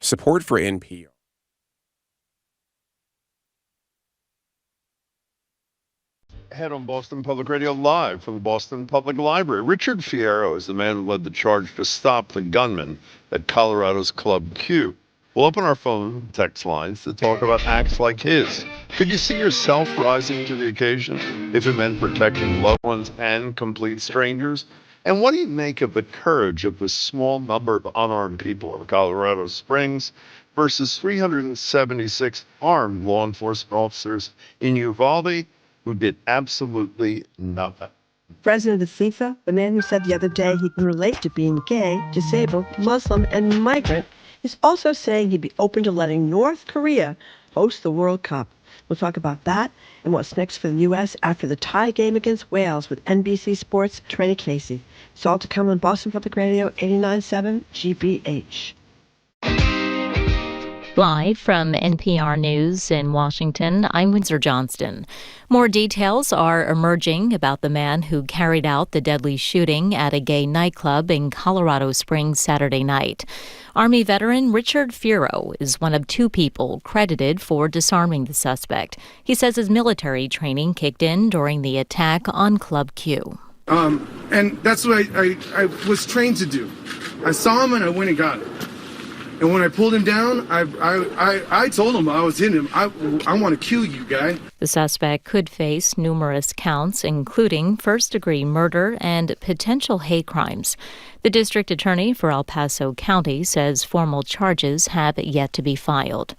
Support for NPR. Ahead on Boston Public Radio live from the Boston Public Library. Richard Fierro is the man who led the charge to stop the gunman at Colorado's Club Q. We'll open our phone text lines to talk about acts like his. Could you see yourself rising to the occasion if it meant protecting loved ones and complete strangers? And what do you make of the courage of the small number of unarmed people of Colorado Springs versus 376 armed law enforcement officers in Uvalde who did absolutely nothing? President of FIFA, the man who said the other day he can relate to being gay, disabled, Muslim, and migrant, is also saying he'd be open to letting North Korea host the World Cup. We'll talk about that and what's next for the U.S. after the tie game against Wales with NBC Sports' Trey Casey. It's all to come on Boston Public Radio 89.7 GBH. Live from NPR News in Washington, I'm Windsor Johnston. More details are emerging about the man who carried out the deadly shooting at a gay nightclub in Colorado Springs Saturday night. Army veteran Richard Fierro is one of two people credited for disarming the suspect. He says his military training kicked in during the attack on Club Q. And that's what I was trained to do. I saw him and I went and got him. And when I pulled him down, I told him I was hitting him. I want to kill you, guy. The suspect could face numerous counts, including first-degree murder and potential hate crimes. The district attorney for El Paso County says formal charges have yet to be filed.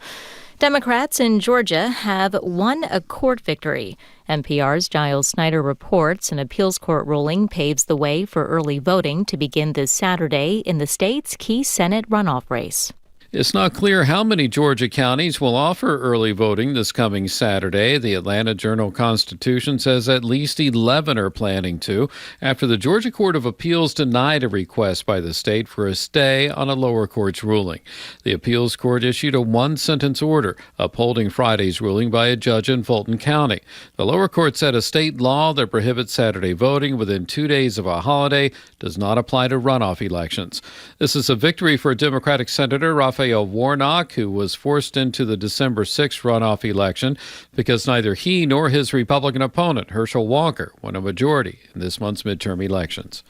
Democrats in Georgia have won a court victory. NPR's Giles Snyder reports an appeals court ruling paves the way for early voting to begin this Saturday in the state's key Senate runoff race. It's not clear how many Georgia counties will offer early voting this coming Saturday. The Atlanta Journal-Constitution says at least 11 are planning to, after the Georgia Court of Appeals denied a request by the state for a stay on a lower court's ruling. The appeals court issued a one-sentence order upholding Friday's ruling by a judge in Fulton County. The lower court said a state law that prohibits Saturday voting within 2 days of a holiday does not apply to runoff elections. This is a victory for Democratic Senator Raphael Warnock, who was forced into the December 6th runoff election because neither he nor his Republican opponent, Herschel Walker, won a majority in this month's midterm elections.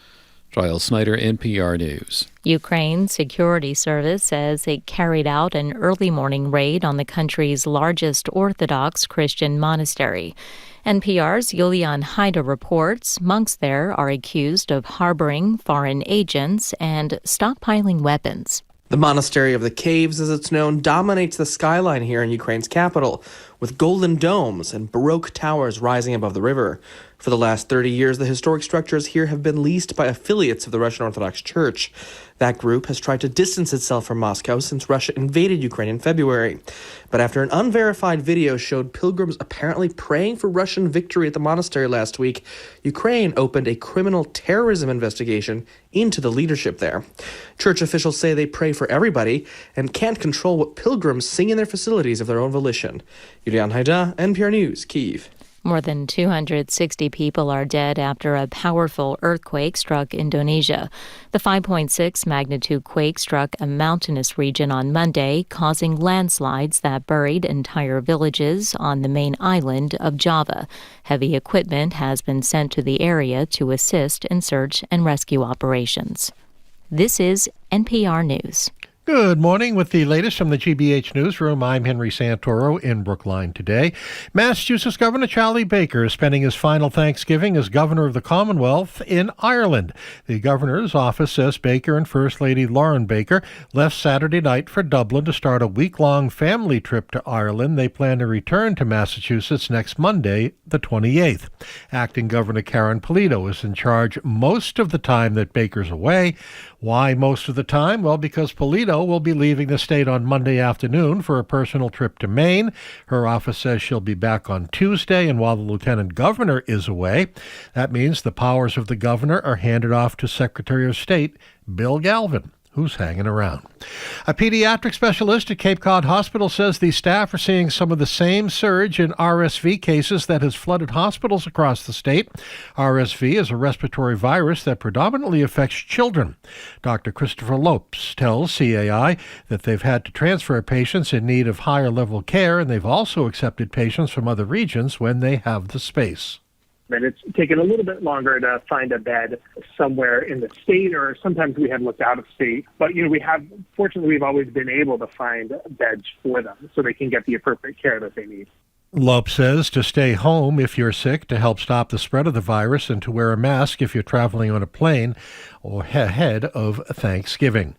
Giles Snyder, NPR News. Ukraine's security service says it carried out an early morning raid on the country's largest Orthodox Christian monastery. NPR's Yulian Haida reports monks there are accused of harboring foreign agents and stockpiling weapons. The Monastery of the Caves, as it's known, dominates the skyline here in Ukraine's capital, with golden domes and Baroque towers rising above the river. For the last 30 years, the historic structures here have been leased by affiliates of the Russian Orthodox Church. That group has tried to distance itself from Moscow since Russia invaded Ukraine in February. But after an unverified video showed pilgrims apparently praying for Russian victory at the monastery last week, Ukraine opened a criminal terrorism investigation into the leadership there. Church officials say they pray for everybody and can't control what pilgrims sing in their facilities of their own volition. Yulian Haida, NPR News, Kyiv. More than 260 people are dead after a powerful earthquake struck Indonesia. The 5.6 magnitude quake struck a mountainous region on Monday, causing landslides that buried entire villages on the main island of Java. Heavy equipment has been sent to the area to assist in search and rescue operations. This is NPR News. Good morning. With the latest from the GBH Newsroom, I'm Henry Santoro in Brookline today. Massachusetts Governor Charlie Baker is spending his final Thanksgiving as Governor of the Commonwealth in Ireland. The governor's office says Baker and First Lady Lauren Baker left Saturday night for Dublin to start a week-long family trip to Ireland. They plan to return to Massachusetts next Monday, the 28th. Acting Governor Karen Polito is in charge most of the time that Baker's away. Why most of the time? Well, because Polito will be leaving the state on Monday afternoon for a personal trip to Maine. Her office says she'll be back on Tuesday, and while the lieutenant governor is away, that means the powers of the governor are handed off to Secretary of State Bill Galvin, who's hanging around. A pediatric specialist at Cape Cod Hospital says the staff are seeing some of the same surge in RSV cases that has flooded hospitals across the state. RSV is a respiratory virus that predominantly affects children. Dr. Christopher Lopes tells CAI that they've had to transfer patients in need of higher level care, and they've also accepted patients from other regions when they have the space. And it's taken a little bit longer to find a bed somewhere in the state, or sometimes we have looked out of state. But, fortunately, we've always been able to find beds for them so they can get the appropriate care that they need. Lope says to stay home if you're sick to help stop the spread of the virus, and to wear a mask if you're traveling on a plane or ahead of Thanksgiving.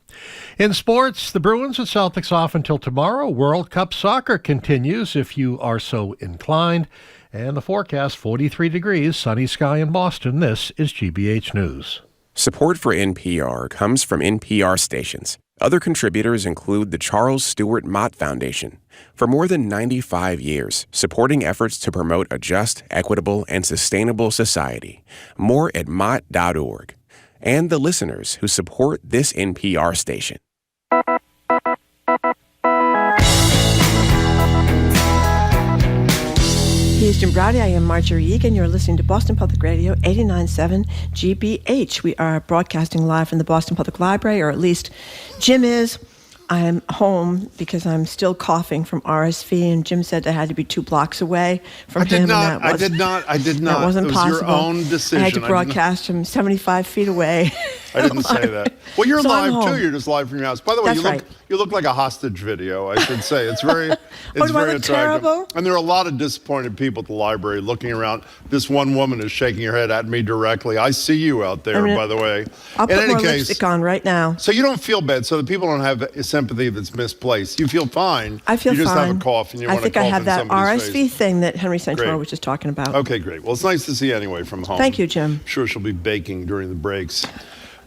In sports, the Bruins and Celtics off until tomorrow. World Cup soccer continues if you are so inclined. And the forecast, 43 degrees, sunny sky in Boston. This is GBH News. Support for NPR comes from NPR stations. Other contributors include the Charles Stewart Mott Foundation. For more than 95 years, supporting efforts to promote a just, equitable, and sustainable society. More at mott.org. And the listeners who support this NPR station. Houston Browdy, I am Marjorie Egan. You're listening to Boston Public Radio 89.7 GBH. We are broadcasting live from the Boston Public Library, or at least Jim is. I'm home because I'm still coughing from RSV, and Jim said I had to be 2 blocks away from him. I did not. That wasn't it was possible. your own decision. I had to broadcast from 75 feet away. I didn't say that. Well, you're So I'm live too. home. You're just live from your house. By the way, That's you look like a hostage video, I should say. It's very, it's do I very look attractive. terrible? And there are a lot of disappointed people at the library looking around. This one woman is shaking her head at me directly. I see you out there, by the way. I'll In put any more case, lipstick on right now. so you don't feel bad. So the people don't have a sympathy that's misplaced. You feel fine. I feel You just fine. have a cough and you want to think cough I have in that somebody's RSV face. thing that Henry Santoro Great. was just talking about. Okay, great. Well, it's nice to see you anyway from home. Thank you, Jim. I'm sure she'll be baking during the breaks.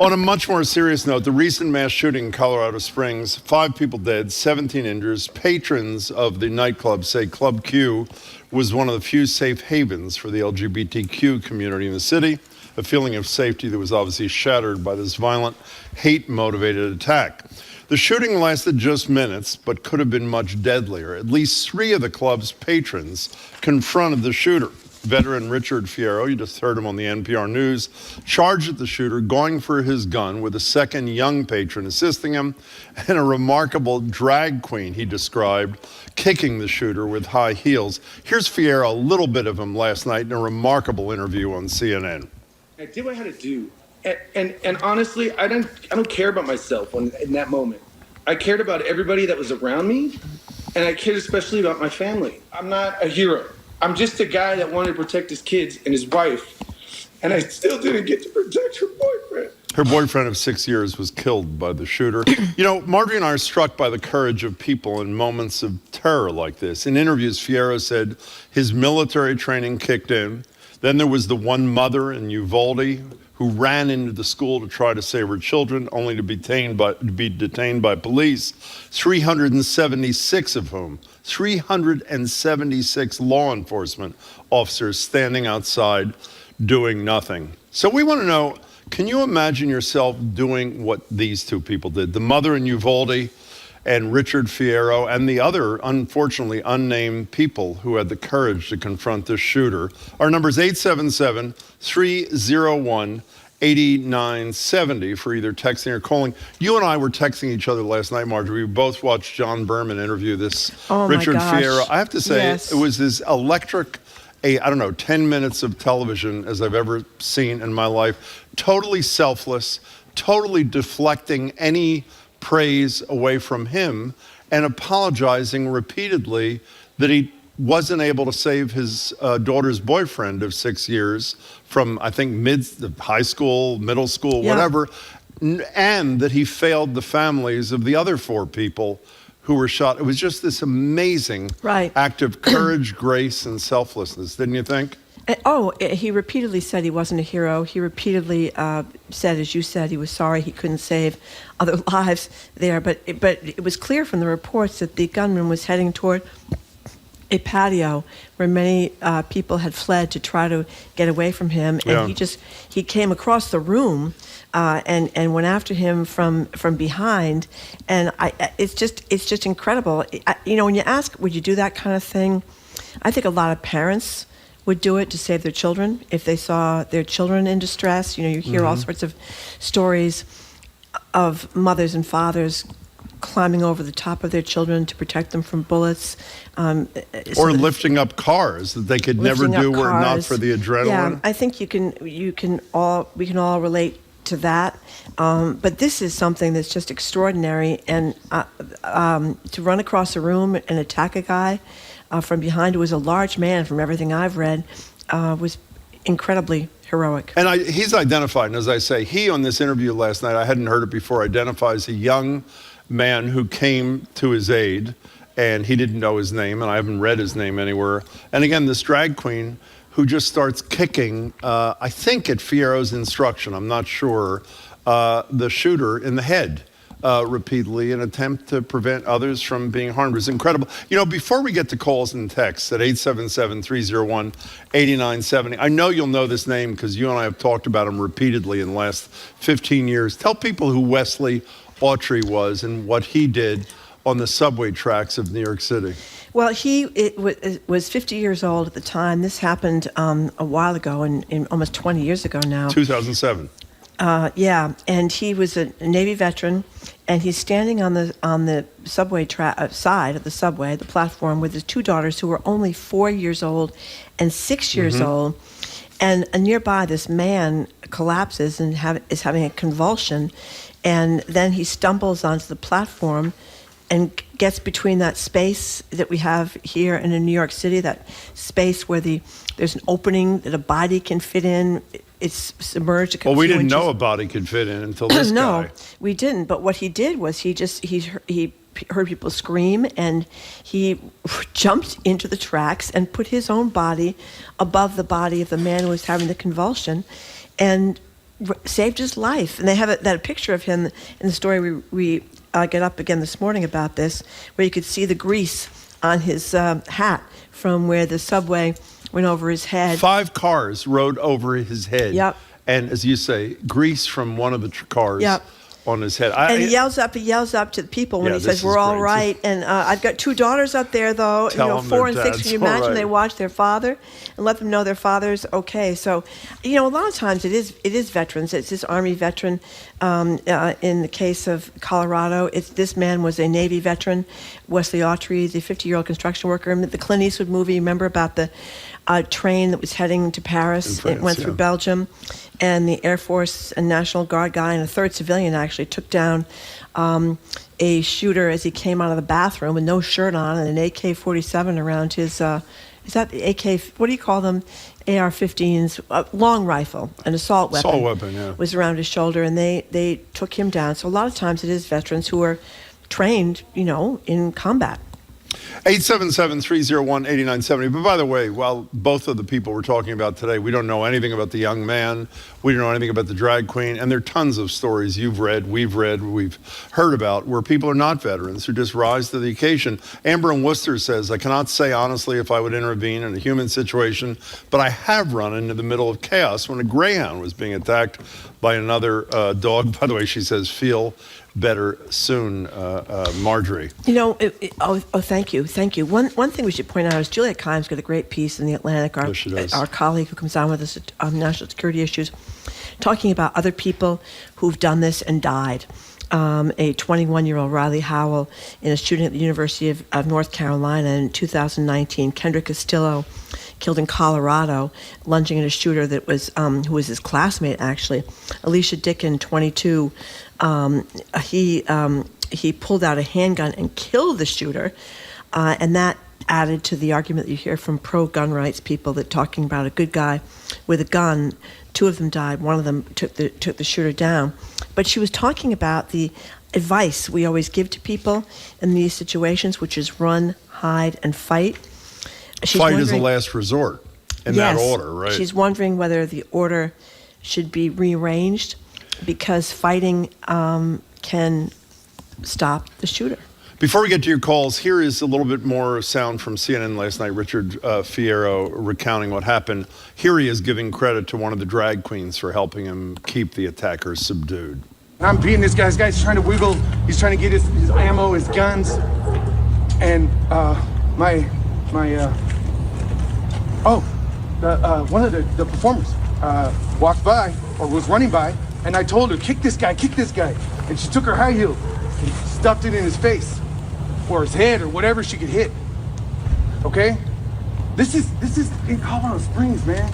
On a much more serious note, the recent mass shooting in Colorado Springs, 5 people dead, 17 injured. Patrons of the nightclub say Club Q was one of the few safe havens for the LGBTQ community in the city, a feeling of safety that was obviously shattered by this violent, hate-motivated attack. The shooting lasted just minutes, but could have been much deadlier. At least 3 of the club's patrons confronted the shooter. Veteran Richard Fierro, you just heard him on the NPR News, charged at the shooter, going for his gun with a second young patron assisting him, and a remarkable drag queen he described, kicking the shooter with high heels. Here's Fierro, a little bit of him last night in a remarkable interview on CNN. I did what I had to do. And honestly, I don't care about myself in that moment. I cared about everybody that was around me, and I cared especially about my family. I'm not a hero. I'm just a guy that wanted to protect his kids and his wife, and I still didn't get to protect her boyfriend. Her boyfriend of 6 years was killed by the shooter. You know, Marjorie and I are struck by the courage of people in moments of terror like this. In interviews, Fierro said his military training kicked in. Then there was the one mother in Uvalde who ran into the school to try to save her children, only to be detained by police, 376 of whom, 376 law enforcement officers standing outside doing nothing. So we want to know, can you imagine yourself doing what these 2 people did? The mother in Uvalde and Richard Fierro and the other, unfortunately, unnamed people who had the courage to confront this shooter. Our number is 877-301-8970 for either texting or calling. You and I were texting each other last night, Marjorie. We both watched John Berman interview this Richard Fierro. I have to say, Yes. It was as electric 10 minutes of television as I've ever seen in my life. Totally selfless, totally deflecting any praise away from him, and apologizing repeatedly that he wasn't able to save his daughter's boyfriend of 6 years from, I think, high school, middle school, whatever, and that he failed the families of the other 4 people who were shot. It was just this amazing act of courage, grace, and selflessness, didn't you think? He repeatedly said he wasn't a hero. He repeatedly said, as you said, he was sorry he couldn't save other lives there. But it was clear from the reports that the gunman was heading toward a patio where many people had fled to try to get away from him, and he came across the room and went after him from behind, and it's just incredible. When you ask, would you do that kind of thing? I think a lot of parents would do it to save their children if they saw their children in distress. You hear all sorts of stories of mothers and fathers climbing over the top of their children to protect them from bullets, or lifting up cars that they could never do were it not for the adrenaline. Yeah, I think we can all relate to that. But this is something that's just extraordinary, and to run across a room and attack a guy from behind, who was a large man, from everything I've read, was incredibly heroic. And he's identified, and as I say, he on this interview last night, I hadn't heard it before, identifies a young man who came to his aid, and he didn't know his name, and I haven't read his name anywhere. And again, this drag queen who just starts kicking, I think at Fierro's instruction, I'm not sure, the shooter in the head repeatedly in an attempt to prevent others from being harmed. It's incredible. Before we get to calls and texts at 877-301-8970, I know you'll know this name because you and I have talked about him repeatedly in the last 15 years. Tell people who Wesley Autry was and what he did on the subway tracks of New York City. Well, he was 50 years old at the time. This happened a while ago, in almost 20 years ago now. 2007. Yeah, and he was a Navy veteran, and he's standing on the subway side of the subway, the platform, with his two daughters who were only 4 years old and 6 years old. And nearby, this man collapses and is having a convulsion, and then he stumbles onto the platform and gets between that space that we have here in New York City, that space where there's an opening that a body can fit in. It's submerged. Well, we didn't know a body could fit in until this No, guy. we didn't. But what he did was he heard people scream, and he jumped into the tracks and put his own body above the body of the man who was having the convulsion, and saved his life. And they have that picture of him in the story we get up again this morning about this, where you could see the grease on his hat from where the subway went over his head. 5 cars rode over his head. Yep. And as you say, grease from one of the cars on his head. And he yells up to the people when he says, "We're all right." And I've got 2 daughters up there, though, 4 and 6. Can you imagine they watch their father and let them know their father's okay? So, a lot of times it is veterans. It's this Army veteran. In the case of Colorado, this man was a Navy veteran, Wesley Autry, the 50-year-old construction worker. And the Clint Eastwood movie, remember about the train that was heading to Paris? It went through Belgium. And the Air Force and National Guard guy and a third civilian actually took down a shooter as he came out of the bathroom with no shirt on and an AK-47 around his, is that the AK, what do you call them? AR-15s, long rifle, an assault weapon. Assault weapon, yeah. Was around his shoulder, and they took him down. So a lot of times it is veterans who are trained, in combat. 877-301-8970. But by the way, while both of the people we're talking about today, we don't know anything about the young man, we don't know anything about the drag queen, and there are tons of stories you've read, we've heard about, where people are not veterans who just rise to the occasion. Amber in Worcester says, "I cannot say honestly if I would intervene in a human situation, but I have run into the middle of chaos when a greyhound was being attacked by another dog." By the way, she says, "Feel better soon," Marjorie. Thank you. One thing we should point out is Juliet Kimes got a great piece in The Atlantic, our colleague who comes on with us on national security issues, talking about other people who've done this and died. A 21-year-old Riley Howell in a shooting at the University of North Carolina in 2019. Kendrick Castillo killed in Colorado, lunging at a shooter that was who was his classmate, actually. Alicia Dickin, 22. He pulled out a handgun and killed the shooter, and that added to the argument that you hear from pro-gun rights people that talking about a good guy with a gun. 2 of them died. 1 of them took the shooter down. But she was talking about the advice we always give to people in these situations, which is run, hide, and fight. Fight is the last resort in that order, right? She's wondering whether the order should be rearranged because fighting can stop the shooter. Before we get to your calls, here is a little bit more sound from CNN last night. Richard Fierro recounting what happened. Here he is giving credit to one of the drag queens for helping him keep the attackers subdued. I'm beating this guy. This guy's trying to wiggle. He's trying to get his ammo, his guns. And one of the performers walked by or was running by, and I told her, kick this guy. And she took her high heel and stuffed it in his face or his head or whatever she could hit. Okay? This is in Colorado Springs, man.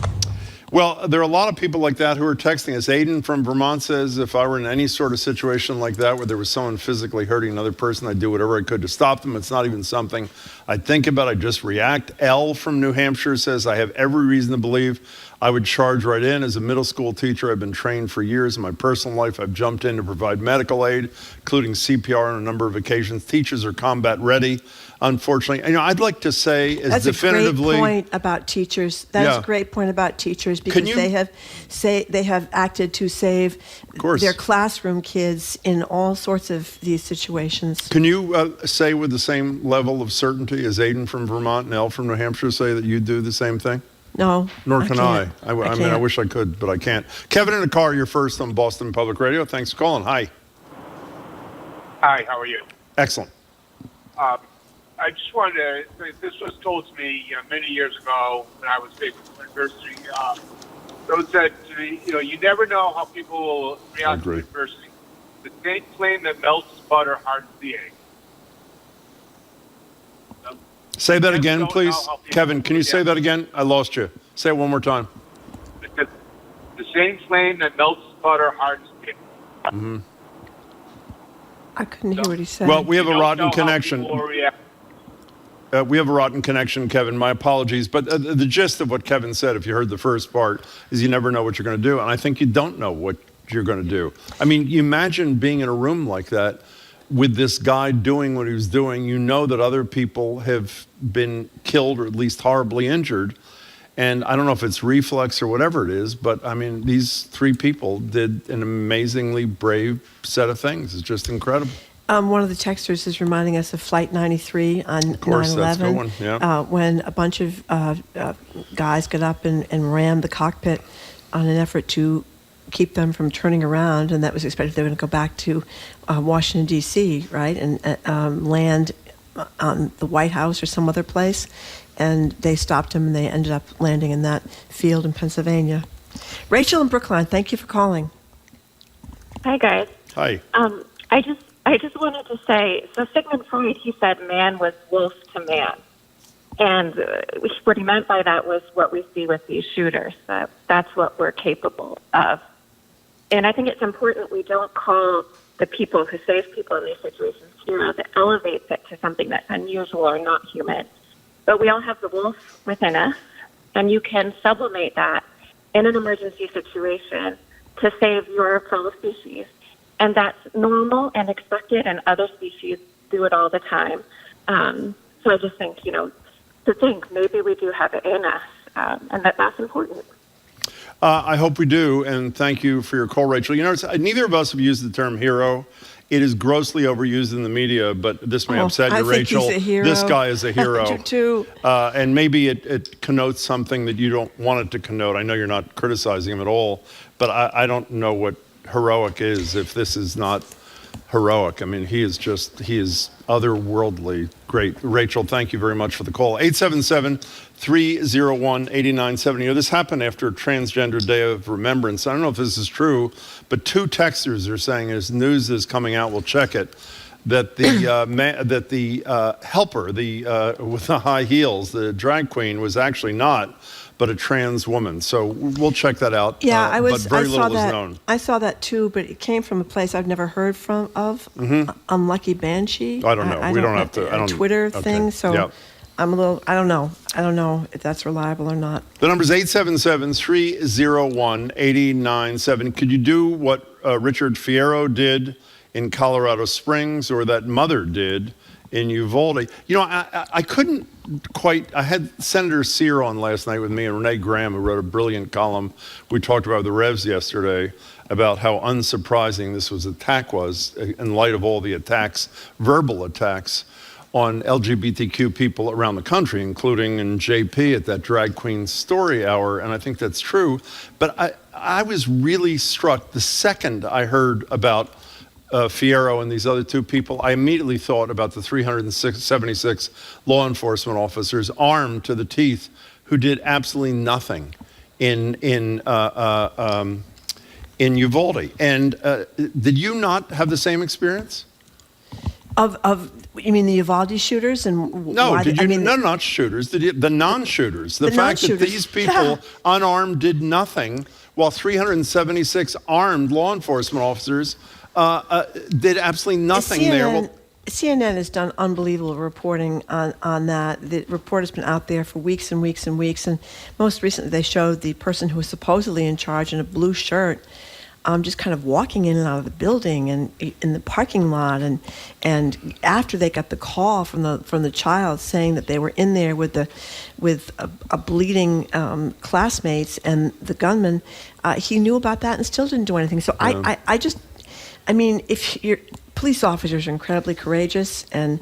Well, there are a lot of people like that who are texting us. Aiden from Vermont says, if I were in any sort of situation like that where there was someone physically hurting another person, I'd do whatever I could to stop them. It's not even something I'd think about. I'd just react. L from New Hampshire says, I have every reason to believe I would charge right in. As a middle school teacher, I've been trained for years. In my personal life, I've jumped in to provide medical aid, including CPR on a number of occasions. Teachers are combat ready. Unfortunately, I'd like to say as definitively. That's a great point about teachers. That's a great point about teachers because they have acted to save their classroom kids in all sorts of these situations. Can you say with the same level of certainty as Aiden from Vermont and Elle from New Hampshire say that you do the same thing? No. Nor can I. I mean, I can't. wish I could, but I can't. Kevin in the car, you're first on Boston Public Radio. Thanks for calling. Hi. Hi, how are you? Excellent. I just wanted to say, this was told to me many years ago when I was big in adversity. Those said to me, you never know how people will react to adversity. The same flame that melts butter hardens the egg. Say that again, please. Kevin, can you say that again? I lost you. Say it one more time. The same flame that melts butter hardens the egg. Mm-hmm. I couldn't hear what he said. Well, we have a rotten connection. We have a rotten connection, Kevin. My apologies. But the gist of what Kevin said, if you heard the first part, is you never know what you're going to do. And I think you don't know what you're going to do. I mean, you imagine being in a room like that with this guy doing what he was doing. You know that other people have been killed or at least horribly injured. And I don't know if it's reflex or whatever it is, but I mean, these three people did an amazingly brave set of things. It's just incredible. One of the texters is reminding us of Flight 93 on 9/11, that's a good one. Yeah. When a bunch of guys got up and rammed the cockpit on an effort to keep them from turning around, and that was expected they were going to go back to Washington, D.C., right, and land on the White House or some other place, and they stopped them, and they ended up landing in that field in Pennsylvania. Rachel in Brookline, thank you for calling. Hi, guys. Hi. I just wanted to say, so Sigmund Freud, he said man was wolf to man. And what he meant by that was what we see with these shooters. That's what we're capable of. And I think it's important we don't call the people who save people in these situations heroes. It elevates it to something that's unusual or not human. But we all have the wolf within us, and you can sublimate that in an emergency situation to save your fellow species. And that's normal and expected, and other species do it all the time. So I just think, to think maybe we do have it in us, and that's important. I hope we do, and thank you for your call, Rachel. Neither of us have used the term hero. It is grossly overused in the media, but this may upset you, Rachel. He's a hero. This guy is a hero. I do too. And maybe it connotes something that you don't want it to connote. I know you're not criticizing him at all, but I don't know what heroic is if this is not heroic. I mean, he is otherworldly great. Rachel, thank you very much for the call. 877-301-8970. This happened after Transgender Day of Remembrance. I don't know if this is true, but two texters are saying, as news is coming out, we'll check it, that the helper, with the high heels, the drag queen, was actually not, but a trans woman. So we'll check that out. Yeah, but very little is known. I saw that too, but it came from a place I've never heard of. Unlucky Banshee. I don't know. We don't have to. I don't. Twitter thing. So yeah. I'm a little. I don't know if that's reliable or not. The number is 877-301-8970. Could you do what Richard Fierro did in Colorado Springs, or that mother did in Uvalde. You know, I couldn't quite. I had Senator Sear on last night with me and Renee Graham, who wrote a brilliant column. We talked about the Revs yesterday about how unsurprising this attack was in light of all the attacks, verbal attacks, on LGBTQ people around the country, including in JP at that drag queen story hour, and I think that's true. But I was really struck the second I heard about Fierro and these other two people. I immediately thought about the 376 law enforcement officers armed to the teeth who did absolutely nothing in Uvalde. And did you not have the same experience? Of you mean the Uvalde shooters and no? Did you? No, not shooters. The non-shooters. The fact that these people unarmed did nothing, while 376 armed law enforcement officers did absolutely nothing there. Well, CNN has done unbelievable reporting on that. The report has been out there for weeks and weeks and weeks, and most recently they showed the person who was supposedly in charge in a blue shirt just kind of walking in and out of the building and in the parking lot, and after they got the call from the child saying that they were in there with a bleeding classmates and the gunman, he knew about that and still didn't do anything. So yeah. I mean, if your police officers are incredibly courageous, and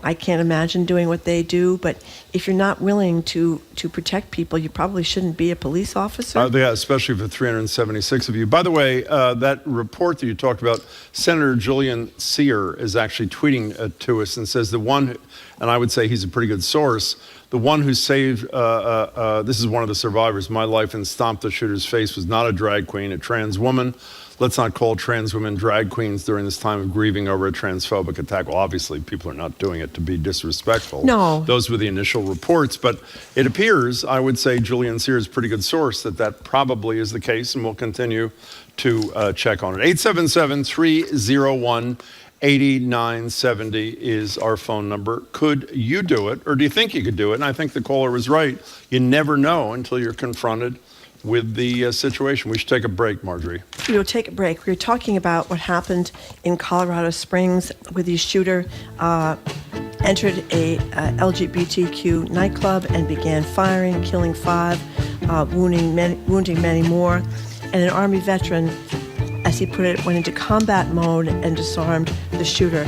I can't imagine doing what they do, but if you're not willing to protect people, you probably shouldn't be a police officer. Yeah, especially for 376 of you. By the way, that report that you talked about, Senator Julian Sear is actually tweeting to us and says the one, and I would say he's a pretty good source, the one who saved, this is one of the survivors, my life and stomped the shooter's face was not a drag queen, a trans woman. Let's not call trans women drag queens during this time of grieving over a transphobic attack. Well, obviously, people are not doing it to be disrespectful. No. Those were the initial reports. But it appears, I would say, Julian Sear is a pretty good source that probably is the case, and we'll continue to check on it. 877-301-8970 is our phone number. Could you do it, or do you think you could do it? And I think the caller was right. You never know until you're confronted with the situation. We should take a break, Marjorie. We'll take a break. We were talking about what happened in Colorado Springs with the shooter entered a LGBTQ nightclub and began firing, killing 5, wounding many more. And an Army veteran, as he put it, went into combat mode and disarmed the shooter.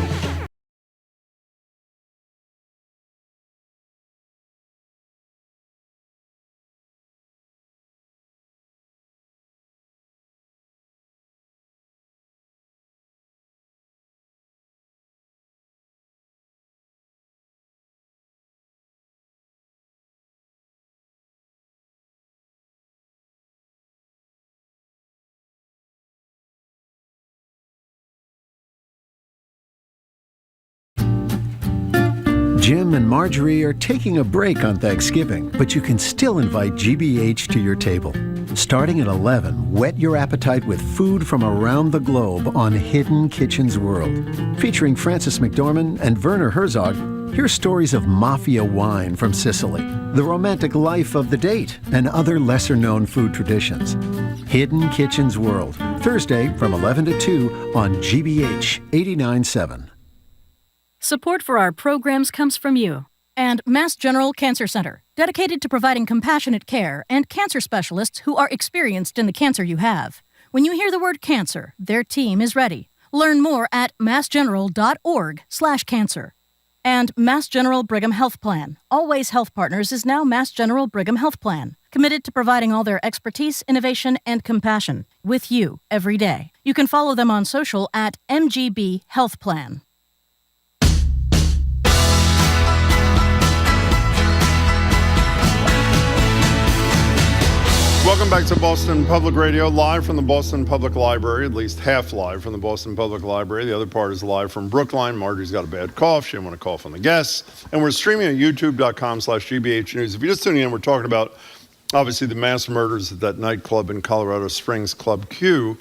Jim and Marjorie are taking a break on Thanksgiving, but you can still invite GBH to your table. Starting at 11, whet your appetite with food from around the globe on Hidden Kitchens World. Featuring Frances McDormand and Werner Herzog, hear stories of mafia wine from Sicily, the romantic life of the date, and other lesser-known food traditions. Hidden Kitchens World, Thursday from 11 to 2 on GBH 89.7. Support for our programs comes from you and Mass General Cancer Center, dedicated to providing compassionate care and cancer specialists who are experienced in the cancer you have. When you hear the word cancer, their team is ready. Learn more at massgeneral.org/cancer. And Mass General Brigham Health Plan. Always Health Partners is now Mass General Brigham Health Plan, committed to providing all their expertise, innovation, and compassion with you every day. You can follow them on social at MGB Health Plan. Welcome back to Boston Public Radio, live from the Boston Public Library, at least half live from the Boston Public Library. The other part is live from Brookline. Marjorie's got a bad cough. She didn't want to cough on the guests. And we're streaming at youtube.com/GBH News. If you're just tuning in, we're talking about, obviously, the mass murders at that nightclub in Colorado Springs, Club Q,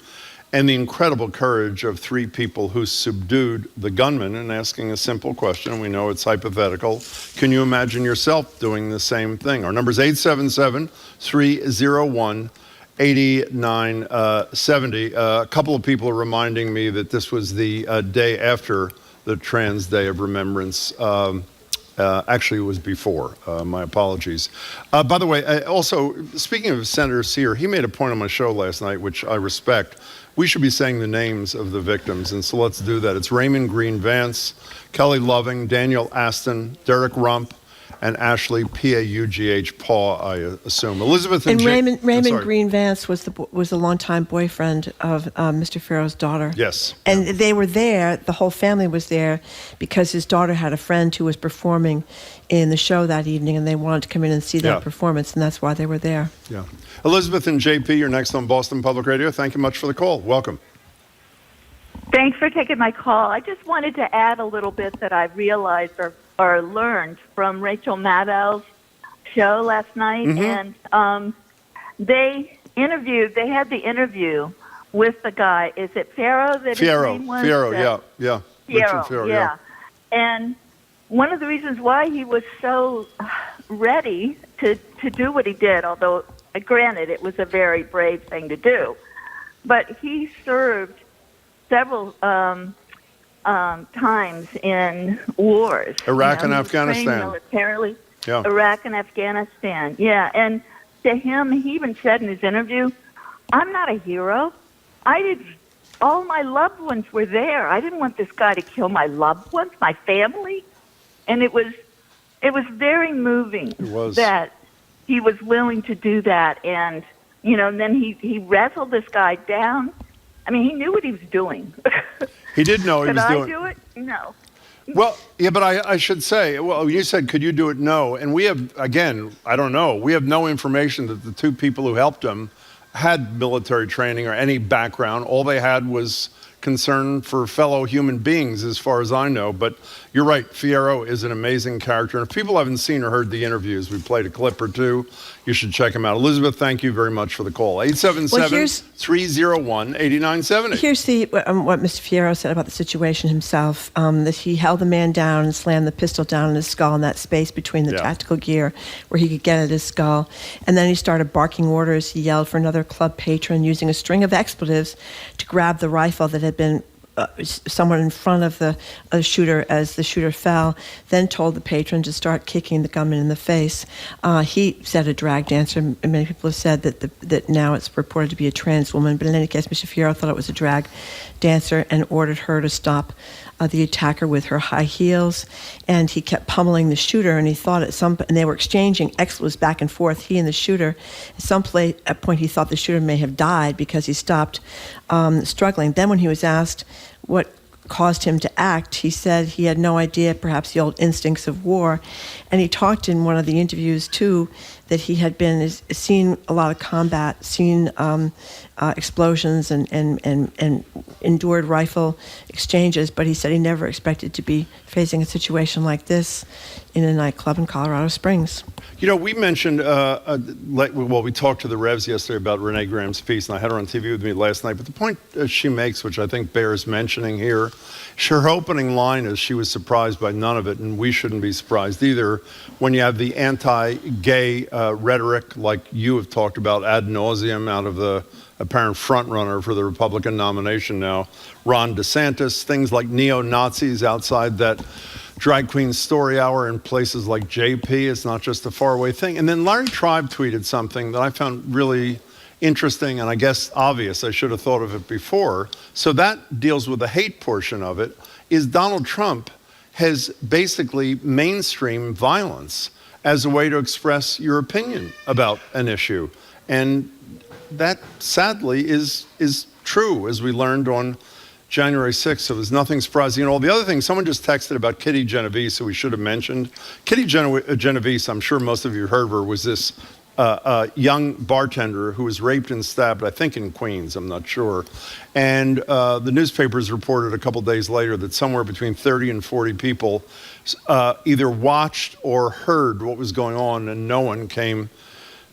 and the incredible courage of 3 people who subdued the gunman, and asking a simple question. We know it's hypothetical. Can you imagine yourself doing the same thing? Our number is 877-301-8970. A couple of people are reminding me that this was the day after the Trans Day of Remembrance. Actually, it was before. My apologies. By the way, also, speaking of Senator Sear, he made a point on my show last night, which I respect. We should be saying the names of the victims, and so let's do that. It's Raymond Green Vance, Kelly Loving, Daniel Aston, Derek Rump, and Ashley P-A-U-G-H Paw, I assume. Elizabeth and Raymond Green Vance was the longtime boyfriend of Mr. Farrow's daughter. Yes. And they were there, the whole family was there, because his daughter had a friend who was performing in the show that evening, and they wanted to come in and see that performance, and that's why they were there. Yeah. Elizabeth and JP, you're next on Boston Public Radio. Thank you much for the call. Welcome. Thanks for taking my call. I just wanted to add a little bit that I realized or learned from Rachel Maddow's show last night. Mm-hmm. And they had the interview with the guy. Is it Farrow that his name was? Fierro, yeah. Richard Fierro, yeah. And one of the reasons why he was so ready to do what he did, although granted it was a very brave thing to do, but he served several times in wars. Iraq and Afghanistan. Militarily. Yeah. Iraq and Afghanistan. Yeah. And to him, he even said in his interview, I'm not a hero. All my loved ones were there. I didn't want this guy to kill my loved ones, my family. And it was very moving that he was willing to do that. And, and then he wrestled this guy down. I mean, he knew what he was doing. He did know he was doing it. Could I do it? No. Well, yeah, but I should say, you said, could you do it? No. And we have, again, I don't know. We have no information that the two people who helped him had military training or any background. All they had was concern for fellow human beings, as far as I know. But you're right, Fierro is an amazing character. And if people haven't seen or heard the interviews, we played a clip or two. You should check them out. Elizabeth, thank you very much for the call. 877-301-8970. Here's what Mr. Fierro said about the situation himself, that he held the man down and slammed the pistol down in his skull in that space between the tactical gear where he could get at his skull. And then he started barking orders. He yelled for another club patron, using a string of expletives to grab the rifle that had been someone in front of the shooter as the shooter fell, then told the patron to start kicking the gunman in the face. He said a drag dancer, and many people have said that now it's reported to be a trans woman, but in any case, Mr. Fierro thought it was a drag dancer and ordered her to stop the attacker with her high heels, and he kept pummeling the shooter, and he thought and they were exchanging expletives back and forth, he and the shooter. At a point he thought the shooter may have died because he stopped struggling. Then when he was asked what caused him to act, he said he had no idea, perhaps the old instincts of war. And he talked in one of the interviews too that he had seen a lot of combat, seen explosions and endured rifle exchanges, but he said he never expected to be facing a situation like this in a nightclub in Colorado Springs. We mentioned, we talked to the Revs yesterday about Renee Graham's piece, and I had her on TV with me last night, but the point she makes, which I think bears mentioning here, her opening line is she was surprised by none of it, and we shouldn't be surprised either when you have the anti-gay rhetoric like you have talked about ad nauseum out of the apparent front runner for the Republican nomination now, Ron DeSantis, things like neo-Nazis outside that drag queen story hour in places like JP. It's not just a faraway thing. And then Larry Tribe tweeted something that I found really interesting and I guess obvious. I should have thought of it before. So that deals with the hate portion of it, is Donald Trump has basically mainstreamed violence as a way to express your opinion about an issue. And that sadly is true, as we learned on January 6th. So there's nothing surprising. And all the other things, someone just texted about Kitty Genovese, who we should have mentioned. Kitty Genovese, I'm sure most of you heard of her, was this young bartender who was raped and stabbed, I think in Queens, I'm not sure. And the newspapers reported a couple days later that somewhere between 30 and 40 people either watched or heard what was going on, and no one came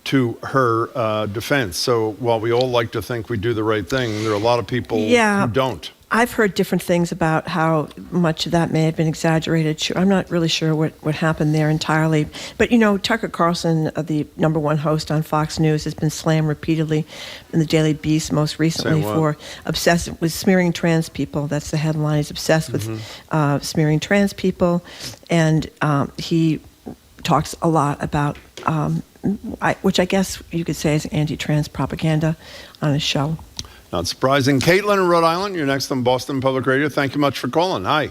to her defense. So while we all like to think we do the right thing, there are a lot of people who don't. I've heard different things about how much of that may have been exaggerated. I'm not really sure what happened there entirely. But, Tucker Carlson, the number one host on Fox News, has been slammed repeatedly in the Daily Beast most recently for obsessed with smearing trans people. That's the headline. He's obsessed with smearing trans people. And he talks a lot about, which I guess you could say is anti-trans propaganda on his show. Not surprising. Caitlin in Rhode Island, you're next on Boston Public Radio. Thank you much for calling. Hi.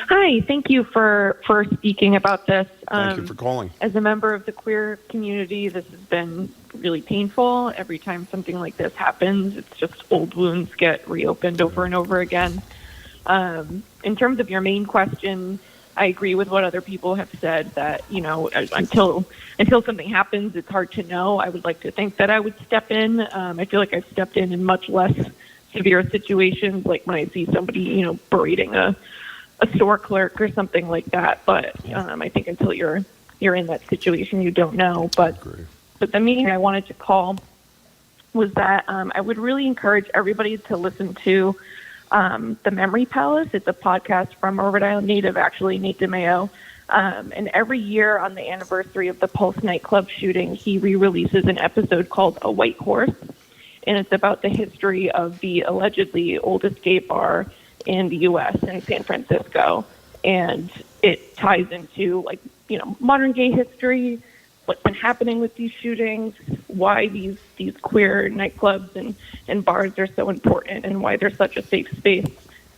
Hi, thank you for speaking about this. Thank you for calling. As a member of the queer community, this has been really painful. Every time something like this happens, it's just old wounds get reopened over and over again. In terms of your main question, I agree with what other people have said that, until something happens, it's hard to know. I would like to think that I would step in. I feel like I've stepped in much less severe situations, like when I see somebody, berating a store clerk or something like that. But I think until you're in that situation, you don't know. But the main thing I wanted to call was that I would really encourage everybody to listen to The Memory Palace. It's a podcast from a Rhode Island native, actually, Nate DeMeo. And every year on the anniversary of the Pulse nightclub shooting, he re-releases an episode called A White Horse. And it's about the history of the allegedly oldest gay bar in the U.S. in San Francisco. And it ties into, modern gay history, what's been happening with these shootings, why these queer nightclubs and bars are so important, and why they're such a safe space.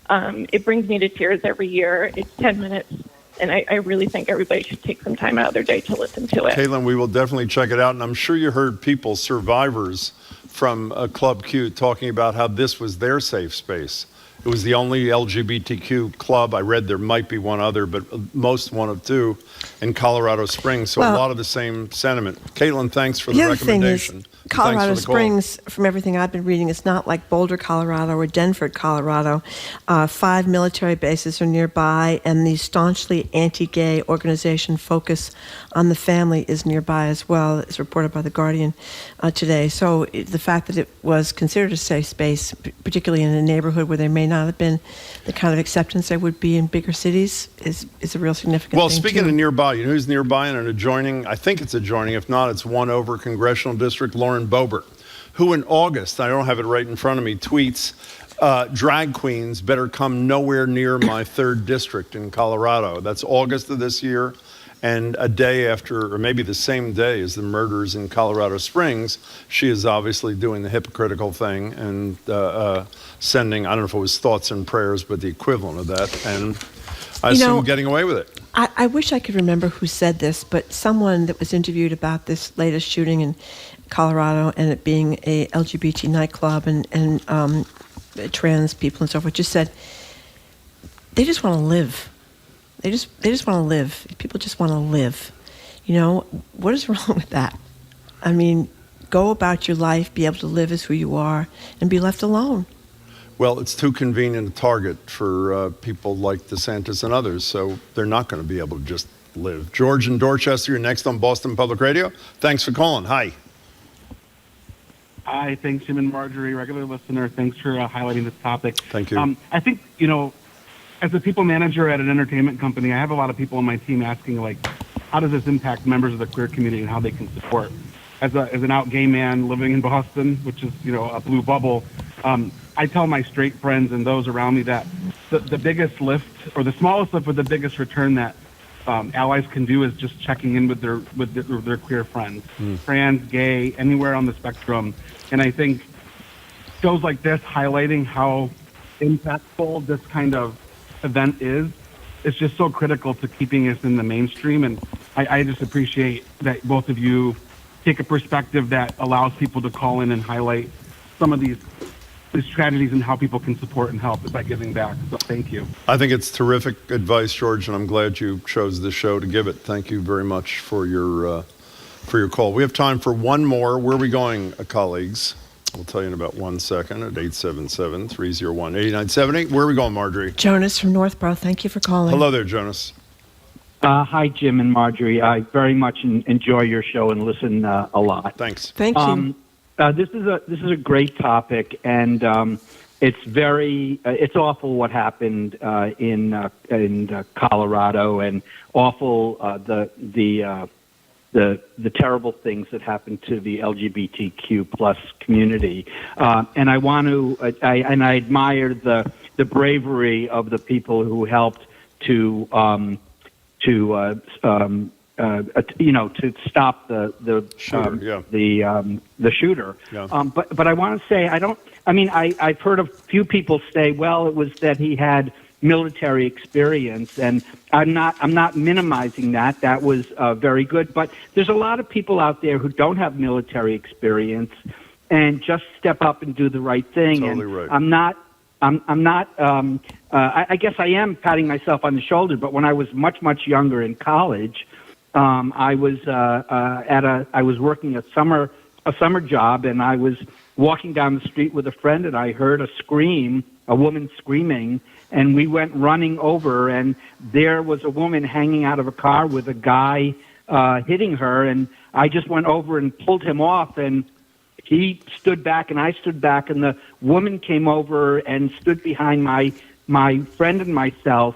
It brings me to tears every year. It's 10 minutes, and I really think everybody should take some time out of their day to listen to it. Caitlin, we will definitely check it out, and I'm sure you heard people, survivors from Club Q, talking about how this was their safe space. It was the only LGBTQ club. I read there might be one other, but most one of two in Colorado Springs. So a lot of the same sentiment. Caitlin, thanks for the recommendation. Thing is, Colorado Springs, from everything I've been reading, is not like Boulder, Colorado or Denford, Colorado. 5 military bases are nearby, and the staunchly anti-gay organization Focus on the Family is nearby as well, as reported by The Guardian today. So the fact that it was considered a safe space, particularly in a neighborhood where there may not have been the kind of acceptance there would be in bigger cities, is a real significant thing. Well, speaking of nearby, you know who's nearby and an adjoining, I think it's adjoining, if not, it's one over Congressional District, Lauren Boebert, who in August, I don't have it right in front of me, tweets, drag queens better come nowhere near my 3rd district in Colorado. That's August of this year. And a day after, or maybe the same day as the murders in Colorado Springs, she is obviously doing the hypocritical thing and sending, I don't know if it was thoughts and prayers, but the equivalent of that. And I assume getting away with it. I wish I could remember who said this, but someone that was interviewed about this latest shooting in Colorado and it being a LGBT nightclub and trans people and so forth just said, they just want to live. They just want to live. People just want to live. What is wrong with that? I mean, go about your life, be able to live as who you are, and be left alone. Well, it's too convenient a target for people like DeSantis and others, so they're not going to be able to just live. George in Dorchester, you're next on Boston Public Radio. Thanks for calling. Hi. Hi, thanks, Jim and Marjorie, regular listener. Thanks for highlighting this topic. Thank you. I think, as a people manager at an entertainment company, I have a lot of people on my team asking, how does this impact members of the queer community and how they can support? As an out gay man living in Boston, which is, a blue bubble, I tell my straight friends and those around me that the biggest lift, or the smallest lift with the biggest return that allies can do is just checking in with their queer friends, trans, gay, anywhere on the spectrum. And I think shows like this highlighting how impactful this kind of event is, it's just so critical to keeping us in the mainstream. And I just appreciate that both of you take a perspective that allows people to call in and highlight some of these tragedies and how people can support and help by giving back. So thank you. I think it's terrific advice, George, and I'm glad you chose the show to give it. Thank you very much for your call. We have time for one more. Where are we going, colleagues? We'll tell you in about 1 second at 877-301-8978. Where are we going, Marjorie? Jonas from Northborough. Thank you for calling. Hello there, Jonas. Hi, Jim and Marjorie. I very much enjoy your show and listen a lot. Thanks. Thank you. This is a great topic, and it's awful what happened in Colorado, and awful the terrible things that happened to the LGBTQ plus community. And I want to, I admire the bravery of the people who helped to stop the shooter. Yeah. But I want to say I've heard a few people say, well, it was that he had military experience, and I'm not minimizing that. That was very good, but there's a lot of people out there who don't have military experience and just step up and do the right thing. Totally and right. I guess I am patting myself on the shoulder, but when I was much younger in college, I was working a summer job, and I was walking down the street with a friend, and I heard a woman screaming, and we went running over, and there was a woman hanging out of a car with a guy hitting her, and I just went over and pulled him off, and he stood back and I stood back, and the woman came over and stood behind my friend and myself,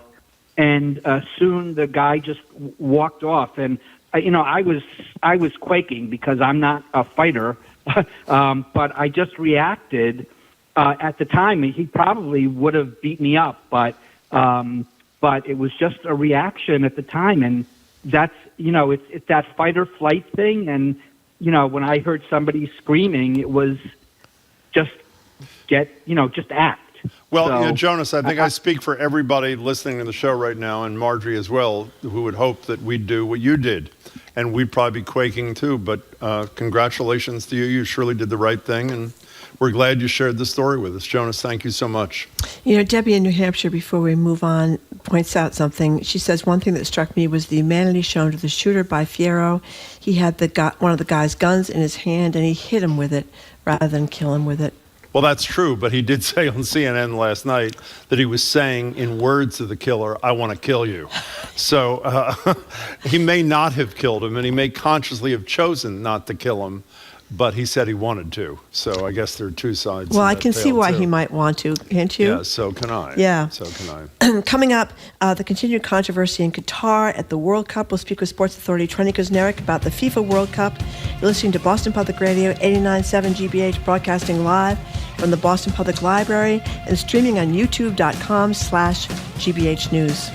and soon the guy just walked off, and I was quaking because I'm not a fighter, but I just reacted. At the time, he probably would have beat me up, but it was just a reaction at the time, and that's it's that fight or flight thing. And when I heard somebody screaming, it was just act. Well, So, Jonas, I think I speak for everybody listening to the show right now, and Marjorie as well, who would hope that we'd do what you did, and we'd probably be quaking too. But congratulations to you. You surely did the right thing, and we're glad you shared the story with us. Jonas, thank you so much. Debbie in New Hampshire, before we move on, points out something. She says one thing that struck me was the humanity shown to the shooter by Fierro. He had one of the guy's guns in his hand, and he hit him with it rather than kill him with it. Well, that's true, but he did say on CNN last night that he was saying in words to the killer, "I want to kill you." So he may not have killed him, and he may consciously have chosen not to kill him, but he said he wanted to. So I guess there are two sides. Well, I can see why he might want to, can't you? Yeah, so can I. Yeah. So can I. Coming up, the continued controversy in Qatar at the World Cup. We'll speak with Sports Authority Trenny Kuznarek about the FIFA World Cup. You're listening to Boston Public Radio, 89.7 GBH, broadcasting live from the Boston Public Library and streaming on youtube.com/GBH News.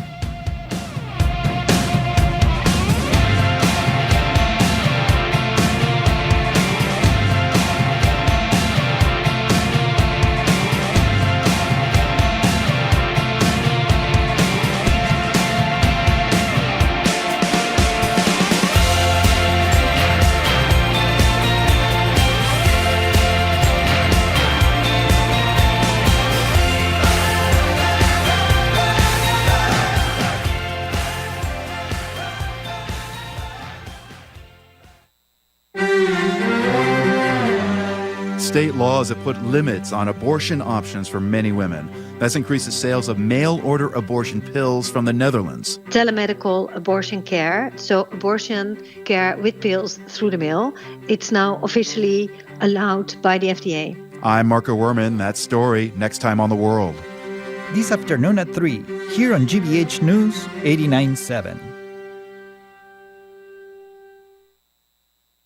State laws have put limits on abortion options for many women. That's increased the sales of mail-order abortion pills from the Netherlands. Telemedical abortion care, so abortion care with pills through the mail, it's now officially allowed by the FDA. I'm Marco Werman. That story next time on The World. This afternoon at 3, here on GBH News 89.7.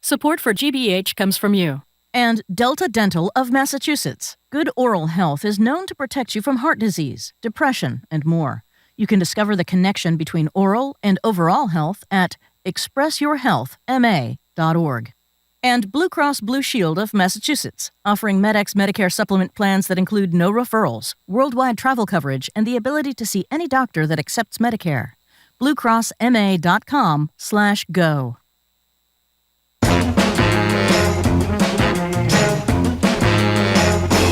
Support for GBH comes from you. And Delta Dental of Massachusetts. Good oral health is known to protect you from heart disease, depression, and more. You can discover the connection between oral and overall health at expressyourhealthma.org. And Blue Cross Blue Shield of Massachusetts, offering MedX Medicare supplement plans that include no referrals, worldwide travel coverage, and the ability to see any doctor that accepts Medicare. BlueCrossMA.com/go.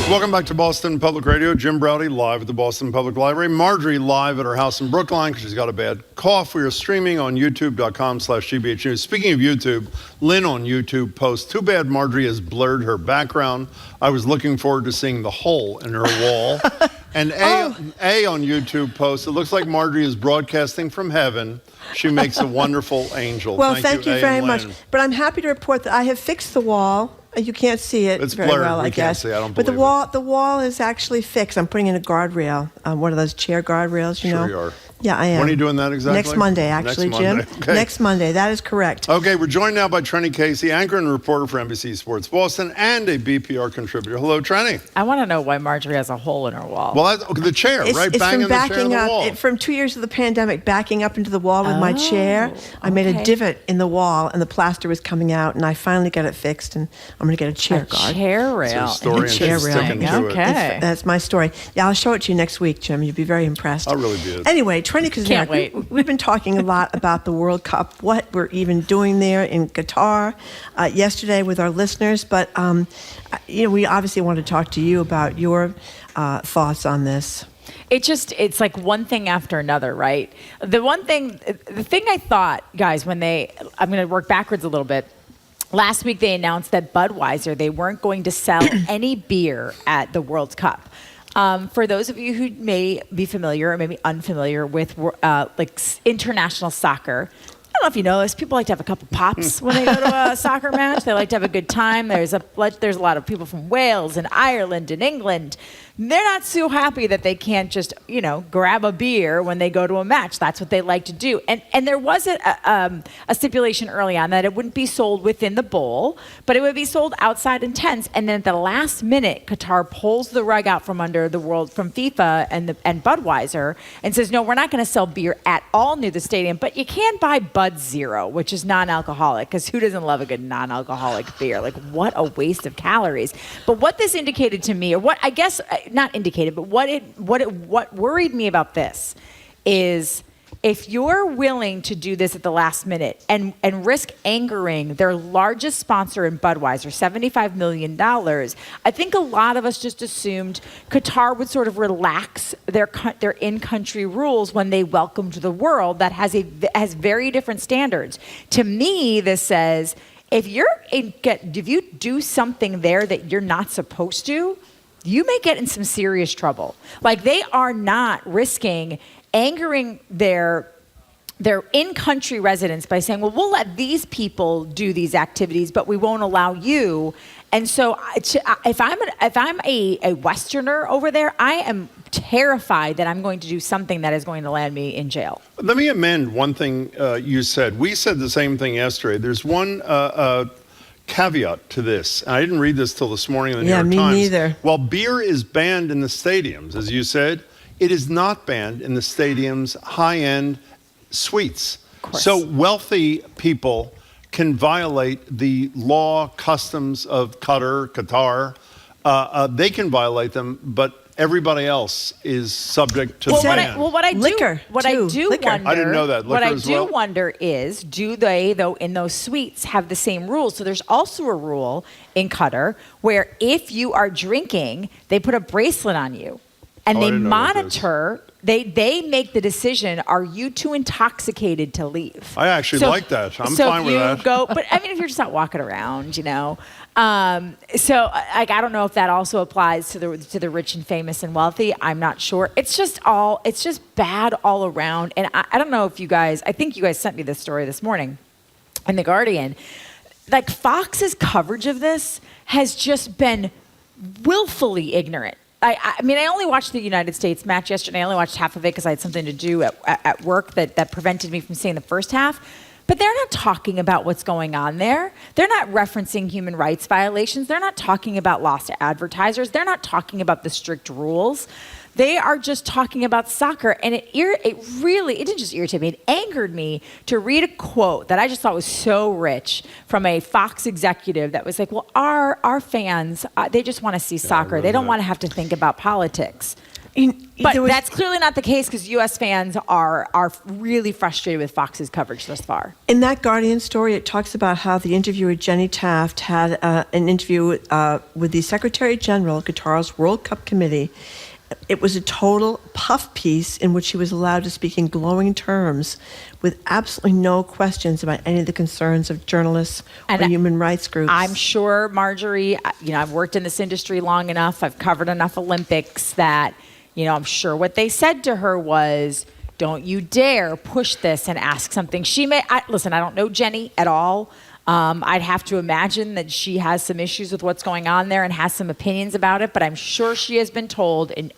Welcome back to Boston Public Radio. Jim Browdy live at the Boston Public Library. Marjorie live at her house in Brookline because she's got a bad cough. We are streaming on youtube.com/GBH News. Speaking of YouTube, Lynn on YouTube posts, "Too bad Marjorie has blurred her background. I was looking forward to seeing the hole in her wall." And A on YouTube posts, "It looks like Marjorie is broadcasting from heaven. She makes a wonderful angel." Well, thank you very much. But I'm happy to report that I have fixed the wall. You can't see it It's very blurred. well, We I can't guess. see. I don't but believe the wall is actually fixed. I'm putting in a guardrail, one of those chair guardrails, you know. Sure you are. Yeah, I am. When are you doing that exactly? Next Monday, actually, Next Monday. Jim. Okay. Next Monday. That is correct. Okay, we're joined now by Trenny Casey, anchor and reporter for NBC Sports Boston, and a BPR contributor. Hello, Trenny. I want to know why Marjorie has a hole in her wall. Well, that's the chair, right? It's Banging from the chair backing in the up. wall. From 2 years of the pandemic, backing up into the wall with my chair. I made a divot in the wall, and the plaster was coming out, and I finally got it fixed, and I'm going to get a chair guard. Chair rail. Story a chair rail. Okay. That's my story. Yeah, I'll show it to you next week, Jim. You'll be very impressed. I'll really be. Anyway, Trenny Kazarian. Can't wait. We've been talking a lot about the World Cup, what we're even doing there in Qatar yesterday with our listeners. But, we obviously want to talk to you about your thoughts on this. It's like one thing after another, right? The thing I thought, guys, I'm going to work backwards a little bit. Last week they announced that Budweiser, they weren't going to sell any beer at the World Cup. For those of you who may be familiar or maybe unfamiliar with international soccer, I don't know if you know this, people like to have a couple pops when they go to a soccer match. They like to have a good time. There's a lot of people from Wales and Ireland and England. They're not so happy that they can't just, grab a beer when they go to a match. That's what they like to do. And there was a stipulation early on that it wouldn't be sold within the bowl, but it would be sold outside in tents. And then at the last minute, Qatar pulls the rug out from under the world, from FIFA and Budweiser, and says, no, we're not going to sell beer at all near the stadium, but you can buy Bud Zero, which is non-alcoholic, because who doesn't love a good non-alcoholic beer? Like, what a waste of calories. But what this indicated to me, or what I guess not indicated, but what worried me about this is if you're willing to do this at the last minute and risk angering their largest sponsor in Budweiser, $75 million, I think a lot of us just assumed Qatar would sort of relax their in-country rules when they welcomed the world that has very different standards. To me, this says, if you do something there that you're not supposed to, you may get in some serious trouble. Like, they are not risking angering their in-country residents by saying, well, we'll let these people do these activities, but we won't allow you. And so if I'm a Westerner over there, I am terrified that I'm going to do something that is going to land me in jail. Let me amend one thing you said. We said the same thing yesterday. There's one caveat to this. I didn't read this till this morning in the New York Times. Yeah, me neither. While beer is banned in the stadiums, as you said, it is not banned in the stadium's high-end suites. So wealthy people can violate the law, customs of Qatar. They can violate them, but everybody else is subject to the ban. What I do wonder, I didn't know that. What I as do well? wonder is, do they, though, in those suites have the same rules? So there's also a rule in Qatar where if you are drinking, they put a bracelet on you, and they monitor. They make the decision, are you too intoxicated to leave? I actually like that. I'm fine with that. But I mean, if you're just not walking around, So I don't know if that also applies to the rich and famous and wealthy. I'm not sure. It's just bad all around. And I don't know if I think you guys sent me this story this morning in The Guardian. Like, Fox's coverage of this has just been willfully ignorant. I mean, I only watched the United States match yesterday. I only watched half of it because I had something to do at work that prevented me from seeing the first half. But they're not talking about what's going on there. They're not referencing human rights violations. They're not talking about lost advertisers. They're not talking about the strict rules. They are just talking about soccer. And it didn't just irritate me, it angered me to read a quote that I just thought was so rich from a Fox executive that was like, well, our fans, they just want to see soccer. They don't want to have to think about politics. But that's clearly not the case, because U.S. fans are really frustrated with Fox's coverage thus far. In that Guardian story, it talks about how the interviewer Jenny Taft had an interview with the Secretary General of Qatar's World Cup Committee. It was a total puff piece in which she was allowed to speak in glowing terms with absolutely no questions about any of the concerns of journalists or human rights groups. I'm sure, Marjorie, I've worked in this industry long enough, I've covered enough Olympics that, I'm sure what they said to her was, don't you dare push this and ask something. Listen, I don't know Jenny at all. I'd have to imagine that she has some issues with what's going on there and has some opinions about it, but I'm sure she has been told in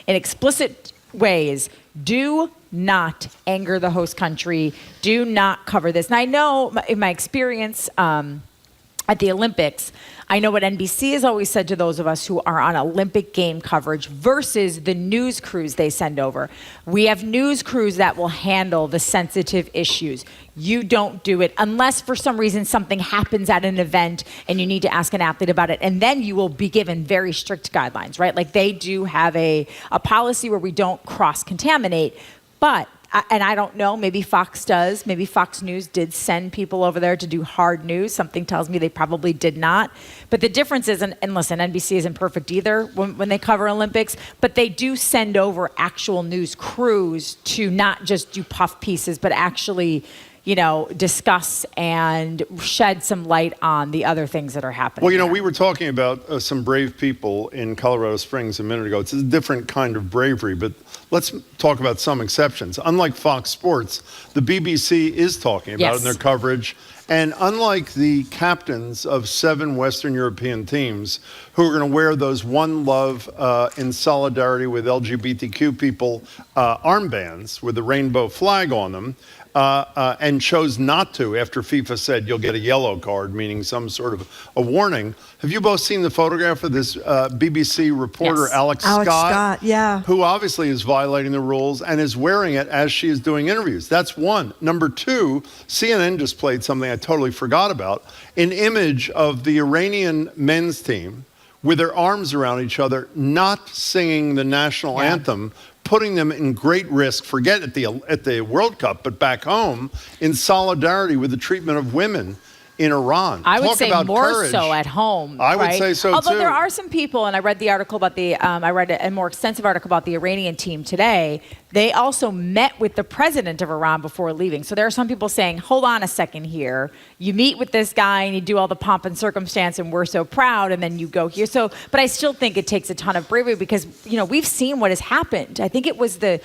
explicit ways, do not anger the host country, do not cover this. And I know in my experience at the Olympics, I know what NBC has always said to those of us who are on Olympic game coverage versus the news crews they send over. We have news crews that will handle the sensitive issues. You don't do it unless for some reason something happens at an event and you need to ask an athlete about it. And then you will be given very strict guidelines, right? Like they do have a policy where we don't cross-contaminate. But and I don't know, maybe Fox does. Maybe Fox News did send people over there to do hard news. Something tells me they probably did not. But the difference is, and listen, NBC isn't perfect either when they cover Olympics, but they do send over actual news crews to not just do puff pieces, but actually, discuss and shed some light on the other things that are happening. Well, we were talking about some brave people in Colorado Springs a minute ago. It's a different kind of bravery, but let's talk about some exceptions. Unlike Fox Sports, the BBC is talking about it in their coverage. And unlike the captains of 7 Western European teams who are going to wear those One Love in solidarity with LGBTQ people armbands with the rainbow flag on them, and chose not to after FIFA said you'll get a yellow card, meaning some sort of a warning. Have you both seen the photograph of this BBC reporter, Alex Scott? Yeah. Who obviously is violating the rules and is wearing it as she is doing interviews. That's one. Number two, CNN displayed something I totally forgot about, an image of the Iranian men's team with their arms around each other, not singing the national anthem, putting them in great risk, forget at the World Cup, but back home, in solidarity with the treatment of women in Iran. I would Talk say about more courage. so at home. I would say so, Although too. there are some people, and I read the article about I read a more extensive article about the Iranian team today. They also met with the president of Iran before leaving. So there are some people saying, hold on a second here. You meet with this guy and you do all the pomp and circumstance and we're so proud, and then you go here. So, but I still think it takes a ton of bravery because, we've seen what has happened. I think it was the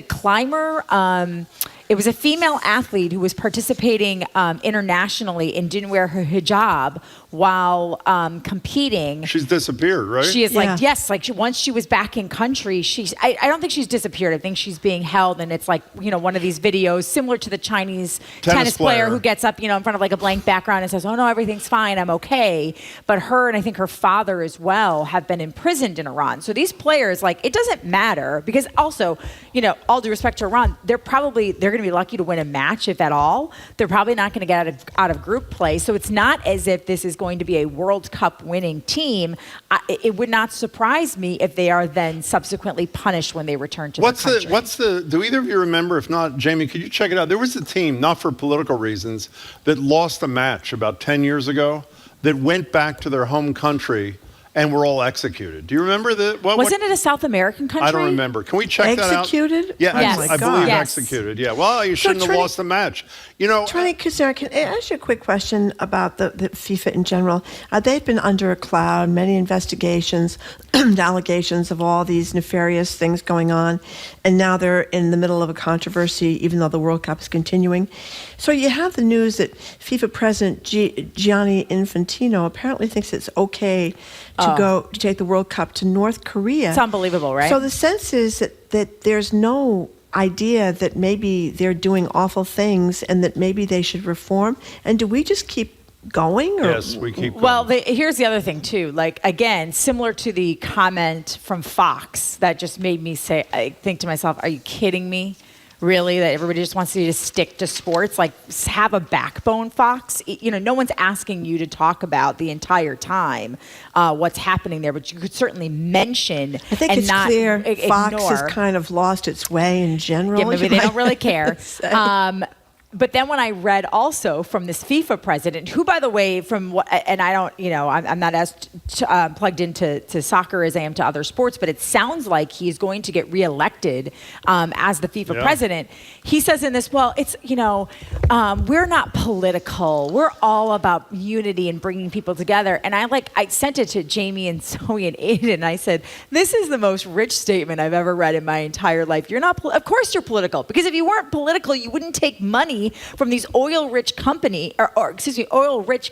climber? It was a female athlete who was participating internationally and didn't wear her hijab while competing. She's disappeared, right? She is once she was back in country, I don't think she's disappeared. I think she's being held, and it's like, one of these videos similar to the Chinese tennis player who gets up, in front of like a blank background and says, oh no, everything's fine, I'm okay. But her and I think her father as well have been imprisoned in Iran. So these players, it doesn't matter because also, all due respect to Iran, they're going to be lucky to win a match, if at all. They're probably not going to get out of group play. So it's not as if this is going to be a World Cup winning team. It would not surprise me if they are then subsequently punished when they return to their country. Do either of you remember? If not, Jamie, could you check it out? There was a team, not for political reasons, that lost a match about 10 years ago that went back to their home country and were all executed. Do you remember that? Wasn't it a South American country? I don't remember. Can we check that out? Executed? Yeah, Yes. I believe executed. Yeah. Well, you shouldn't have lost the match. Trini Kucera, can I ask you a quick question about the FIFA in general? They've been under a cloud, many investigations, allegations of all these nefarious things going on, and now they're in the middle of a controversy, even though the World Cup is continuing. So you have the news that FIFA President Gianni Infantino apparently thinks it's okay to take the World Cup to North Korea. It's unbelievable, right? So the sense is that there's no idea that maybe they're doing awful things and that maybe they should reform. And do we just keep going? Or? Yes, we keep going. Well, here's the other thing, too. Again, similar to the comment from Fox that just made me I think to myself, are you kidding me? Really, that everybody just wants you to stick to sports? Have a backbone, Fox. No one's asking you to talk about the entire time what's happening there, but you could certainly mention. I think it's clear Fox has kind of lost its way in general. Yeah, maybe they don't really care. But then when I read also from this FIFA president, who, by the way, from what, and I don't, I'm not as plugged into soccer as I am to other sports, but it sounds like he's going to get reelected as the FIFA president. He says in this, well, it's, we're not political. We're all about unity and bringing people together. And I sent it to Jamie and Zoe and Aiden, and I said, this is the most rich statement I've ever read in my entire life. You're not, of course you're political, because if you weren't political, you wouldn't take money money from these oil-rich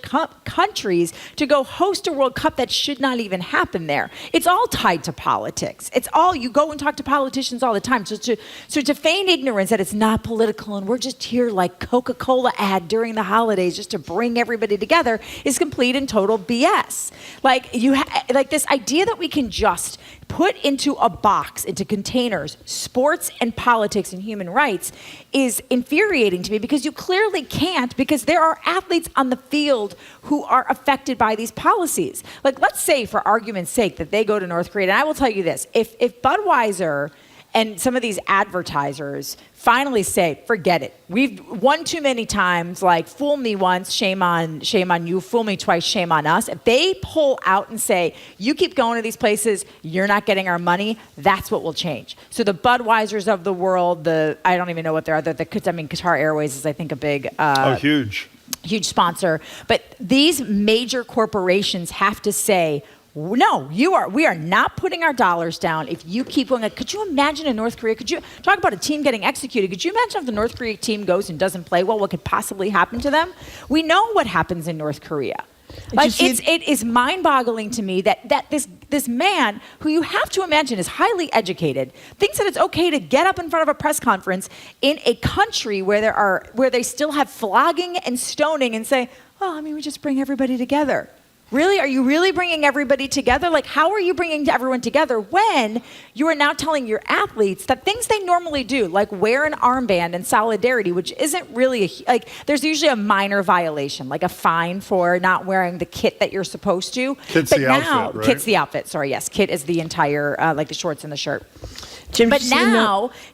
countries to go host a World Cup that should not even happen there. It's all tied to politics. It's all, you go and talk to politicians all the time. So to feign ignorance that it's not political and we're just here like Coca-Cola ad during the holidays just to bring everybody together is complete and total BS. Like like this idea that we can just put into a box, into containers, sports and politics and human rights is infuriating to me, because you clearly can't, because there are athletes on the field who are affected by these policies. Like, let's say, for argument's sake, that they go to North Korea, and I will tell you this, if Budweiser and some of these advertisers finally say, forget it. We've won too many times, like, fool me once, shame on you, fool me twice, shame on us. If they pull out and say, you keep going to these places, you're not getting our money, that's what will change. So the Budweisers of the world, I don't even know what they're, Qatar Airways is, I think, a big... huge sponsor. But these major corporations have to say, no, we are not putting our dollars down if you keep going. Could you imagine in North Korea? Could you talk about a team getting executed? Could you imagine if the North Korea team goes and doesn't play well, what could possibly happen to them? We know what happens in North Korea. Like, it is mind-boggling to me that this man, who you have to imagine is highly educated, thinks that it's okay to get up in front of a press conference in a country where they still have flogging and stoning and say, oh, we just bring everybody together. Really? Are you really bringing everybody together? Like, how are you bringing everyone together when you are now telling your athletes that things they normally do, like wear an armband in solidarity, which isn't really, there's usually a minor violation, like a fine for not wearing the kit that you're supposed to. Kit's the outfit, right? Kit's the outfit, sorry, yes. Kit is the entire, like the shorts and the shirt. Jim, but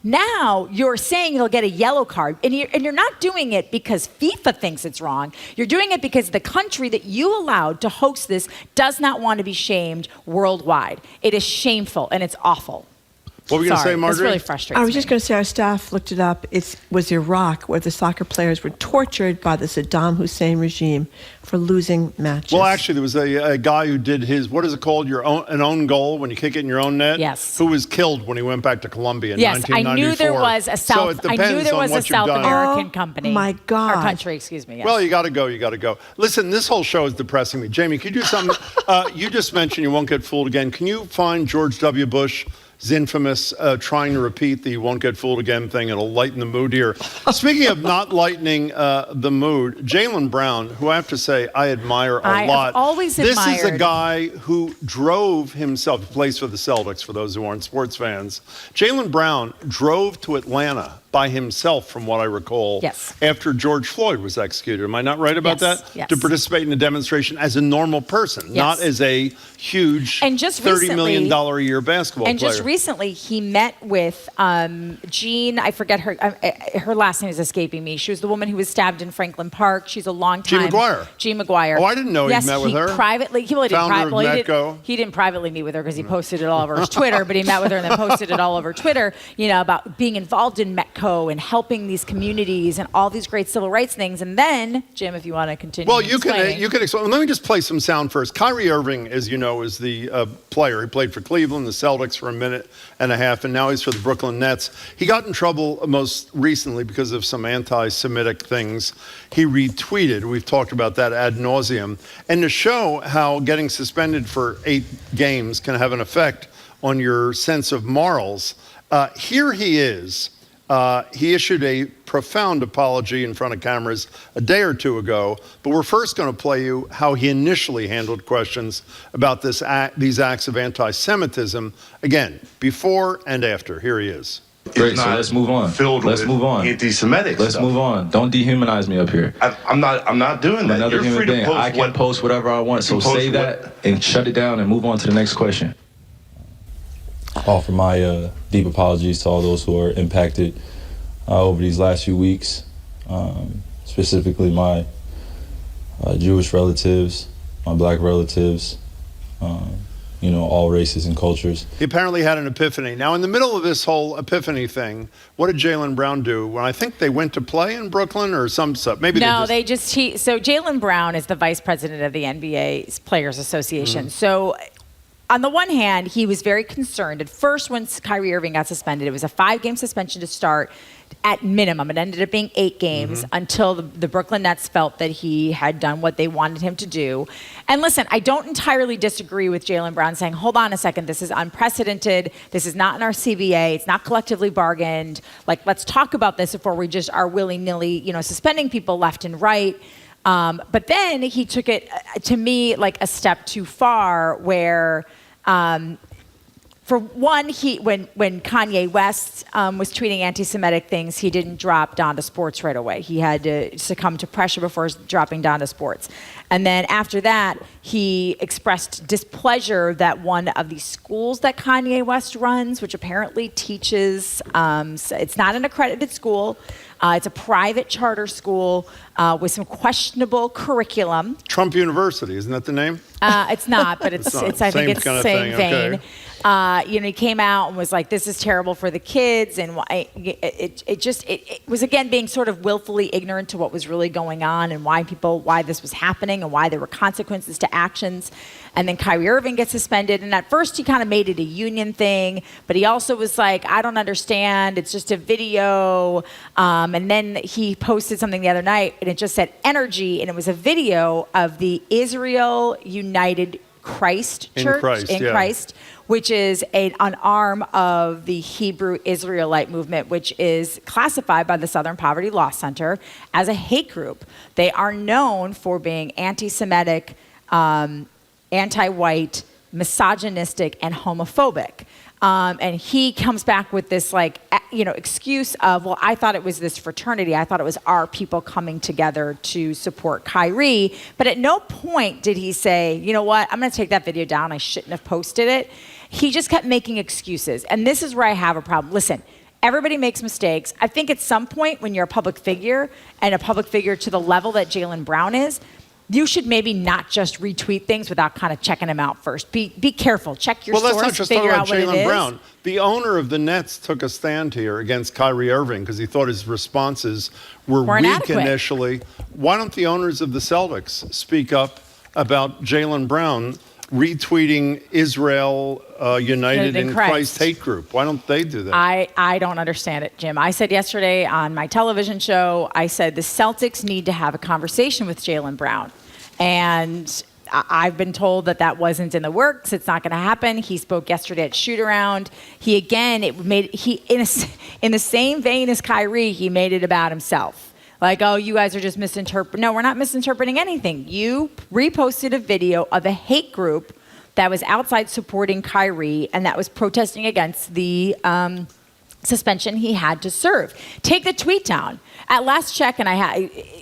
now you're saying he'll get a yellow card, and you're not doing it because FIFA thinks it's wrong. You're doing it because the country that you allowed to host this does not want to be shamed worldwide. It is shameful and it's awful. What were you going to say, Marjorie? It's really frustrating. I was just going to say our staff looked it up. It was Iraq, where the soccer players were tortured by the Saddam Hussein regime for losing matches. Well, actually, there was a guy who did what is it called? An own goal, when you kick it in your own net? Yes. Who was killed when he went back to Colombia in 1994. I knew there was a South American company. Oh, my God. Or country, excuse me. Yes. Well, you got to go. Listen, this whole show is depressing me. Jamie, could you do something? You just mentioned you won't get fooled again. Can you find George W. Bush's infamous trying to repeat the won't get fooled again thing? It'll lighten the mood here. Speaking of not lightening the mood, Jaylen Brown, who I have to say I admire a lot. I've always admired. This is a guy who drove himself, plays for the Celtics, for those who aren't sports fans. Jaylen Brown drove to Atlanta by himself, from what I recall, after George Floyd was executed. Am I not right about that? Yes. To participate in a demonstration as a normal person, not as a huge $30 million a year basketball player. And just recently, he met with Jean, I forget her last name is escaping me. She was the woman who was stabbed in Franklin Park. She's a long time. Jean McGuire. Oh, I didn't know he met with her. He didn't privately meet with her because he posted it all over his Twitter, but he met with her and then posted it all over Twitter, about being involved in Metco and helping these communities and all these great civil rights things. And then, Jim, if you want to continue. Well, you can explain. Let me just play some sound first. Kyrie Irving, as you know, is the player. He played for Cleveland, the Celtics for a minute and a half, and now he's for the Brooklyn Nets. He got in trouble most recently because of some anti-Semitic things he retweeted. We've talked about that ad nauseum. And to show how getting suspended for 8 games can have an effect on your sense of morals, here he is. He issued a profound apology in front of cameras a day or two ago, but we're first going to play you how he initially handled questions about these acts of anti-Semitism. Again, before and after. Here he is. Great, so let's move on. Let's move on. Anti-Semitic Let's stuff. Move on. Don't dehumanize me up here. I'm not doing that. I'm another human being. I can post whatever I want, so say that and shut it down and move on to the next question. Offer my deep apologies to all those who are impacted over these last few weeks, specifically my Jewish relatives, my black relatives, all races and cultures. He apparently had an epiphany. Now, in the middle of this whole epiphany thing, what did Jaylen Brown do? When I think they went to play in Brooklyn or some stuff. Maybe so Jaylen Brown is the vice president of the NBA Players Association. Mm-hmm. So on the one hand, he was very concerned. At first, when Kyrie Irving got suspended, it was a 5-game suspension to start. at minimum. It ended up being 8 games until the Brooklyn Nets felt that he had done what they wanted him to do. And listen, I don't entirely disagree with Jaylen Brown saying, hold on a second, this is unprecedented. This is not in our CBA. It's not collectively bargained. Like, let's talk about this before we just are willy-nilly, suspending people left and right. But then he took it, to me, like a step too far where, for one, when Kanye West was tweeting anti-Semitic things, he didn't drop Donda Sports right away. He had to succumb to pressure before dropping Donda Sports. And then after that, he expressed displeasure that one of the schools that Kanye West runs, which apparently teaches, it's not an accredited school, it's a private charter school with some questionable curriculum. Trump University, isn't that the name? It's not, but it's I think it's the same vein. Okay. He came out and was like, "This is terrible for the kids," and it was again being sort of willfully ignorant to what was really going on and why this was happening and why there were consequences to actions. And then Kyrie Irving gets suspended, and at first he kind of made it a union thing, but he also was like, "I don't understand. It's just a video." And then he posted something the other night, and it just said "energy," and it was a video of the Israel United Christ Church in Christ, which is an arm of the Hebrew Israelite movement, which is classified by the Southern Poverty Law Center as a hate group. They are known for being anti-Semitic, anti-white, misogynistic, and homophobic. And he comes back with this excuse of, well, I thought it was this fraternity. I thought it was our people coming together to support Kyrie. But at no point did he say, you know what, I'm going to take that video down. I shouldn't have posted it. He just kept making excuses. And this is where I have a problem. Listen, everybody makes mistakes. I think at some point when you're a public figure, and a public figure to the level that Jaylen Brown is, you should maybe not just retweet things without kind of checking them out first. Be careful. Check your source. Well, let's not just talk about Jaylen Brown. The owner of the Nets took a stand here against Kyrie Irving because he thought his responses were weak inadequate initially. Why don't the owners of the Celtics speak up about Jaylen Brown retweeting Israel United in Christ hate group? Why don't they do that? I don't understand it, Jim. I said yesterday on my television show, I said the Celtics need to have a conversation with Jaylen Brown. And I've been told that wasn't in the works. It's not going to happen. He spoke yesterday at shoot-around. He, again, in the same vein as Kyrie, he made it about himself. Like, oh, you guys are just misinterpreting. No, we're not misinterpreting anything. You reposted a video of a hate group that was outside supporting Kyrie and that was protesting against the suspension he had to serve. Take the tweet down. At last check, and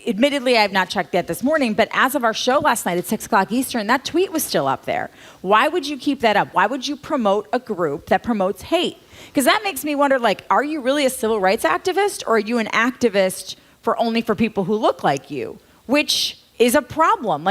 admittedly I have not checked yet this morning, but as of our show last night at 6 o'clock Eastern, that tweet was still up there. Why would you keep that up? Why would you promote a group that promotes hate? Because that makes me wonder, are you really a civil rights activist, or are you an activist only for people who look like you, which is a problem.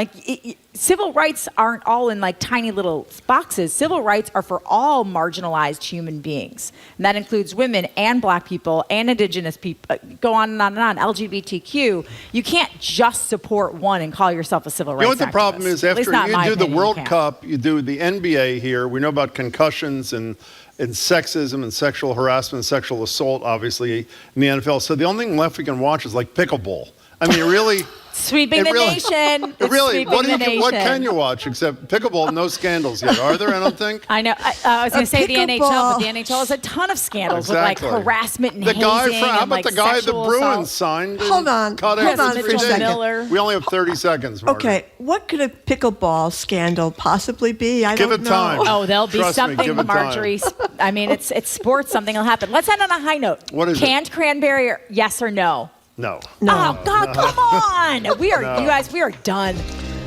Civil rights aren't all in tiny little boxes. Civil rights are for all marginalized human beings. And that includes women and black people and indigenous people, go on and on and on, LGBTQ. You can't just support one and call yourself a civil rights activist. You know what the problem is? After you do the World Cup, you do the NBA here, we know about concussions and sexism and sexual harassment and sexual assault, obviously, in the NFL. So the only thing left we can watch is pickleball. I mean, really... Sweeping the nation. Really, what can you watch except pickleball? No scandals yet, are there? I don't think. I know. I was going to say the NHL, but the NHL has a ton of scandals with harassment and hazing. How about the guy the Bruins signed? Hold on for a second. We only have 30 seconds. Margaret. Okay, what could a pickleball scandal possibly be? I don't know. Give it time. Oh, there'll be something, Marjorie. I mean, it's sports. Something will happen. Let's end on a high note. What is Canned cranberry? Yes or no? No. Oh, God, come on. You guys, we are done.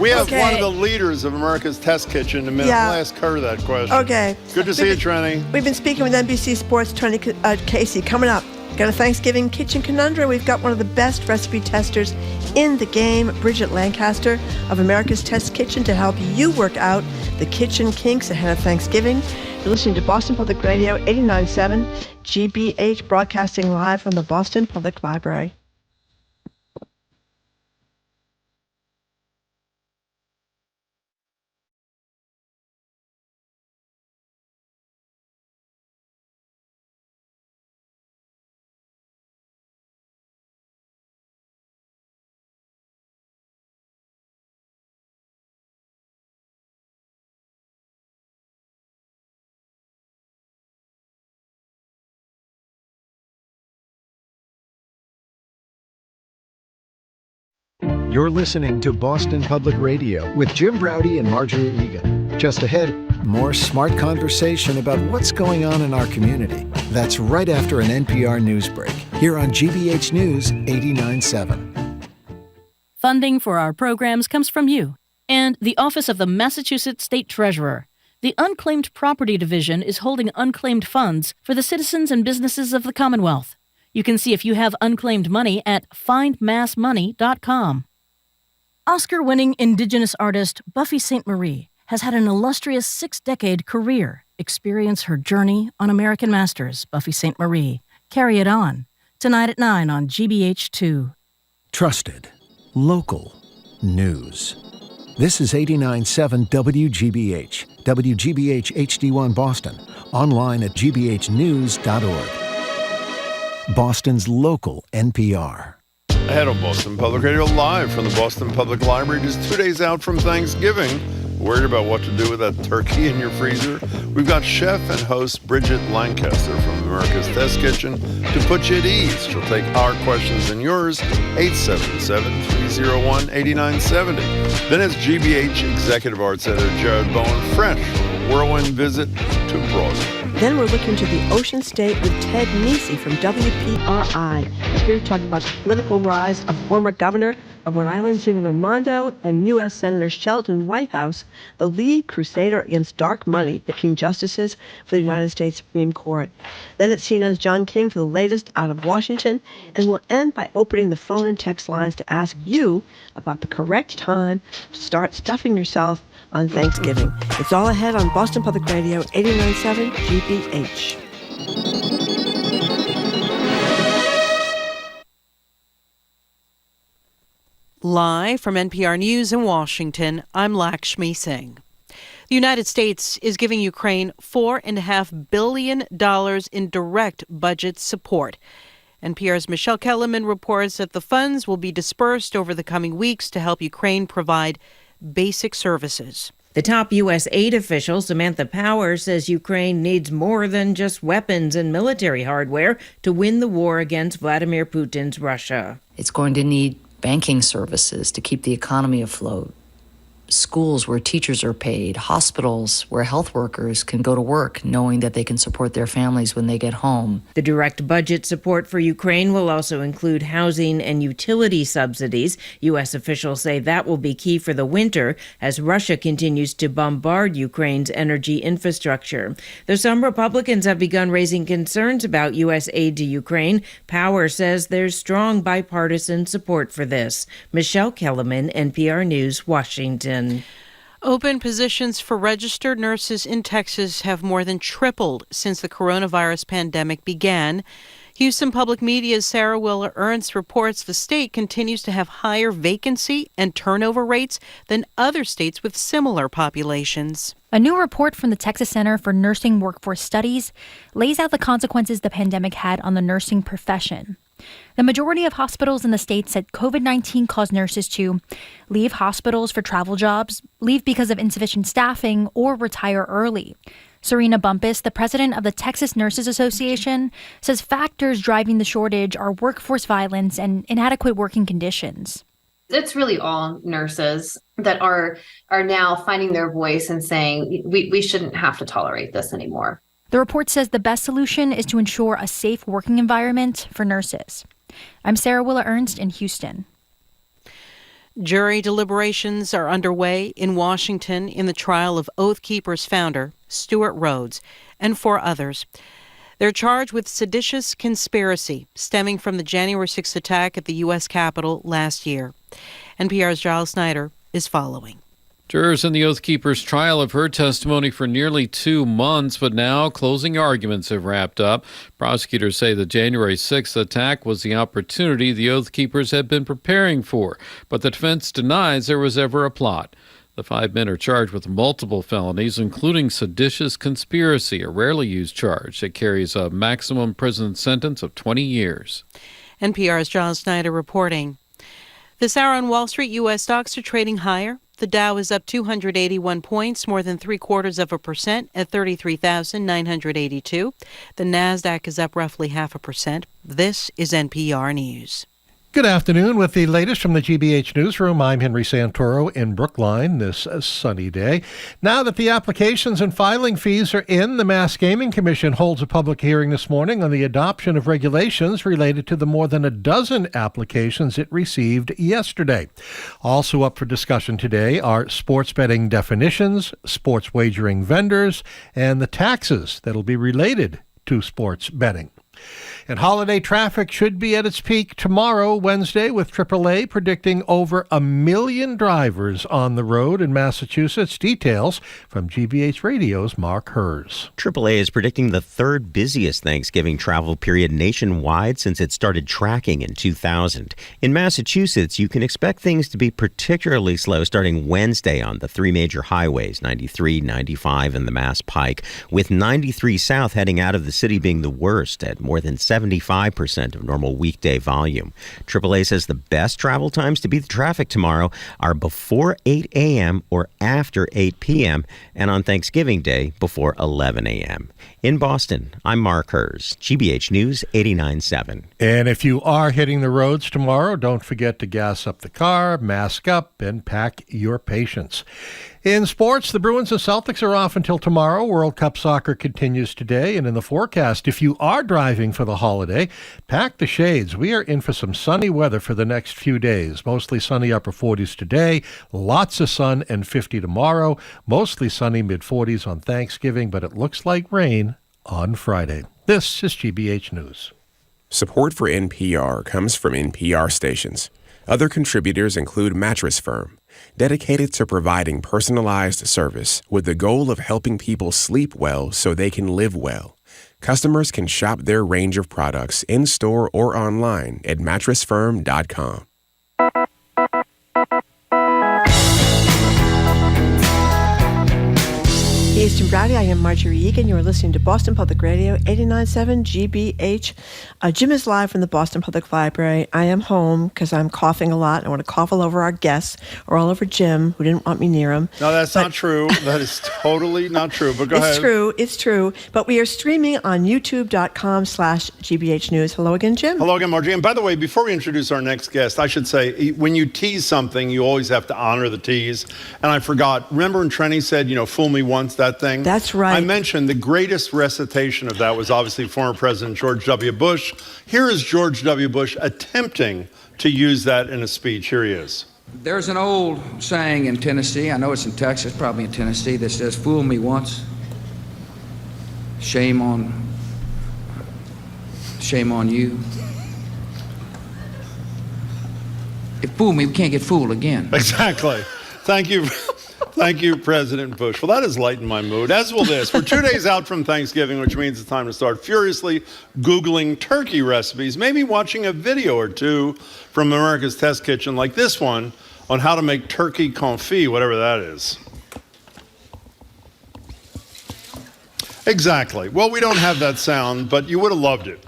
We have one of the leaders of America's Test Kitchen in a minute. We'll ask her that question. Okay. Good to see you, Trenny. We've been speaking with NBC Sports' Trenny Casey. Coming up, got a Thanksgiving kitchen conundrum. We've got one of the best recipe testers in the game, Bridget Lancaster of America's Test Kitchen, to help you work out the kitchen kinks ahead of Thanksgiving. You're listening to Boston Public Radio 89.7 GBH, broadcasting live from the Boston Public Library. You're listening to Boston Public Radio with Jim Browdy and Marjorie Egan. Just ahead, more smart conversation about what's going on in our community. That's right after an NPR news break, here on GBH News 89.7. Funding for our programs comes from you and the Office of the Massachusetts State Treasurer. The Unclaimed Property Division is holding unclaimed funds for the citizens and businesses of the Commonwealth. You can see if you have unclaimed money at findmassmoney.com. Oscar-winning Indigenous artist Buffy St. Marie has had an illustrious 6-decade career. Experience her journey on American Masters, Buffy St. Marie. Carry it on. Tonight at 9 on GBH2. Trusted. Local. News. This is 89.7 WGBH. WGBH HD1 Boston. Online at gbhnews.org. Boston's local NPR. Ahead on Boston Public Radio Live from the Boston Public Library, just 2 days out from Thanksgiving. Worried about what to do with that turkey in your freezer? We've got chef and host Bridget Lancaster from America's Test Kitchen to put you at ease. She'll take our questions and yours, 877-301-8970. Then it's GBH Executive Arts Editor Jared Bowen, fresh from a whirlwind visit to Broadway. Then we're looking to the Ocean State with Ted Nesi from WPRI. Here to talk about the political rise of former governor of Rhode Island, Jimmy Raimondo, and U.S. Senator Sheldon Whitehouse, the lead crusader against dark money between justices for the United States Supreme Court. Then it's CNN's John King for the latest out of Washington, and we'll end by opening the phone and text lines to ask you about the correct time to start stuffing yourself on Thanksgiving. It's all ahead on Boston Public Radio 89.7 GBH. Live from NPR News in Washington, I'm Lakshmi Singh. The United States is giving Ukraine $4.5 billion in direct budget support. NPR's Michelle Kellerman reports that the funds will be dispersed over the coming weeks to help Ukraine provide basic services. The top U.S. aid official, Samantha Power, says Ukraine needs more than just weapons and military hardware to win the war against Vladimir Putin's Russia. It's going to need banking services to keep the economy afloat, schools where teachers are paid, hospitals where health workers can go to work knowing that they can support their families when they get home. The direct budget support for Ukraine will also include housing and utility subsidies. U.S. officials say that will be key for the winter as Russia continues to bombard Ukraine's energy infrastructure. Though some Republicans have begun raising concerns about U.S. aid to Ukraine, Power says there's strong bipartisan support for this. Michelle Kellerman, NPR News, Washington. Open positions for registered nurses in Texas have more than tripled since the coronavirus pandemic began. Houston Public Media's Sarah Willer Ernst reports the state continues to have higher vacancy and turnover rates than other states with similar populations. A new report from the Texas Center for Nursing Workforce Studies lays out the consequences the pandemic had on the nursing profession. The majority of hospitals in the state said COVID-19 caused nurses to leave hospitals for travel jobs, leave because of insufficient staffing, or retire early. Serena Bumpus, the president of the Texas Nurses Association, says factors driving the shortage are workforce violence and inadequate working conditions. It's really all nurses that are now finding their voice and saying we shouldn't have to tolerate this anymore. The report says the best solution is to ensure a safe working environment for nurses. I'm Sarah Willa Ernst in Houston. Jury deliberations are underway in Washington in the trial of Oath Keepers founder Stuart Rhodes and 4 others. They're charged with seditious conspiracy stemming from the January 6th attack at the U.S. Capitol last year. NPR's Giles Snyder is following. Jurors in the Oath Keepers trial have heard testimony for nearly 2 months, but now closing arguments have wrapped up. Prosecutors say the January 6th attack was the opportunity the Oath Keepers had been preparing for, but the defense denies there was ever a plot. The 5 men are charged with multiple felonies, including seditious conspiracy, a rarely used charge that carries a maximum prison sentence of 20 years. NPR's Giles Snyder reporting. This hour on Wall Street, U.S. stocks are trading higher. The Dow is up 281 points, more than 0.75% at 33,982. The Nasdaq is up roughly 0.5%. This is NPR News. Good afternoon. With the latest from the GBH Newsroom, I'm Henry Santoro in Brookline this sunny day. Now that the applications and filing fees are in, the Mass Gaming Commission holds a public hearing this morning on the adoption of regulations related to the more than a dozen applications it received yesterday. Also up for discussion today are sports betting definitions, sports wagering vendors, and the taxes that'll be related to sports betting. And holiday traffic should be at its peak tomorrow, Wednesday, with AAA predicting over 1 million drivers on the road in Massachusetts. Details from GBH Radio's Mark Hers. AAA is predicting the third busiest Thanksgiving travel period nationwide since it started tracking in 2000. In Massachusetts, you can expect things to be particularly slow starting Wednesday on the three major highways, 93, 95, and the Mass Pike, with 93 South heading out of the city being the worst at more than 75% of normal weekday volume. AAA says the best travel times to beat the traffic tomorrow are before 8 a.m. or after 8 p.m. and on Thanksgiving Day before 11 a.m. In Boston, I'm Mark Hers, GBH News 89.7. And if you are hitting the roads tomorrow, don't forget to gas up the car, mask up, and pack your patience. In sports, the Bruins and Celtics are off until tomorrow. World Cup soccer continues today. And in the forecast, if you are driving for the holiday, pack the shades. We are in for some sunny weather for the next few days. Mostly sunny upper 40s today, lots of sun and 50 tomorrow. Mostly sunny mid-40s on Thanksgiving, but it looks like rain on Friday. This is GBH News. Support for NPR comes from NPR stations. Other contributors include Mattress Firm, dedicated to providing personalized service with the goal of helping people sleep well so they can live well. Customers can shop their range of products in-store or online at mattressfirm.com. Eastern Browdy, I am Marjorie Egan. You are listening to Boston Public Radio, 89.7 GBH. Jim is live from the Boston Public Library. I am home because I'm coughing a lot. I want to cough all over our guests or all over Jim, who didn't want me near him. No, that's not true. That is totally not true, but go ahead. It's true. But we are streaming on youtube.com/GBH News. Hello again, Jim. Hello again, Marjorie. And by the way, before we introduce our next guest, I should say, when you tease something, you always have to honor the tease. And I forgot. Remember when Trenny said, fool me once, that thing? That's right. I mentioned the greatest recitation of that was obviously former President George W. Bush. Here is George W. Bush attempting to use that in a speech. Here he is. There's an old saying in Tennessee, I know it's in Texas, probably in Tennessee, that says, fool me once, shame on you. If fool me, we can't get fooled again. Exactly. Thank you. Thank you, President Bush. Well, that has lightened my mood, as will this. We're 2 days out from Thanksgiving, which means it's time to start furiously Googling turkey recipes, maybe watching a video or two from America's Test Kitchen like this one on how to make turkey confit, whatever that is. Exactly. Well, we don't have that sound, but you would have loved it.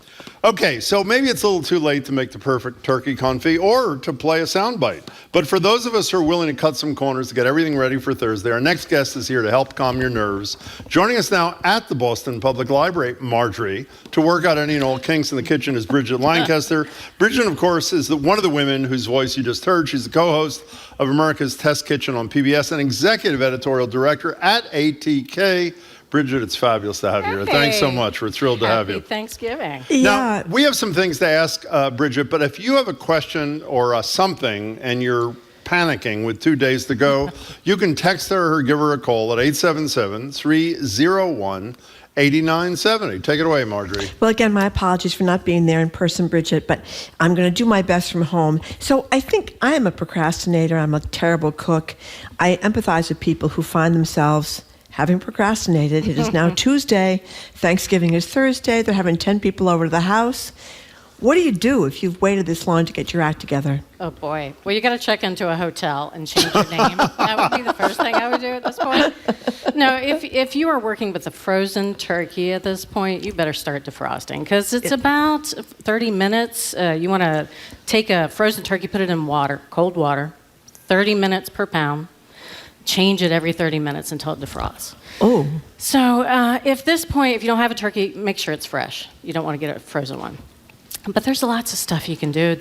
Okay, so maybe it's a little too late to make the perfect turkey confit or to play a soundbite. But for those of us who are willing to cut some corners to get everything ready for Thursday, our next guest is here to help calm your nerves. Joining us now at the Boston Public Library, Marjorie, to work out any and all kinks in the kitchen is Bridget Lancaster. Bridget, of course, is one of the women whose voice you just heard. She's the co-host of America's Test Kitchen on PBS and executive editorial director at ATK. Bridget, it's fabulous to have you here. Thanks so much. We're thrilled to have you. Happy Thanksgiving. Now, we have some things to ask Bridget, but if you have a question or something and you're panicking with 2 days to go, you can text her or give her a call at 877-301-8970. Take it away, Marjorie. Well, again, my apologies for not being there in person, Bridget, but I'm going to do my best from home. So I think I am a procrastinator. I'm a terrible cook. I empathize with people who find themselves having procrastinated. It is now Tuesday. Thanksgiving is Thursday. They're having 10 people over to the house. What do you do if you've waited this long to get your act together? Oh, boy. Well, you got to check into a hotel and change your name. That would be the first thing I would do at this point. No, if you are working with a frozen turkey at this point, you better start defrosting because it's about 30 minutes. You want to take a frozen turkey, put it in water, cold water, 30 minutes per pound. Change it every 30 minutes until it defrosts. Oh. So if you don't have a turkey, make sure it's fresh. You don't want to get a frozen one. But there's lots of stuff you can do.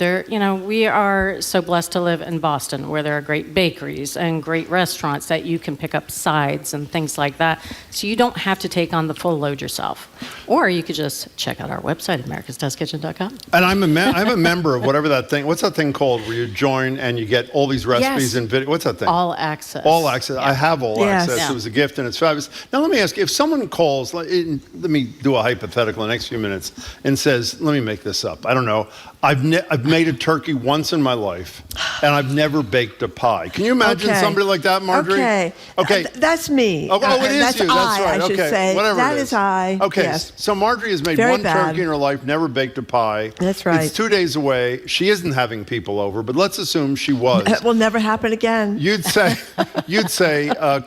We are so blessed to live in Boston, where there are great bakeries and great restaurants that you can pick up sides and things like that. So you don't have to take on the full load yourself. Or you could just check out our website, americastestkitchen.com. And I'm a member of whatever that thing. What's that thing called where you join and you get all these recipes and video? What's that thing? All Access. All Access. Yeah. I have All Access. Yeah. It was a gift and it's fabulous. Now let me ask you, if someone calls, let me do a hypothetical in the next few minutes, and says, let me make this up. I don't know. I've made a turkey once in my life, and I've never baked a pie. Can you imagine somebody like that, Marjorie? Okay. That's me. Oh, it is that's you. That's right. I should okay. say. Whatever That it is I. Okay. Yes. So Marjorie has made Very one bad. turkey in her life, never baked a pie. That's right. It's 2 days away. She isn't having people over, but let's assume she was. It will never happen again. You'd say,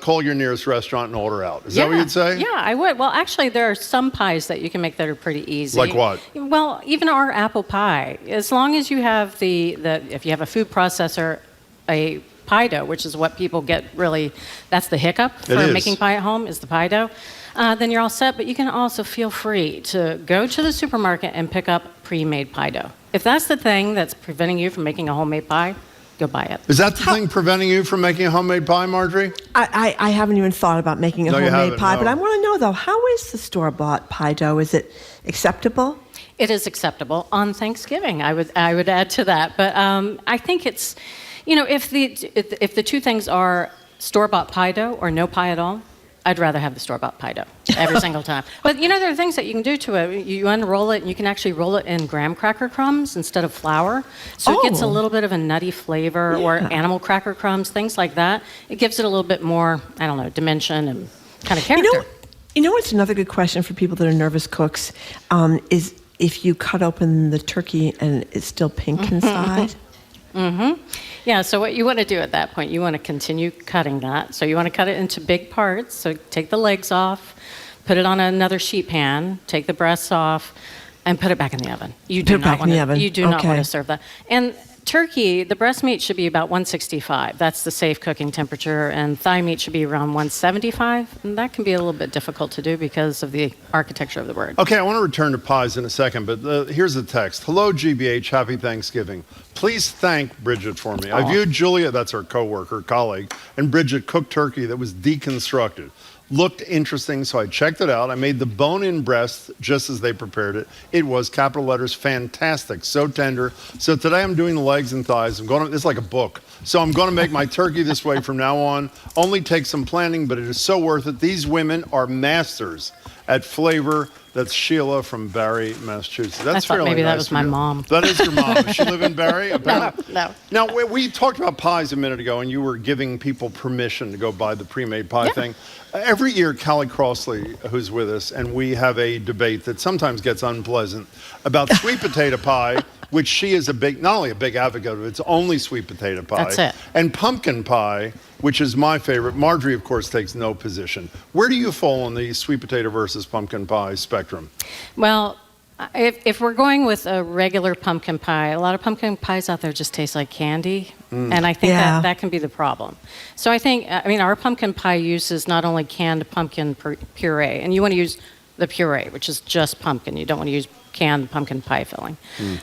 call your nearest restaurant and order out. Is that what you'd say? Yeah, I would. Well, actually, there are some pies that you can make that are pretty easy. Like what? Well, even our apple pie. As long as you have if you have a food processor, a pie dough, which is what people get really, that's the hiccup for making pie at home, is the pie dough, then you're all set. But you can also feel free to go to the supermarket and pick up pre-made pie dough. If that's the thing that's preventing you from making a homemade pie, go buy it. Is that the thing preventing you from making a homemade pie, Marjorie? I haven't even thought about making a homemade pie, but I want to know, though, how is the store-bought pie dough? Is it acceptable? It is acceptable on Thanksgiving. I would add to that, but I think it's, if the two things are store-bought pie dough or no pie at all, I'd rather have the store-bought pie dough every single time. But there are things that you can do to it. You unroll it, and you can actually roll it in graham cracker crumbs instead of flour, so it gets a little bit of a nutty flavor, or animal cracker crumbs, things like that. It gives it a little bit more, dimension and kind of character. You know what's another good question for people that are nervous cooks is if you cut open the turkey and it's still pink inside. Mm-hmm. Yeah, so what you want to do at that point, you want to continue cutting that. So you want to cut it into big parts. So take the legs off, put it on another sheet pan, take the breasts off, and put it back in the oven. You do not want to serve that. And turkey, the breast meat should be about 165. That's the safe cooking temperature. And thigh meat should be around 175. And that can be a little bit difficult to do because of the architecture of the bird. Okay, I want to return to pies in a second, but here's the text. Hello, GBH. Happy Thanksgiving. Please thank Bridget for me. I viewed Julia, that's her colleague, and Bridget cooked turkey that was deconstructed. Looked interesting, so I checked it out. I made the bone-in breast just as they prepared it. It was, capital letters, fantastic, so tender. So today I'm doing the legs and thighs. It's like a book. So I'm going to make my turkey this way from now on. Only takes some planning, but it is so worth it. These women are masters at flavor. That's Sheila from Barry, Massachusetts. That's I thought maybe that was my mom. That is your mom. Does she live in Barry? No. Now, we talked about pies a minute ago, and you were giving people permission to go buy the pre-made pie thing. Every year, Callie Crossley, who's with us, and we have a debate that sometimes gets unpleasant about sweet potato pie, which she is not only a big advocate of, it's only sweet potato pie. That's it. And pumpkin pie, which is my favorite. Marjorie, of course, takes no position. Where do you fall on the sweet potato versus pumpkin pie spectrum? Well, if we're going with a regular pumpkin pie, a lot of pumpkin pies out there just taste like candy. And I think that can be the problem. So I think, our pumpkin pie uses not only canned pumpkin puree, and you want to use the puree, which is just pumpkin. You don't want to use canned pumpkin pie filling.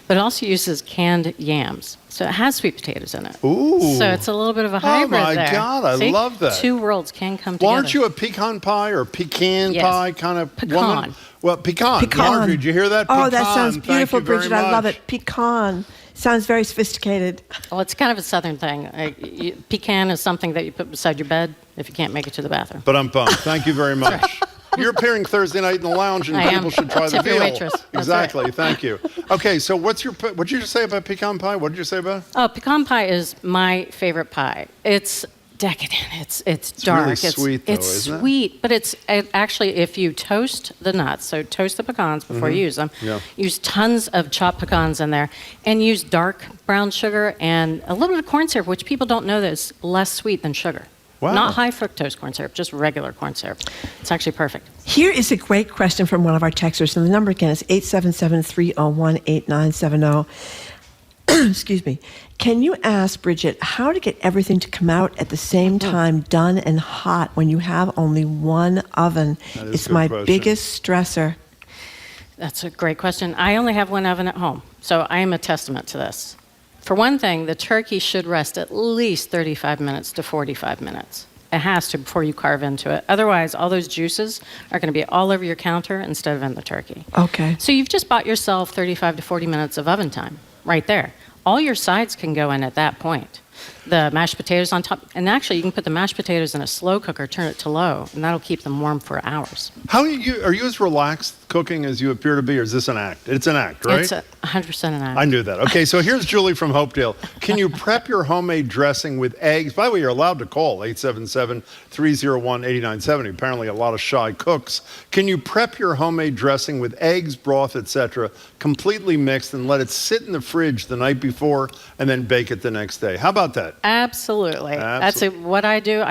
But it also uses canned yams. So it has sweet potatoes in it. Ooh. So it's a little bit of a hybrid there. Oh, my God. I love that. Two worlds can come together. Well, aren't you a pecan pie or pecan pie kind of woman? Well, pecan. Marjorie, did you hear that? Oh, pecan. that sounds beautiful, Bridget. I love much. it. Pecan. Sounds very sophisticated. Well, it's kind of a southern thing. Pecan is something that you put beside your bed if you can't make it to the bathroom. But I'm bummed. Thank you very much. You're appearing Thursday night in the lounge, and people should try the meal. Waitress. Exactly. Right. Thank you. Okay, so what did you just say about pecan pie? What did you say about it? Oh, pecan pie is my favorite pie. It's decadent. It's dark. Really sweet, though, it's isn't it? sweet, but it's actually, if you toast the nuts, so toast the pecans before you use them, use tons of chopped pecans in there, and use dark brown sugar and a little bit of corn syrup, which people don't know that is less sweet than sugar. Wow. Not high fructose corn syrup, just regular corn syrup. It's actually perfect. Here is a great question from one of our texters, and the number again is 877-301-8970. Excuse me. Can you ask Bridget how to get everything to come out at the same time, done and hot, when you have only one oven? It's my biggest stressor. That's a great question. I only have one oven at home, so I am a testament to this. For one thing, the turkey should rest at least 35 minutes to 45 minutes. It has to before you carve into it. Otherwise, all those juices are going to be all over your counter instead of in the turkey. Okay. So you've just bought yourself 35 to 40 minutes of oven time right there. All your sides can go in at that point. The mashed potatoes on top. And actually, you can put the mashed potatoes in a slow cooker, turn it to low, and that'll keep them warm for hours. Are you as relaxed cooking as you appear to be, or is this an act? It's an act, right? It's 100% an act. I knew that. Okay, so here's Julie from Hopedale. Can you prep your homemade dressing with eggs? By the way, you're allowed to call 877-301-8970. Apparently a lot of shy cooks. Can you prep your homemade dressing with eggs, broth, etc., completely mixed and let it sit in the fridge the night before and then bake it the next day? How about that? Absolutely. That's what I do.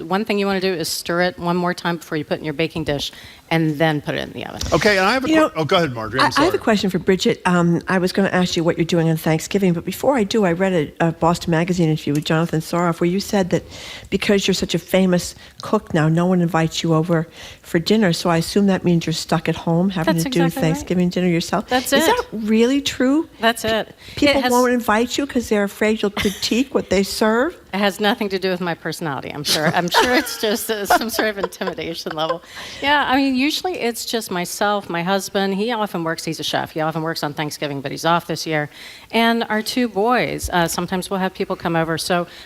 One thing you want to do is stir it one more time before you put it in your baking dish and then put it in the oven. Okay, and I have go ahead, Marjorie. I'm sorry. I have a question for Bridget. I was going to ask you what you're doing on Thanksgiving, but before I do, I read a Boston Magazine interview with Jonathan Soroff where you said that because you're such a famous cook now, no one invites you over for dinner, so I assume that means you're stuck at home having That's to do exactly Thanksgiving dinner yourself. That's Is it. that really true? That's it. People won't invite you because they're afraid you'll critique what they serve? It has nothing to do with my personality, I'm sure. I'm sure it's just some sort of intimidation level. Yeah, I mean, usually it's just myself, my husband. He often works, he's a chef. He often works on Thanksgiving, but he's off this year. And our two boys. Sometimes we'll have people come over.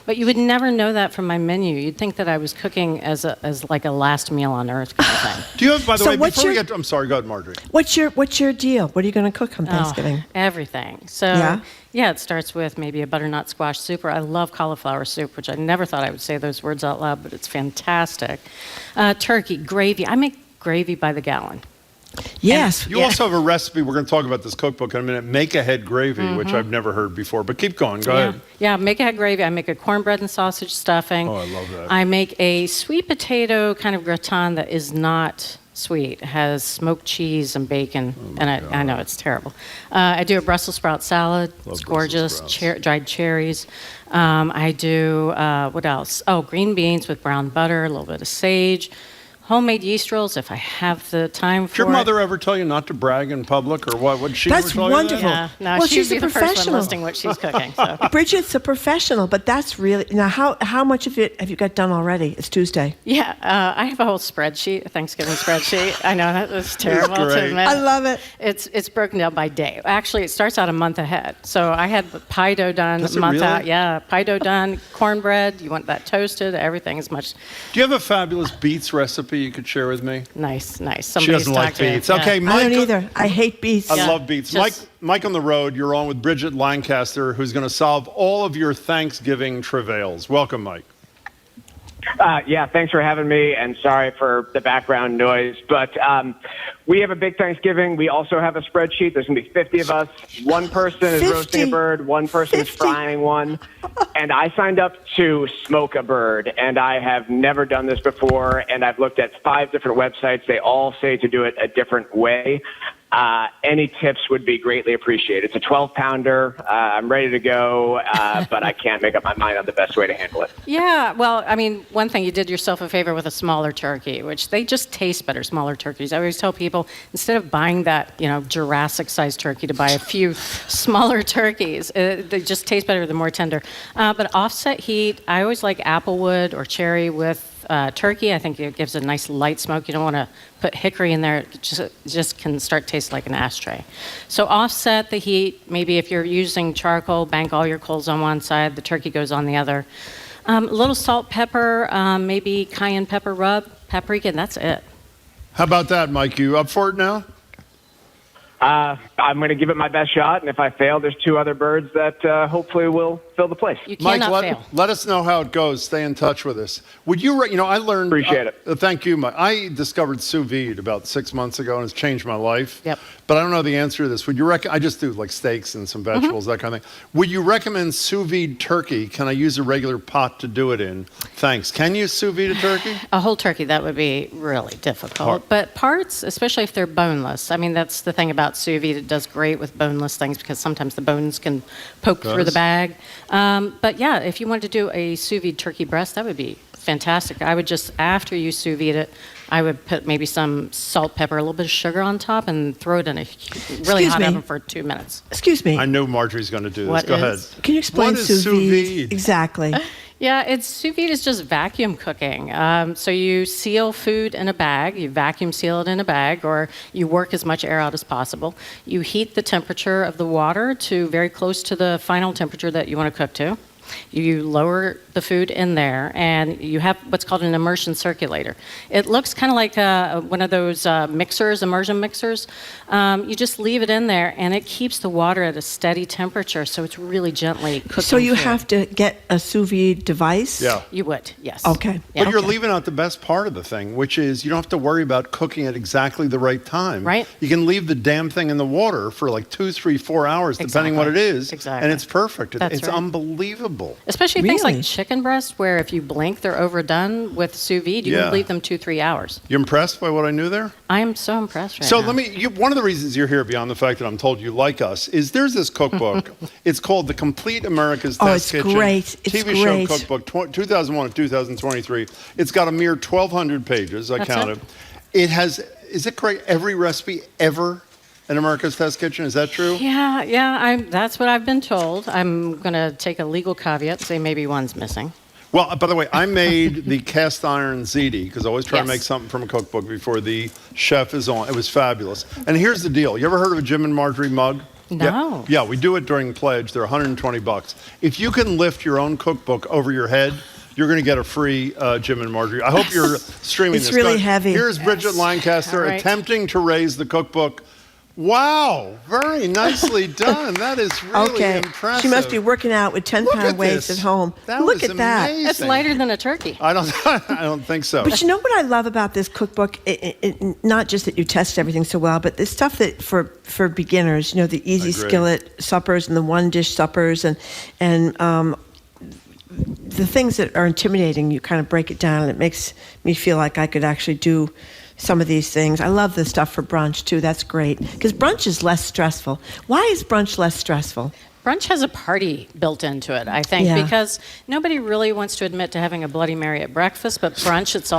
But you would never know that from my menu. You'd think that I was cooking as like a last meal on earth kind of thing. Do you have, by the way, before we get to, I'm sorry, go ahead, Marjorie. What's your deal? What are you going to cook on Thanksgiving? Everything. So, yeah, it starts with maybe a butternut squash soup, or I love cauliflower soup, which I never thought I would say those words out loud, but it's fantastic. Turkey, gravy. I make gravy by the gallon. Yes. You also have a recipe. We're going to talk about this cookbook in a minute. Make ahead gravy, which I've never heard before. But keep going. Go ahead. Yeah, make ahead gravy. I make a cornbread and sausage stuffing. Oh, I love that. I make a sweet potato kind of gratin that is not sweet. It has smoked cheese and bacon, and I know it's terrible. I do a Brussels sprout salad. It's gorgeous. Dried cherries. I do, what else? Oh, green beans with brown butter, a little bit of sage. Homemade yeast rolls, if I have the time for it. Did your mother ever tell you not to brag in public, or what? Would she ever tell wonderful. you that? Yeah, no, well, she's she's a the professional. first one listing what she's cooking. So. Bridget's a professional, but that's really now. How much of it have you got done already? It's Tuesday. Yeah, I have a whole spreadsheet, a Thanksgiving spreadsheet. I know that was terrible to admit. I love it. It's broken down by day. Actually, it starts out a month ahead. So I had pie dough done a month out. Yeah, pie dough done, cornbread. You want that toasted? Everything as much. Do you have a fabulous beets recipe you could share with me? Nice. She doesn't like beets. Okay, Mike. I don't either. I hate beets. I love beets. Mike on the road, you're on with Bridget Lancaster, who's going to solve all of your Thanksgiving travails. Welcome, Mike. Yeah, thanks for having me, and sorry for the background noise. But we have a big Thanksgiving. We also have a spreadsheet. There's going to be 50 of us. One person is roasting a bird. One person is frying one. And I signed up to smoke a bird, and I have never done this before. And I've looked at 5 different websites. They all say to do it a different way. Any tips would be greatly appreciated. It's a 12-pounder. I'm ready to go, but I can't make up my mind on the best way to handle it. Yeah, well, I mean, one thing, you did yourself a favor with a smaller turkey, which they just taste better, smaller turkeys. I always tell people, instead of buying that, Jurassic-sized turkey, to buy a few smaller turkeys. They just taste better, they're more tender. But offset heat, I always like applewood or cherry with turkey. I think it gives a nice light smoke. You don't want to put hickory in there. It just can start tasting like an ashtray. So offset the heat. Maybe if you're using charcoal, bank all your coals on one side, the turkey goes on the other. A little salt, pepper, maybe cayenne pepper rub, paprika, and that's it. How about that, Mike? You up for it now? I'm going to give it my best shot, and if I fail, there's 2 other birds that hopefully will fill the place. You cannot Mike, fail. let us know how it goes. Stay in touch with us. Would you, I learned... Appreciate it. Thank you, Mike. I discovered sous vide about 6 months ago, and it's changed my life. Yep. But I don't know the answer to this. Would you I just do like steaks and some vegetables, that kind of thing. Would you recommend sous vide turkey? Can I use a regular pot to do it in? Thanks. Can you sous vide a turkey? A whole turkey, that would be really difficult. But parts, especially if they're boneless, I mean, that's the thing about sous vide. It does great with boneless things because sometimes the bones can poke through the bag. But yeah, if you wanted to do a sous vide turkey breast, that would be fantastic. I would just, after you sous vide it, I would put maybe some salt, pepper, a little bit of sugar on top, and throw it in a really hot oven for 2 minutes. Excuse me. I know Marjorie's going to do this. What Go is? ahead. Can you explain What is sous vide? Exactly. Yeah, sous vide is just vacuum cooking. So you seal food in a bag, you vacuum seal it in a bag, or you work as much air out as possible. You heat the temperature of the water to very close to the final temperature that you want to cook to. You lower the food in there, and you have what's called an immersion circulator. It looks kind of like one of those mixers, immersion mixers. You just leave it in there, and it keeps the water at a steady temperature, so it's really gently cooking. So you food. have to get a sous vide device? Yeah. You would, yes. Okay. Yeah. But you're leaving out the best part of the thing, which is you don't have to worry about cooking at exactly the right time. Right. You can leave the damn thing in the water for like 2, 3, 4 hours, depending what it is. Exactly. And it's perfect. That's It's right. unbelievable. Especially things like chicken breast, where if you blink, they're overdone with sous vide. You Yeah. can leave them 2-3 hours. You impressed by what I knew there? I am so impressed right So now. one of the reasons you're here, beyond the fact that I'm told you like us, is there's this cookbook. It's called The Complete America's Oh, Test it's Kitchen great. It's TV great. show cookbook, 2001 to 2023. It's got a mere 1,200 pages. I That's counted. it. It has, is it correct, every recipe ever in America's Test Kitchen? Is that true? Yeah, that's what I've been told. I'm going to take a legal caveat, say maybe one's missing. Well, by the way, I made the cast iron ziti because I always try to Yes. make something from a cookbook before the chef is on. It was fabulous. And here's the deal. You ever heard of a Jim and Marjorie mug? No. Yeah, we do it during pledge. They're $120. If you can lift your own cookbook over your head, you're going to get a free Jim and Marjorie. I hope you're streaming It's this. really Go- heavy. Here's Bridget Lancaster All right. attempting to raise the cookbook. Wow, very nicely done. That is really impressive. She must be working out with 10-pound at weights this. at home. That Look was at that. amazing. It's lighter than a turkey. I don't think so. But you know what I love about this cookbook? Not just that you test everything so well, but the stuff that for beginners, the easy Agree. skillet suppers and the one-dish suppers and the things that are intimidating, you kind of break it down, and it makes me feel like I could actually do some of these things. I love the stuff for brunch, too. That's great. Because brunch is less stressful. Why is brunch less stressful? Brunch has a party built into it, I think, Yeah. because nobody really wants to admit to having a Bloody Mary at breakfast, but brunch, it's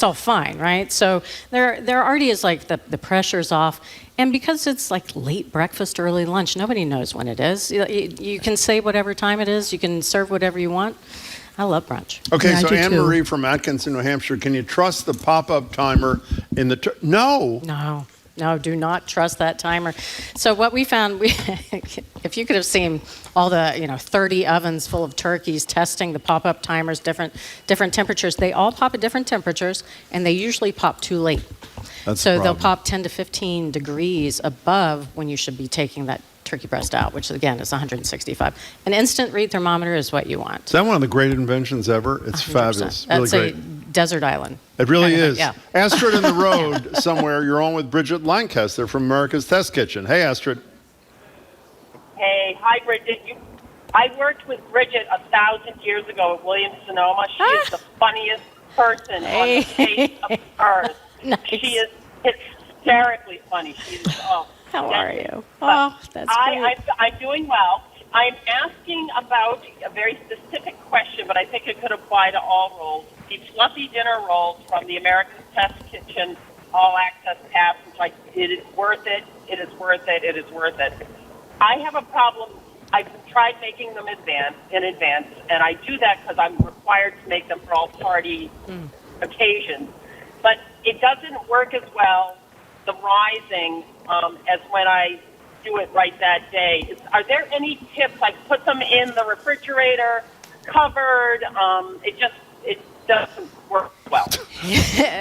all fine, right? So there already is like the pressure's off. And because it's like late breakfast, early lunch, nobody knows when it is. You can say whatever time it is. You can serve whatever you want. I love brunch. Okay, Yeah, I so do Anne too. Marie from Atkinson, New Hampshire, can you trust the pop-up timer in the No. No, do not trust that timer. So what we found, if you could have seen all the 30 ovens full of turkeys testing the pop-up timers, different temperatures, they all pop at different temperatures, and they usually pop too late. That's So the they'll problem. pop 10 to 15 degrees above when you should be taking that turkey breast out, which again is 165. An instant read thermometer is what you want. Is that one of the great inventions ever? It's 100%. fabulous. Really That's great. a desert island. It really kind of is. thing, yeah. Astrid in the road somewhere. You're on with Bridget Lancaster from America's Test Kitchen. Hey, Astrid. Hey, hi, Bridget. I worked with Bridget 1,000 years ago at Williams-Sonoma. She is the funniest person on the face of earth. Nice. She is hysterically funny. She's How are you? But Oh, that's great. I'm doing well. I'm asking about a very specific question, but I think it could apply to all rolls. The fluffy dinner rolls from the American Test Kitchen All Access Pass, which it is worth it. It is worth it. It is worth it. I have a problem. I've tried making them in advance, and I do that because I'm required to make them for all party occasions. But it doesn't work as well, the rising, as when I do it right that day. Are there any tips? Like put them in the refrigerator, covered. It doesn't work well.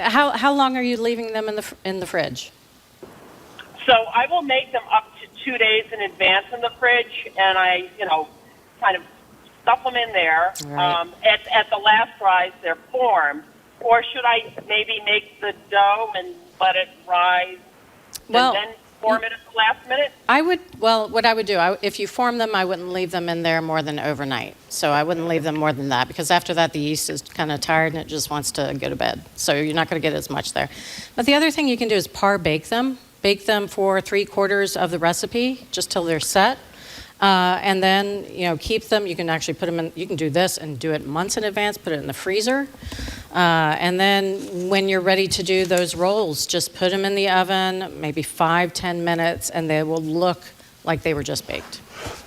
How long are you leaving them in the fridge? So I will make them up to 2 days in advance in the fridge, and I, kind of stuff them in there. Right. At the last rise, they're formed. Or should I maybe make the dough and let it rise, Well, and then form it at the last minute? What I would do, if you form them, I wouldn't leave them in there more than overnight. So I wouldn't leave them more than that, because after that, the yeast is kind of tired and it just wants to go to bed. So you're not going to get as much there. But the other thing you can do is par bake them. Bake them for 3/4 of the recipe, just till they're set. And then, keep them. You can actually put them in, you can do this and do it months in advance, put it in the freezer. And then when you're ready to do those rolls, just put them in the oven, maybe 5-10 minutes, and they will look like they were just baked.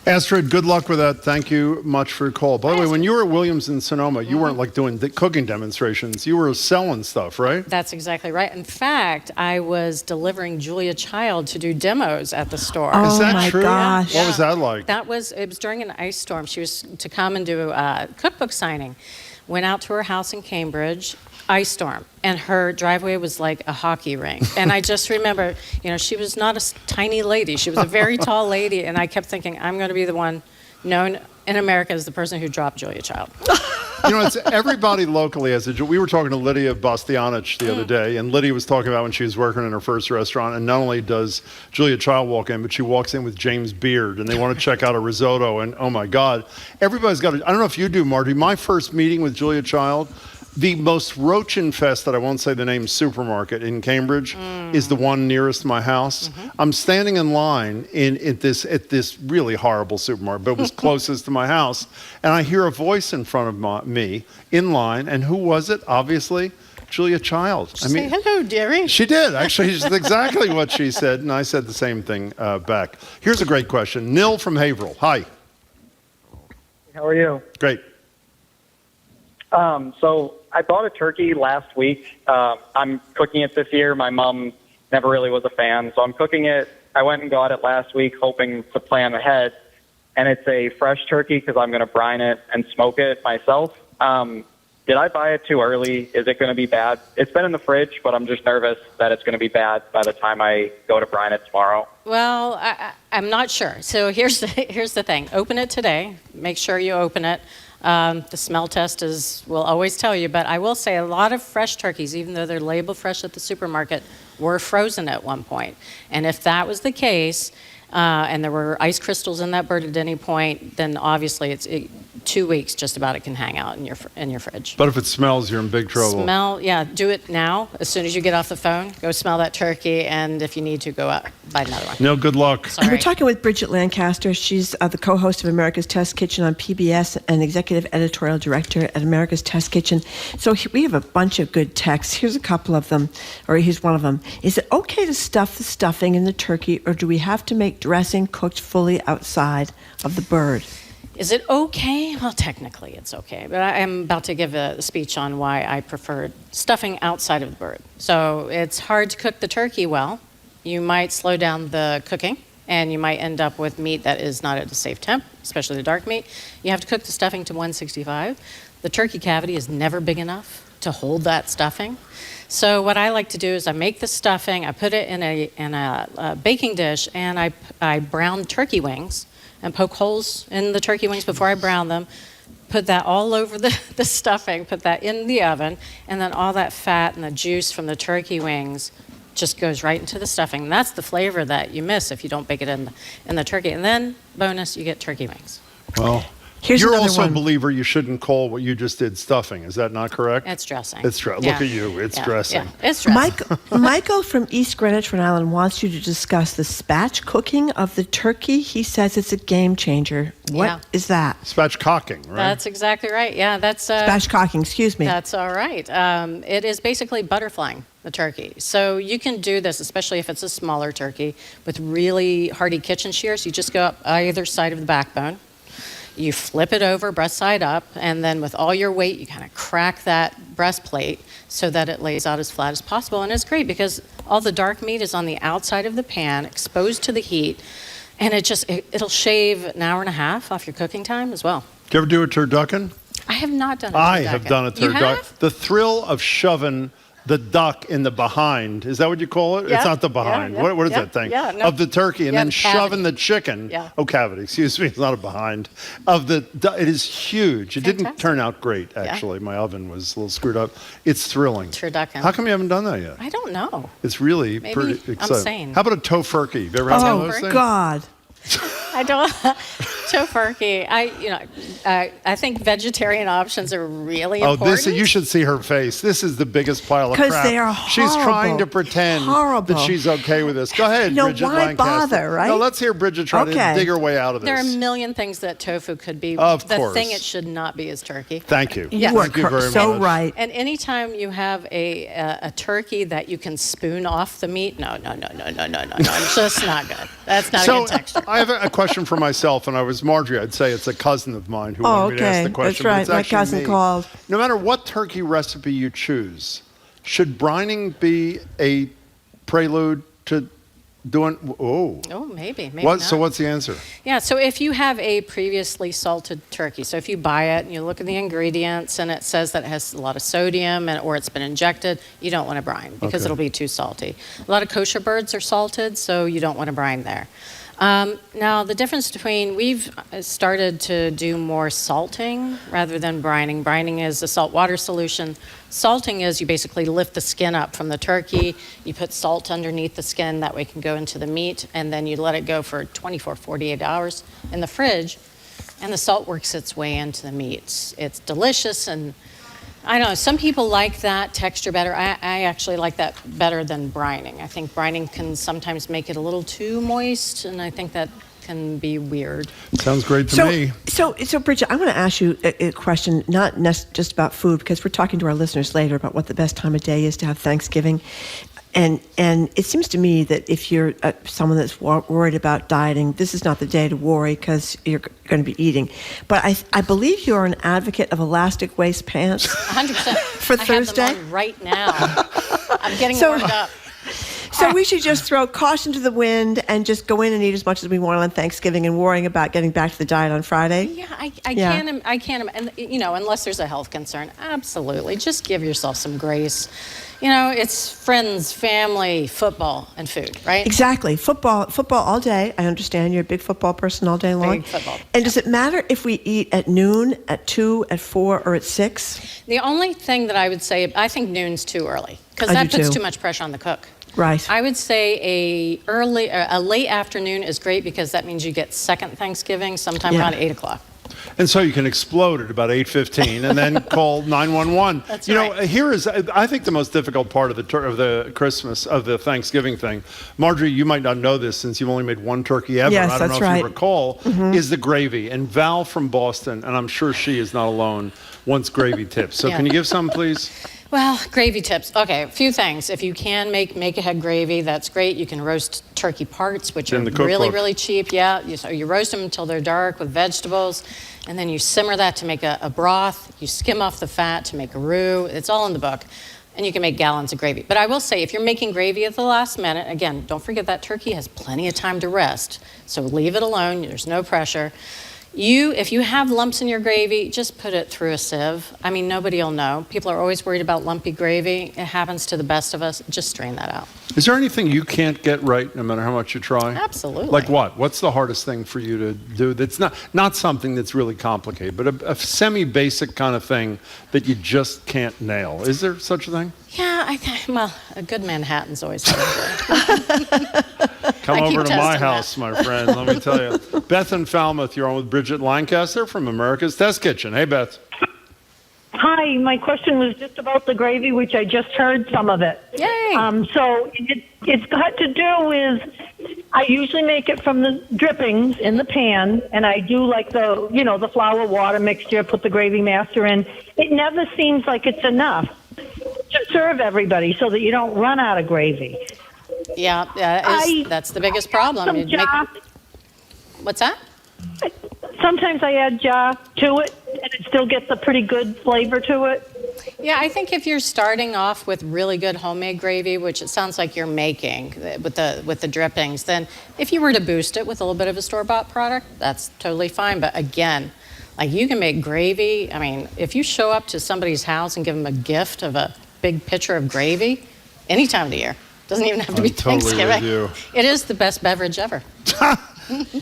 Astrid, good luck with that. Thank you much for your call. By the way, when you were at Williams and Sonoma, you weren't like doing the cooking demonstrations. You were selling stuff, right? That's exactly right. In fact, I was delivering Julia Child to do demos at the store. Is that true? Gosh. What was that like? It was during an ice storm. She was to come and do a cookbook signing. Went out to her house in Cambridge, ice storm, and her driveway was like a hockey rink. And I just remember, she was not a tiny lady. She was a very tall lady, and I kept thinking, I'm going to be the one known in America as the person who dropped Julia Child. It's everybody locally has we were talking to Lydia Bastianich the other day, and Lydia was talking about when she was working in her first restaurant, and not only does Julia Child walk in, but she walks in with James Beard, and they want to check out a risotto, and oh my God, everybody's got I don't know if you do, Marty, my first meeting with Julia Child, the most roach-infested, I won't say the name, supermarket in Cambridge is the one nearest my house. I'm standing in line at this really horrible supermarket, but it was closest to my house, and I hear a voice in front of me in line, and who was it? Obviously, Julia Child. Say hello, dearie. She did. Actually, it's exactly what she said, and I said the same thing back. Here's a great question. Nil from Haverhill. Hi. How are you? Great. So I bought a turkey last week. I'm cooking it this year. My mom never really was a fan, so I'm cooking it. I went and got it last week, hoping to plan ahead. And it's a fresh turkey because I'm going to brine it and smoke it myself. Did I buy it too early? Is it going to be bad? It's been in the fridge, but I'm just nervous that it's going to be bad by the time I go to brine it tomorrow. Well, I'm not sure. So here's the thing. Open it today. Make sure you open it. The smell test will always tell you, but I will say a lot of fresh turkeys, even though they're labeled fresh at the supermarket, were frozen at one point. And if that was the case, and there were ice crystals in that bird at any point, then obviously 2 weeks just about it can hang out in your fridge. But if it smells, you're in big trouble. Do it now. As soon as you get off the phone, go smell that turkey, and if you need to, go out, buy another one. No, good luck. Sorry. We're talking with Bridget Lancaster. She's the co-host of America's Test Kitchen on PBS and executive editorial director at America's Test Kitchen. So we have a bunch of good texts. Here's a couple of them, or here's one of them. Is it okay to stuff the stuffing in the turkey, or do we have to make dressing cooked fully outside of the bird? Is it okay? Well, technically it's okay, but I am about to give a speech on why I prefer stuffing outside of the bird. So it's hard to cook the turkey well. You might slow down the cooking, and you might end up with meat that is not at a safe temp, especially the dark meat. You have to cook the stuffing to 165. The turkey cavity is never big enough to hold that stuffing. So what I like to do is I make the stuffing, I put it in a baking dish, and I brown turkey wings and poke holes in the turkey wings before I brown them, put that all over the stuffing, put that in the oven, and then all that fat and the juice from the turkey wings just goes right into the stuffing. And that's the flavor that you miss if you don't bake it in the turkey. And then, bonus, you get turkey wings. Well, you're also a believer you shouldn't call what you just did stuffing. Is that not correct? It's dressing. Look at you. It's dressing. Yeah. It's dressing. Michael from East Greenwich, Rhode Island, wants you to discuss the spatch cooking of the turkey. He says it's a game changer. What is that? Spatchcocking, right? That's exactly right. Yeah, that's... spatchcocking, excuse me. That's all right. It is basically butterflying the turkey. So you can do this, especially if it's a smaller turkey, with really hardy kitchen shears. You just go up either side of the backbone. You flip it over, breast side up, and then with all your weight, you kind of crack that breastplate so that it lays out as flat as possible. And it's great because all the dark meat is on the outside of the pan, exposed to the heat, and it'll shave an hour and a half off your cooking time as well. Do you ever do a turducken? I have not done a turducken. I have done a turducken. You have? The thrill of shoving the duck in the behind. Is that what you call it? Yeah. It's not the behind. Yeah. What is that thing? Yeah, no. Of the turkey, and then the cavity. shoving the chicken. Yeah. Oh, cavity. Excuse me. It's not a behind. It is huge. It didn't turn out great, actually. My oven was a little screwed up. It's thrilling. Turducken. How come you haven't done that yet? I don't know. It's really Maybe pretty exciting. I'm sane. How about a tofurkey? Have you ever had one of those things? God. I don't. Tofurkey. I think vegetarian options are really important. You should see her face. This is the biggest pile of crap. Because they are She's trying to pretend that she's okay with this. Go ahead, Bridget why Lancaster. bother, right? No, let's hear Bridget try to dig her way out of this. There are a million things that tofu could be. Of the course. thing it should not be is turkey. Thank you. Yes. Thank you very much. Right. And anytime you have a turkey that you can spoon off the meat, no. It's just not good. That's not a good texture. I have a question for myself, and I was Marjorie. I'd say it's a cousin of mine who wanted me to ask the question. That's right. But it's My actually cousin me. called. No matter what turkey recipe you choose, should brining be a prelude to doing? Oh, maybe What? not. So what's the answer? Yeah, so if you have a previously salted turkey, so if you buy it and you look at the ingredients and it says that it has a lot of sodium or it's been injected, you don't want to brine because it'll be too salty. A lot of kosher birds are salted, so you don't want to brine there. Now, the difference between, we've started to do more salting rather than brining. Brining is a salt water solution. Salting is you basically lift the skin up from the turkey, you put salt underneath the skin, that way it can go into the meat, and then you let it go for 24, 48 hours in the fridge, and the salt works its way into the meat. It's delicious, and I don't know, some people like that texture better. I actually like that better than brining. I think brining can sometimes make it a little too moist, and I think that can be weird. Sounds great to me. So, Bridget, I want to ask you a question, not just about food, because we're talking to our listeners later about what the best time of day is to have Thanksgiving. And it seems to me that if you're someone that's worried about dieting, this is not the day to worry because you're going to be eating. But I believe you're an advocate of elastic waist pants. 100%. For Thursday? I have them on right now. I'm getting warmed up. So we should just throw caution to the wind and just go in and eat as much as we want on Thanksgiving and worrying about getting back to the diet on Friday? Yeah, I can't, and unless there's a health concern, absolutely. Just give yourself some grace. It's friends, family, football, and food, right? Exactly. Football all day. I understand you're a big football person all day long. Big football. And does it matter if we eat at noon, at 2, at 4, or at 6? The only thing that I would say, I think noon's too early because that puts too much pressure on the cook. Right. I would say a late afternoon is great because that means you get second Thanksgiving sometime around 8 o'clock. And so you can explode at about 8:15 and then call 911. That's right. Here is, I think, the most difficult part of the Thanksgiving thing. Marjorie, you might not know this since you've only made one turkey ever. Yes, I don't that's know if right. you recall, is the gravy. And Val from Boston, and I'm sure she is not alone, wants gravy tips. So can you give some, please? Well, gravy tips. Okay, a few things. If you can make ahead gravy, that's great. You can roast turkey parts, which are really, really cheap. Yeah, you roast them until they're dark with vegetables, and then you simmer that to make a broth. You skim off the fat to make a roux. It's all in the book, and you can make gallons of gravy. But I will say, if you're making gravy at the last minute, again, don't forget that turkey has plenty of time to rest, so leave it alone. There's no pressure. If you have lumps in your gravy, just put it through a sieve. I mean, nobody will know. People are always worried about lumpy gravy. It happens to the best of us. Just strain that out. Is there anything you can't get right no matter how much you try? Absolutely. Like what? What's the hardest thing for you to do that's not something that's really complicated, but a semi-basic kind of thing that you just can't nail? Is there such a thing? Yeah, well, a good Manhattan's always hard. Come over to my house, my friend. Let me tell you. Beth in Falmouth, you're on with Bridget Lancaster from America's Test Kitchen. Hey, Beth. Hi, my question was just about the gravy, which I just heard some of it. Yay! So it's got to do with, I usually make it from the drippings in the pan, and I do like the flour water mixture, put the gravy master in. It never seems like it's enough to serve everybody so that you don't run out of gravy. Yeah, that's the biggest problem. What's that? Sometimes I add jar to it, and it still gets a pretty good flavor to it. Yeah, I think if you're starting off with really good homemade gravy, which it sounds like you're making with the drippings, then if you were to boost it with a little bit of a store-bought product, that's totally fine. But again, like you can make gravy. I mean, if you show up to somebody's house and give them a gift of a big pitcher of gravy, any time of the year, doesn't even have to be Thanksgiving. It is the best beverage ever.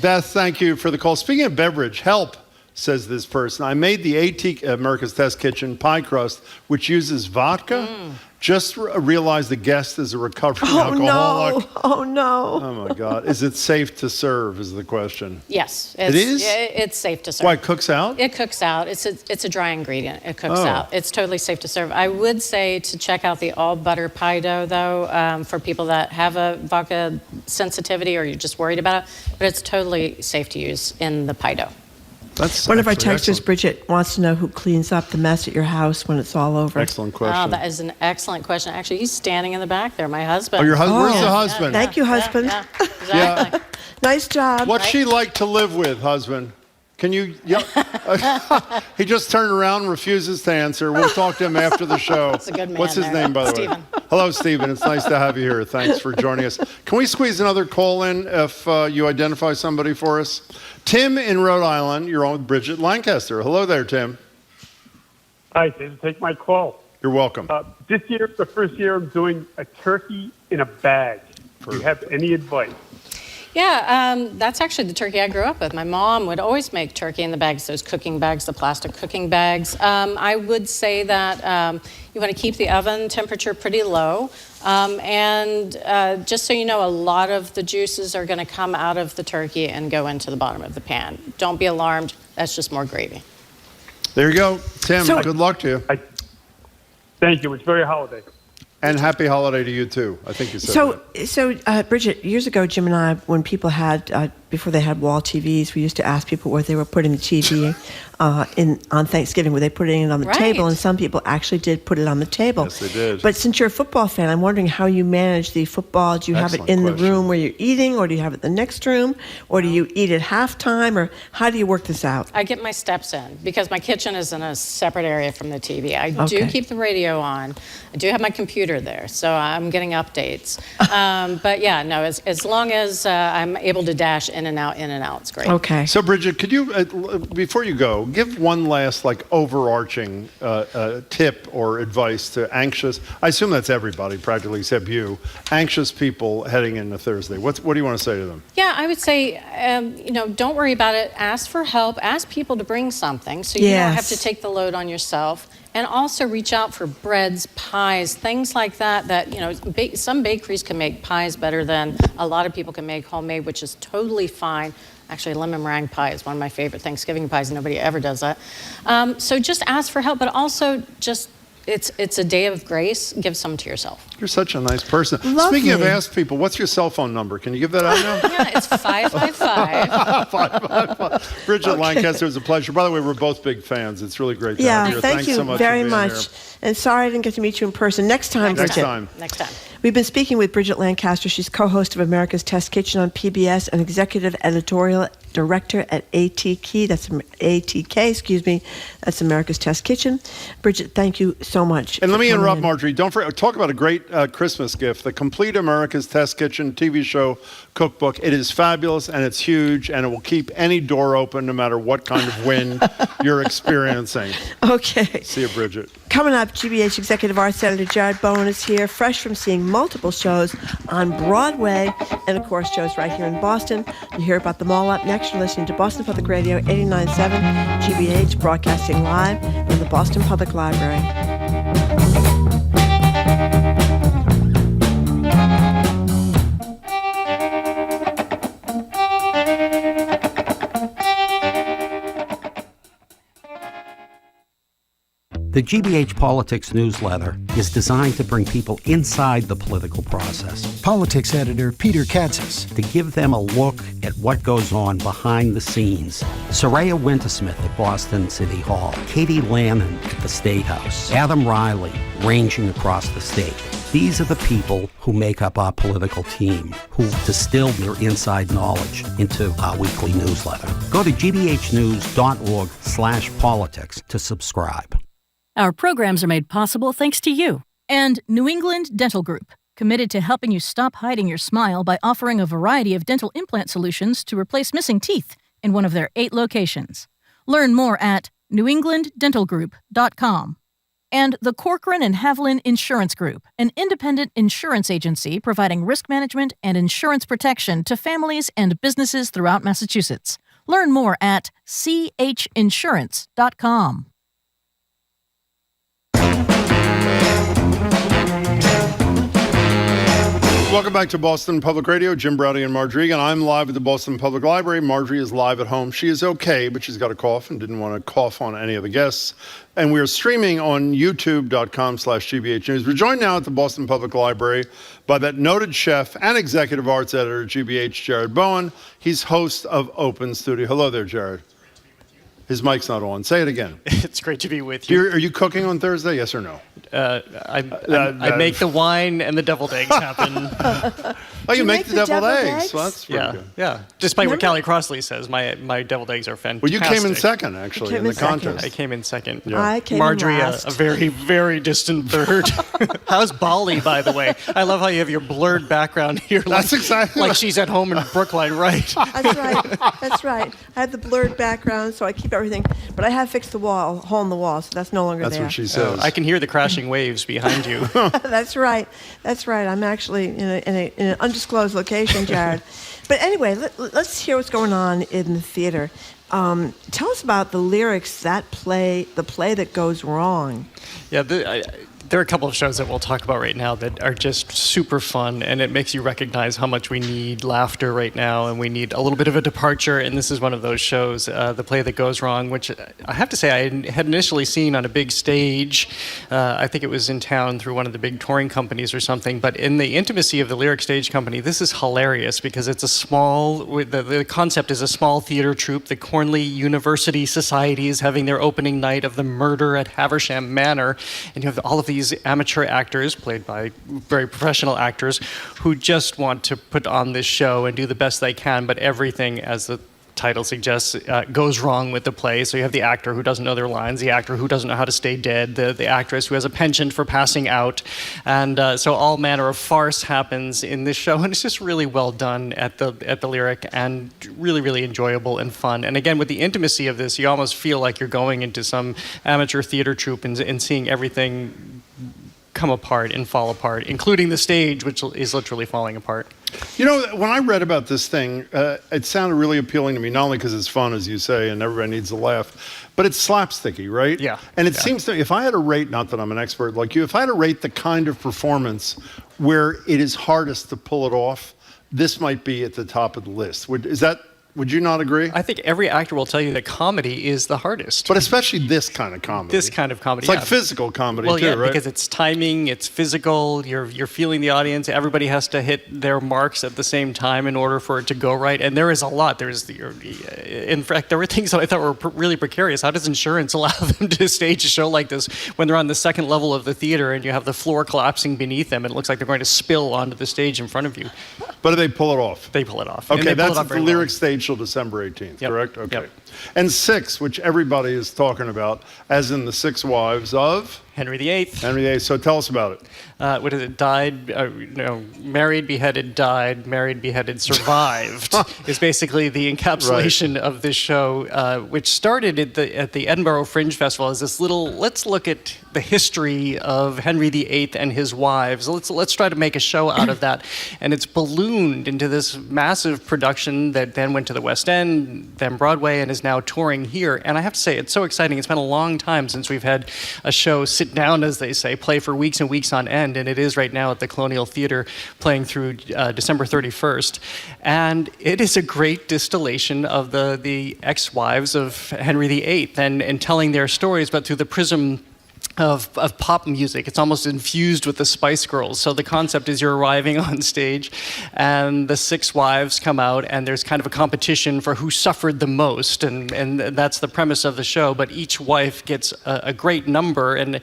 Beth, thank you for the call. Speaking of beverage, help. says this person. I made the AT America's Test Kitchen pie crust, which uses vodka. Just realized the guest is a recovering alcoholic. Oh, no. Oh, my God. Is it safe to serve is the question. Yes. It is? It's safe to serve. Why, it cooks out? It cooks out. It's a dry ingredient. It cooks out. It's totally safe to serve. I would say to check out the all butter pie dough, though, for people that have a vodka sensitivity or you're just worried about it. But it's totally safe to use in the pie dough. That's One of our texters, excellent. Bridget, wants to know who cleans up the mess at your house when it's all over. Excellent question. Oh, that is an excellent question. Actually, he's standing in the back there, my husband. Oh, your husband? Where's the husband? Thank you, husband. Yeah, exactly. Nice job. What's she like to live with, husband? Can you? He just turned around and refuses to answer. We'll talk to him after the show. That's a good man. What's his name, by the Stephen. way? Hello, Stephen. It's nice to have you here. Thanks for joining us. Can we squeeze another call in if you identify somebody for us? Tim in Rhode Island. You're on with Bridget Lancaster. Hello there, Tim. Hi, thanks for taking my call. You're welcome. This year, the first year, I'm doing a turkey in a bag. Do you have any advice? Yeah, that's actually the turkey I grew up with. My mom would always make turkey in the bags, those cooking bags, the plastic cooking bags. I would say that you want to keep the oven temperature pretty low. And just so you know, a lot of the juices are going to come out of the turkey and go into the bottom of the pan. Don't be alarmed. That's just more gravy. There you go. Tim, good luck to you. Thank you. It's very holiday. And happy holiday to you, too. I think you said that. So, Bridget, years ago, Jim and I, when people had, before they had wall TVs, we used to ask people where they were putting the TV on Thanksgiving. Were they putting it on the table? And some people actually did put it on the table. Yes, they did. But since you're a football fan, I'm wondering how you manage the football. Do you have it in the room where you're eating, or do you have it in the next room, or do you eat at halftime, or how do you work this out? I get my steps in because my kitchen is in a separate area from the TV. I do keep the radio on. I do have my computer there, so I'm getting updates. But yeah, no, as long as I'm able to dash in and out, it's great. Okay. So, Bridget, could you, before you go, give one last overarching tip or advice to anxious, I assume that's everybody practically except you, anxious people heading into Thursday. What do you want to say to them? Yeah, I would say, don't worry about it. Ask for help. Ask people to bring something so you don't have to take the load on yourself. And also reach out for breads, pies, things like that, some bakeries can make pies better than a lot of people can make homemade, which is totally fine. Actually, lemon meringue pie is one of my favorite Thanksgiving pies. Nobody ever does that. So just ask for help, but also just, it's a day of grace. Give some to yourself. You're such a nice person. Lovely. Speaking of ask people, what's your cell phone number? Can you give that out now? Yeah, it's 555. 555. Bridget Lancaster, it was a pleasure. By the way, we're both big fans. It's really great to have you here. Thank Thanks you so much very for being much. here. And sorry I didn't get to meet you in person. Next time, Bridget. Next time. We've been speaking with Bridget Lancaster. She's co-host of America's Test Kitchen on PBS and executive editorial director at ATK. That's America's Test Kitchen. Bridget, thank you so much. And let me interrupt, Marjorie. Don't forget, talk about a great Christmas gift, the complete America's Test Kitchen TV show cookbook. It is fabulous, and it's huge, and it will keep any door open no matter what kind of wind you're experiencing. Okay. See you, Bridget. Coming up, GBH Executive Arts Editor Jared Bowen is here, fresh from seeing multiple shows on Broadway and, of course, shows right here in Boston. You hear about them all up next. You're listening to Boston Public Radio 89.7 GBH, broadcasting live from the Boston Public Library. The GBH Politics newsletter is designed to bring people inside the political process. Politics editor Peter Katzis. To give them a look at what goes on behind the scenes. Soraya Wintersmith at Boston City Hall. Katie Lannon at the State House. Adam Riley ranging across the state. These are the people who make up our political team, who distill their inside knowledge into our weekly newsletter. Go to gbhnews.org/politics to subscribe. Our programs are made possible thanks to you. And New England Dental Group, committed to helping you stop hiding your smile by offering a variety of dental implant solutions to replace missing teeth in one of their 8 locations. Learn more at newenglanddentalgroup.com. And the Corcoran and Haviland Insurance Group, an independent insurance agency providing risk management and insurance protection to families and businesses throughout Massachusetts. Learn more at chinsurance.com. Welcome back to Boston Public Radio. Jim Browdy and Marjorie Egan. I'm live at the Boston Public Library. Marjorie is live at home. She is okay, but she's got a cough and didn't want to cough on any of the guests. And we are streaming on youtube.com/GBH News. We're joined now at the Boston Public Library by that noted chef and executive arts editor at GBH, Jared Bowen. He's host of Open Studio. Hello there, Jared. His mic's not on. Say it again. It's great to be with you. Are you cooking on Thursday, yes or no? I make the wine and the deviled eggs happen. Oh, you make the deviled eggs? Well, that's pretty good. Yeah. Despite what Callie Crossley says, my deviled eggs are fantastic. Well, you came in second, actually, in the contest. I came in second. Yeah. I came Marjorie, in last. a very, very distant third. How's Bali, by the way? I love how you have your blurred background here. That's exactly like she's at home in Brookline, right? That's right. That's right. I had the blurred background, so I keep everything. But I have fixed the hole in the wall, so that's no longer there. That's what she says. I can hear the crashing waves behind you. That's right. That's right. I'm actually in an undisclosed location, Jared. But anyway, let's hear what's going on in the theater. Tell us about the lyrics, the play that goes wrong. Yeah, there are a couple of shows that we'll talk about right now that are just super fun, and it makes you recognize how much we need laughter right now, and we need a little bit of a departure, and this is one of those shows, The Play That Goes Wrong, which I have to say I had initially seen on a big stage. I think it was in town through one of the big touring companies or something, but in the intimacy of the Lyric Stage Company, this is hilarious because it's a small, the concept is a small theater troupe. The Cornell University Society is having their opening night of The Murder at Haversham Manor, and you have all of these amateur actors played by very professional actors who just want to put on this show and do the best they can, but everything, as the title suggests, goes wrong with the play. So you have the actor who doesn't know their lines, the actor who doesn't know how to stay dead, the actress who has a penchant for passing out, and so all manner of farce happens in this show, and it's just really well done at the Lyric, and really, really enjoyable and fun. And again, with the intimacy of this, you almost feel like you're going into some amateur theater troupe and seeing everything come apart and fall apart, including the stage, which is literally falling apart. You know, when I read about this thing, it sounded really appealing to me, not only because it's fun, as you say, and everybody needs to laugh, but it's slapsticky, right? Yeah. And it seems to me, if I had to rate, not that I'm an expert like you, if I had to rate the kind of performance where it is hardest to pull it off, this might be at the top of the list. Would you not agree? I think every actor will tell you that comedy is the hardest. But especially this kind of comedy. This kind of comedy. It's like physical comedy too, yeah, right? Because it's timing, it's physical, you're feeling the audience, everybody has to hit their marks at the same time in order for it to go right. And there is a lot. In fact, there were things that I thought were really precarious. How does insurance allow them to stage a show like this when they're on the second level of the theater and you have the floor collapsing beneath them and it looks like they're going to spill onto the stage in front of you? But they pull it off. They pull it off. Okay, that's at the Lyric Stage till December 18th, correct? Okay. Yep. And 6, which everybody is talking about, as in the 6 wives of? Henry VIII. Henry VIII. So tell us about it. What is it? Married, beheaded, died, married, beheaded, survived is basically the encapsulation of this show, which started at the Edinburgh Fringe Festival as this little, let's look at the history of Henry VIII and his wives. Let's try to make a show out of that. And it's ballooned into this massive production that then went to the West End, then Broadway, and is now touring here. And I have to say, it's so exciting. It's been a long time since we've had a show sit down, as they say, play for weeks and weeks on end, and it is right now at the Colonial Theater playing through December 31st. And it is a great distillation of the ex-wives of Henry VIII and telling their stories, but through the prism of pop music. It's almost infused with the Spice Girls. So the concept is you're arriving on stage and the 6 wives come out and there's kind of a competition for who suffered the most, and that's the premise of the show. But each wife gets a great number, and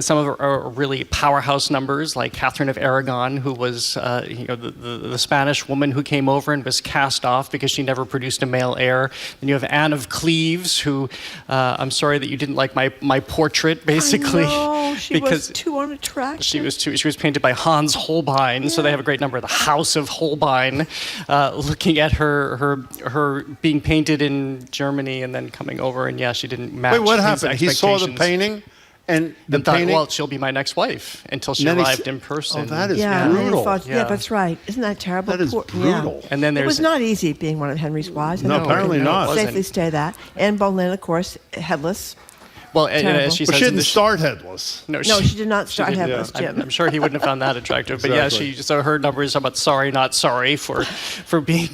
some of them are really powerhouse numbers, like Catherine of Aragon, who was the Spanish woman who came over and was cast off because she never produced a male heir. Then you have Anne of Cleves, who I'm sorry that you didn't like my portrait, basically. No, she was too unattractive. She was painted by Hans Holbein, so they have a great number. The House of Holbein, looking at her being painted in Germany and then coming over, and she didn't match. Wait, what his happened? He saw the expectations. painting And the thought, painting. well, she'll be my next wife until she And then arrived in person. Oh, that is Yeah, and then he brutal. thought, yeah, that's right. Isn't that terrible? That is brutal. And then it was there's not easy being one of Henry's wives. No, I think we apparently can not. Safely say that. Anne Boleyn, of course, headless. Well, and as she But says she in didn't the start headless. No, she did not start didn't. headless, Jim. I'm sure he wouldn't have found that attractive. But Exactly. yeah, so her number is about sorry, not sorry for being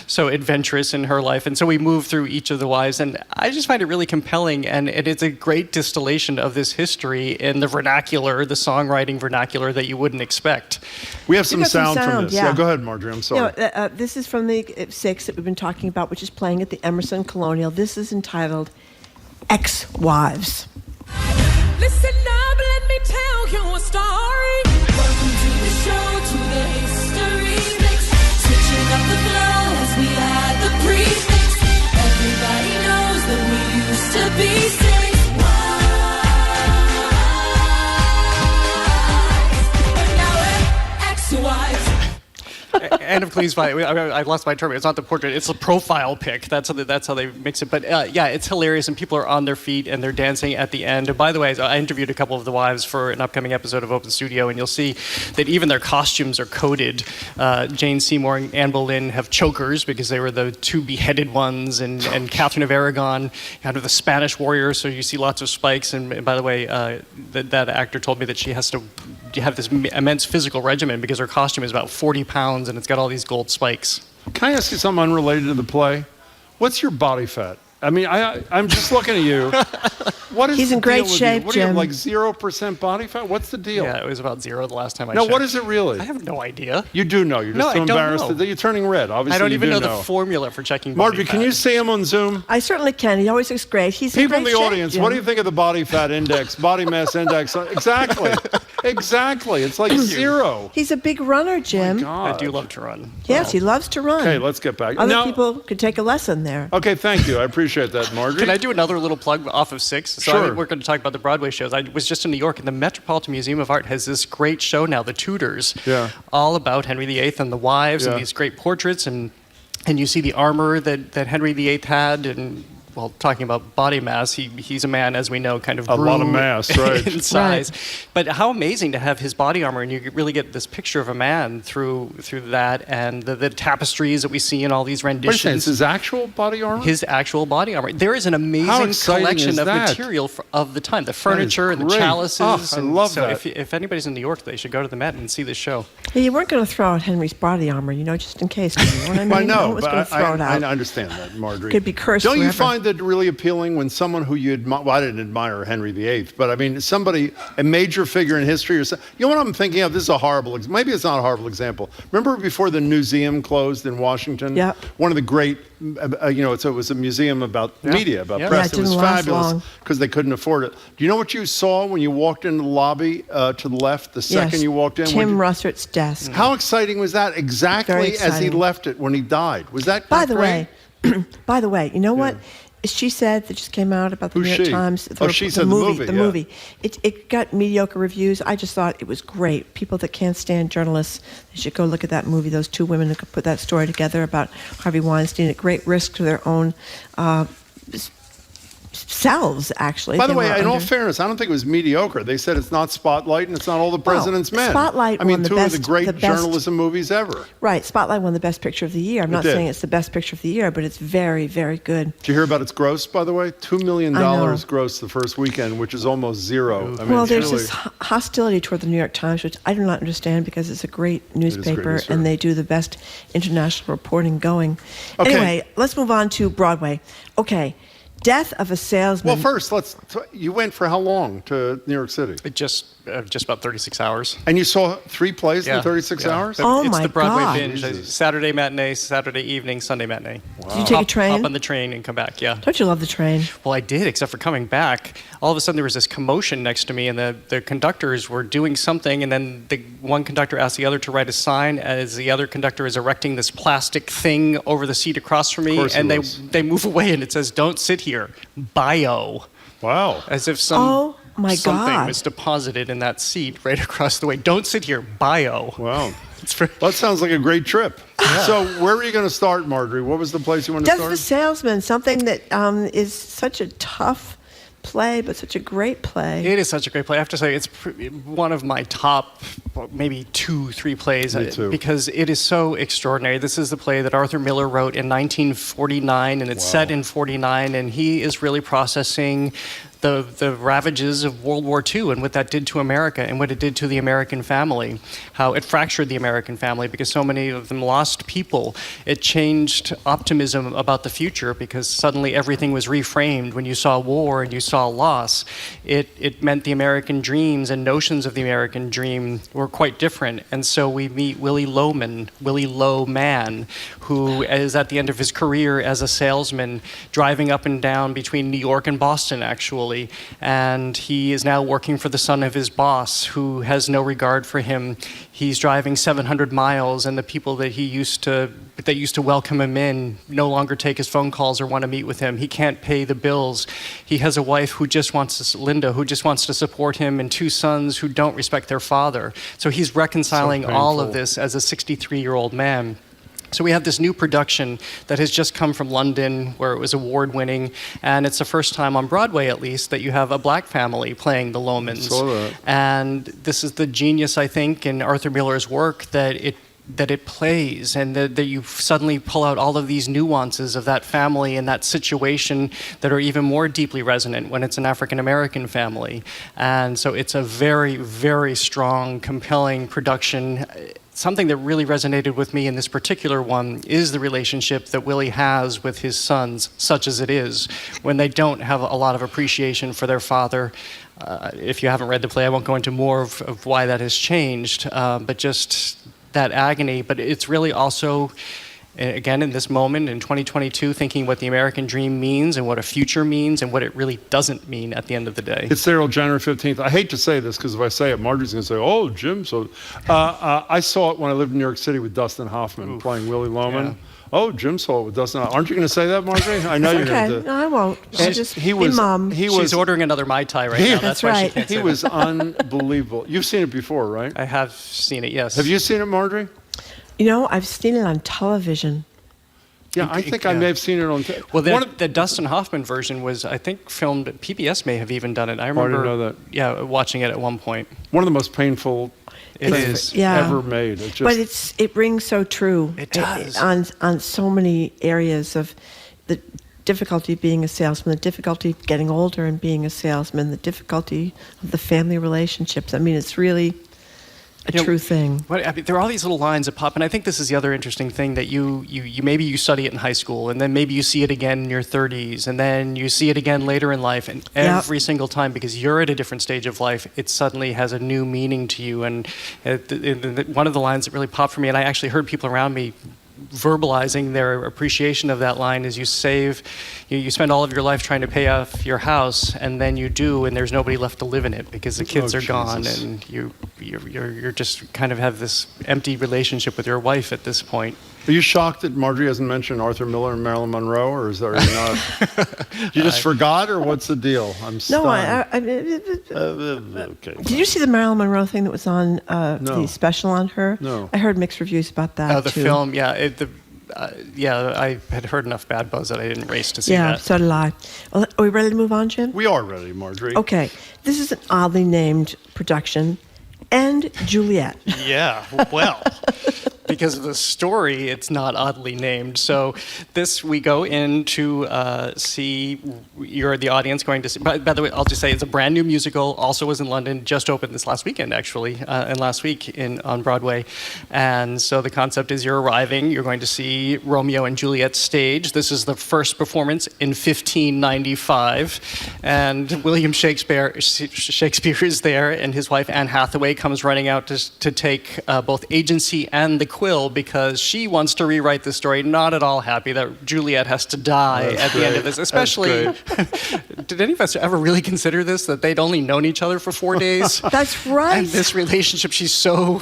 so adventurous in her life. And so we move through each of the wives, and I just find it really compelling. And it's a great distillation of this history in the vernacular, the songwriting vernacular that you wouldn't expect. We have some got some sound from sound, this. yeah. Go ahead, Marjorie. I'm sorry. This is from the 6 that we've been talking about, which is playing at the Emerson Colonial. This is entitled Ex-Wives. Listen up, let me tell you a story. Welcome to the show, to the history mix. Switching up the flow as we add the prefix. Everybody knows that we used to be six wives, but now we're ex-wives. Anne of Cleves, I lost my term. It's not the portrait; it's a profile pic. That's how they mix it. But yeah, it's hilarious, and people are on their feet and they're dancing at the end. And by the way, I interviewed a couple of the wives for an upcoming episode of Open Studio, and you'll see that even their costumes are coded. Jane Seymour and Anne Boleyn have chokers because they were the two beheaded ones, and Catherine of Aragon, kind of the Spanish warrior. So you see lots of spikes. And by the way, that actor told me that she has to have this immense physical regimen because her costume is about 40 pounds and it's got all these gold spikes. Can I ask you something unrelated to the play? What's your body fat? I mean, I'm just looking at you. What is He's the in great deal with shape, you? What do you have, Jim. like 0% body fat? What's the deal? Yeah, it was about 0 the last time I No, checked. what is it really? I have no idea. You do know. You're No, just I too don't embarrassed. know. You're turning red. Obviously, I don't even you know do the formula for checking body Marjorie, can fat. you see him on Zoom? I certainly can. He always looks great. He's in People in great the shape, audience, Jim. what do you think of the body fat index, body mass index? Exactly. Exactly. It's like 0. He's a big runner, Jim. I do love to run. Yes, he loves to run. Okay, let's get back. Other Now- people could take a lesson there. Okay, thank you. I appreciate that, Marjorie. Can I do another little plug off of 6? So Sure. we're going to talk about the Broadway shows. I was just in New York, and the Metropolitan Museum of Art has this great show now, The Tudors, all about Henry VIII and the wives and these great portraits. And you see the armor that Henry VIII had, and well, talking about body mass, he's a man, as we know, kind of A grew lot of mass, right. in size. But how amazing to have his body armor, and you really get this picture of a man through that, and the tapestries that we see in all these Wait a renditions. second, it's his actual body armor? His actual body armor. There is an How amazing exciting collection is of that? material of the time, the furniture and the great. chalices. Oh, I and love so that. If anybody's in New York, they should go to the Met and see this show. Hey, you weren't going to throw out Henry's body armor, just in case. You know what I mean? I know, No one was but going to throw it out. I understand that, Marjorie. Could be cursed Don't you forever. find it really appealing when someone who you admire, well, I didn't admire Henry VIII, but I mean, somebody, a major figure in history, or you know what I'm thinking of? This is a horrible, maybe it's not a horrible example. Remember before the museum closed in Washington? Yeah. One of the great, so it was a museum about media, about Yeah, press. it It was didn't last fabulous long. because they couldn't afford it. Do you know what you saw when you walked into the lobby to the left, the second Yes, you walked in? Tim Russert's desk. How exciting was that? Very Exactly as he exciting. left it when he died. Was that By not the great? way, you know what? She said that just came out about the Who's New York she? Times. Oh, she said the movie, The yeah. movie. It got mediocre reviews. I just thought it was great. People that can't stand journalists, they should go look at that movie. Those two women who could put that story together about Harvey Weinstein at great risk to their own selves, actually. By the They way, were in all under- fairness, I don't think it was mediocre. They said it's not Spotlight and it's not All the President's Men. Spotlight I mean, won the two of best- the great the best- journalism movies ever. Right, Spotlight won the Best Picture of the Year. I'm It not did. saying it's the best picture of the year, but it's very, very good. Did you hear about its gross, by the way? $2 million I know. gross the first weekend, which is almost zero. I mean, Well, it's there's really, this hostility toward the New York Times, which I do not understand because it's a great newspaper newspaper. and they do the best international reporting going. Okay. Anyway, let's move on to Broadway. Okay, Death of a Salesman. Well, first, you went for how long to New York City? Just about 36 hours. And you saw 3 plays in 36 hours? Oh, it's my the Broadway God. binge. Saturday matinee, Saturday evening, Sunday matinee. Did you take a train? Hop on the train and come back, yeah. Don't you love the train? Well, I did, except for coming back. All of a sudden, there was this commotion next to me, and the conductors were doing something, and then the one conductor asked the other to write a sign as the other conductor is erecting this plastic thing over the seat across from me, course he and was. they move away, and it says, "Don't sit here." Bio. Wow. As if Oh, my something God. was deposited in that seat right across the way. Don't sit here. Bio. Wow. That sounds like a great trip. So where are you going to start, Marjorie? What was the place you wanted to Death of a start? Salesman, something that is such a tough play, but such a great play. It is such a great play. I have to say, it's one of my top, maybe 2-3 plays, Me too. because it is so extraordinary. This is the play that Arthur Miller wrote in 1949, and it's set in 49, and he is really processing the ravages of World War II and what that did to America and what it did to the American family, how it fractured the American family because so many of them lost people. It changed optimism about the future because suddenly everything was reframed. When you saw war and you saw loss, it meant the American dreams and notions of the American dream were quite different. And so we meet Willie Loman, who is at the end of his career as a salesman, driving up and down between New York and Boston, actually. And he is now working for the son of his boss, who has no regard for him. He's driving 700 miles, and the people that used to welcome him in no longer take his phone calls or want to meet with him. He can't pay the bills. He has a wife Linda, who just wants to support him, and 2 sons who don't respect their father. So he's reconciling all of this as a 63-year-old man. So we have this new production that has just come from London, where it was award-winning, and it's the first time on Broadway, at least, that you have a black family playing the Lomans. Saw that. And this is the genius, I think, in Arthur Miller's work, that it plays, and that you suddenly pull out all of these nuances of that family and that situation that are even more deeply resonant when it's an African-American family. And so it's a very, very strong, compelling production. Something that really resonated with me in this particular one is the relationship that Willie has with his sons, such as it is, when they don't have a lot of appreciation for their father. If you haven't read the play, I won't go into more of why that has changed, but just that agony. But it's really also, again, in this moment in 2022, thinking what the American dream means and what a future means and what it really doesn't mean at the end of the day. It's there till January 15th. I hate to say this because if I say it, Marjorie's going to say, oh, Jim. So I saw it when I lived in New York City with Dustin Hoffman playing Willie Loman. Yeah. Oh, Jim saw it with Dustin. Aren't you going to say that, Marjorie? I know you're going to. No, I won't. Mom. She's ordering another Mai Tai right now. That's why she can't say He was unbelievable. You've seen it before, right? I have seen it, yes. Have you seen it, Marjorie? You know, I've seen it on television. Yeah, I think I may have seen it on. Well, the Dustin Hoffman version was, I think, filmed. PBS may have even done it. I remember. I didn't know that. Yeah, watching it at one point. One of the most painful things ever made. But it rings so true. It does on so many areas of the difficulty of being a salesman, the difficulty of getting older and being a salesman, the difficulty of the family relationships. I mean, it's really a true thing. There are all these little lines that pop, and I think this is the other interesting thing, that you maybe you study it in high school, and then maybe you see it again in your 30s, and then you see it again later in life, and every single time, because you're at a different stage of life, it suddenly has a new meaning to you. And one of the lines that really popped for me, and I actually heard people around me verbalizing their appreciation of that line, is you spend all of your life trying to pay off your house, and then you do, and there's nobody left to live in it because the kids are gone, and you're just kind of have this empty relationship with your wife at this point. Are you shocked that Marjorie hasn't mentioned Arthur Miller and Marilyn Monroe, or is there not? You just forgot, or what's the deal? I'm stunned. Okay. Did you see the Marilyn Monroe thing that was on the special on her? No. I heard mixed reviews about that. The too. film, yeah. I had heard enough bad buzz that I didn't race to see that. Yeah, so did I. Well, are we ready to move on, Jim? We are ready, Marjorie. Okay. This is an oddly named production, And Juliet. Yeah, well, because of the story, it's not oddly named. So we go in to see, you're the audience going to see, by the way, I'll just say it's a brand new musical, also was in London, just opened this last weekend, actually, and last week on Broadway. And so the concept is you're arriving, you're going to see Romeo and Juliet stage. This is the first performance in 1595, and William Shakespeare is there, and his wife Anne Hathaway comes running out to take both agency and the quill because she wants to rewrite the story. Not at all happy that Juliet has to die at the end of this. Especially, did any of us ever really consider this, that they'd only known each other for 4 days? That's right. And this relationship, she's so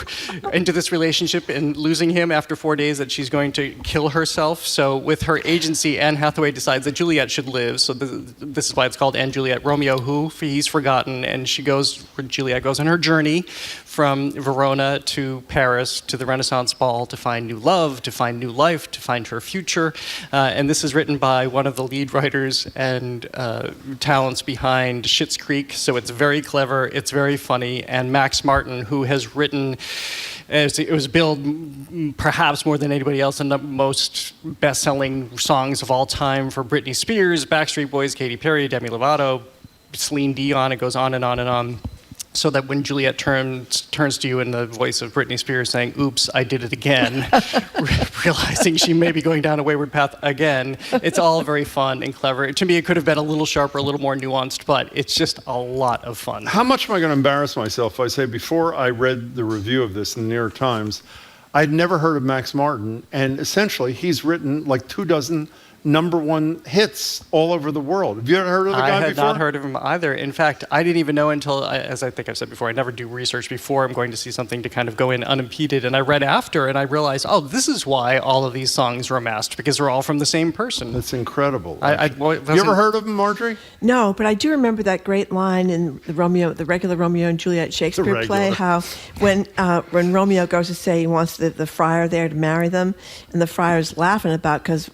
into this relationship and losing him after 4 days that she's going to kill herself. So with her agency, Anne Hathaway decides that Juliet should live. So this is why it's called Anne Juliet. Romeo, he's forgotten, and Juliet goes on her journey from Verona to Paris to the Renaissance Ball. fall to find new love, to find new life, to find her future. And this is written by one of the lead writers and talents behind Schitt's Creek. So it's very clever, it's very funny. And Max Martin, who has written, as it was billed perhaps more than anybody else, in the most best-selling songs of all time for Britney Spears, Backstreet Boys, Katy Perry, Demi Lovato, Celine Dion. It goes on and on and on. So that when Juliet turns to you in the voice of Britney Spears saying, "Oops, I did it again," realizing she may be going down a wayward path again, it's all very fun and clever. To me, it could have been a little sharper, a little more nuanced, but it's just a lot of fun. How much am I going to embarrass myself if I say before I read the review of this in the New York Times, I'd never heard of Max Martin, and essentially he's written like 24 #1 hits all over the world. Have you ever heard of the guy before? I had not heard of him either. In fact, I didn't even know until, as I think I've said before, I never do research before I'm going to see something to kind of go in unimpeded. And I read after and I realized, oh, this is why all of these songs were amassed, because they're all from the same person. That's incredible. You ever heard of him, Marjorie? No, but I do remember that great line in the regular Romeo and Juliet Shakespeare play, how when Romeo goes to say he wants the friar there to marry them, and the friar's laughing about because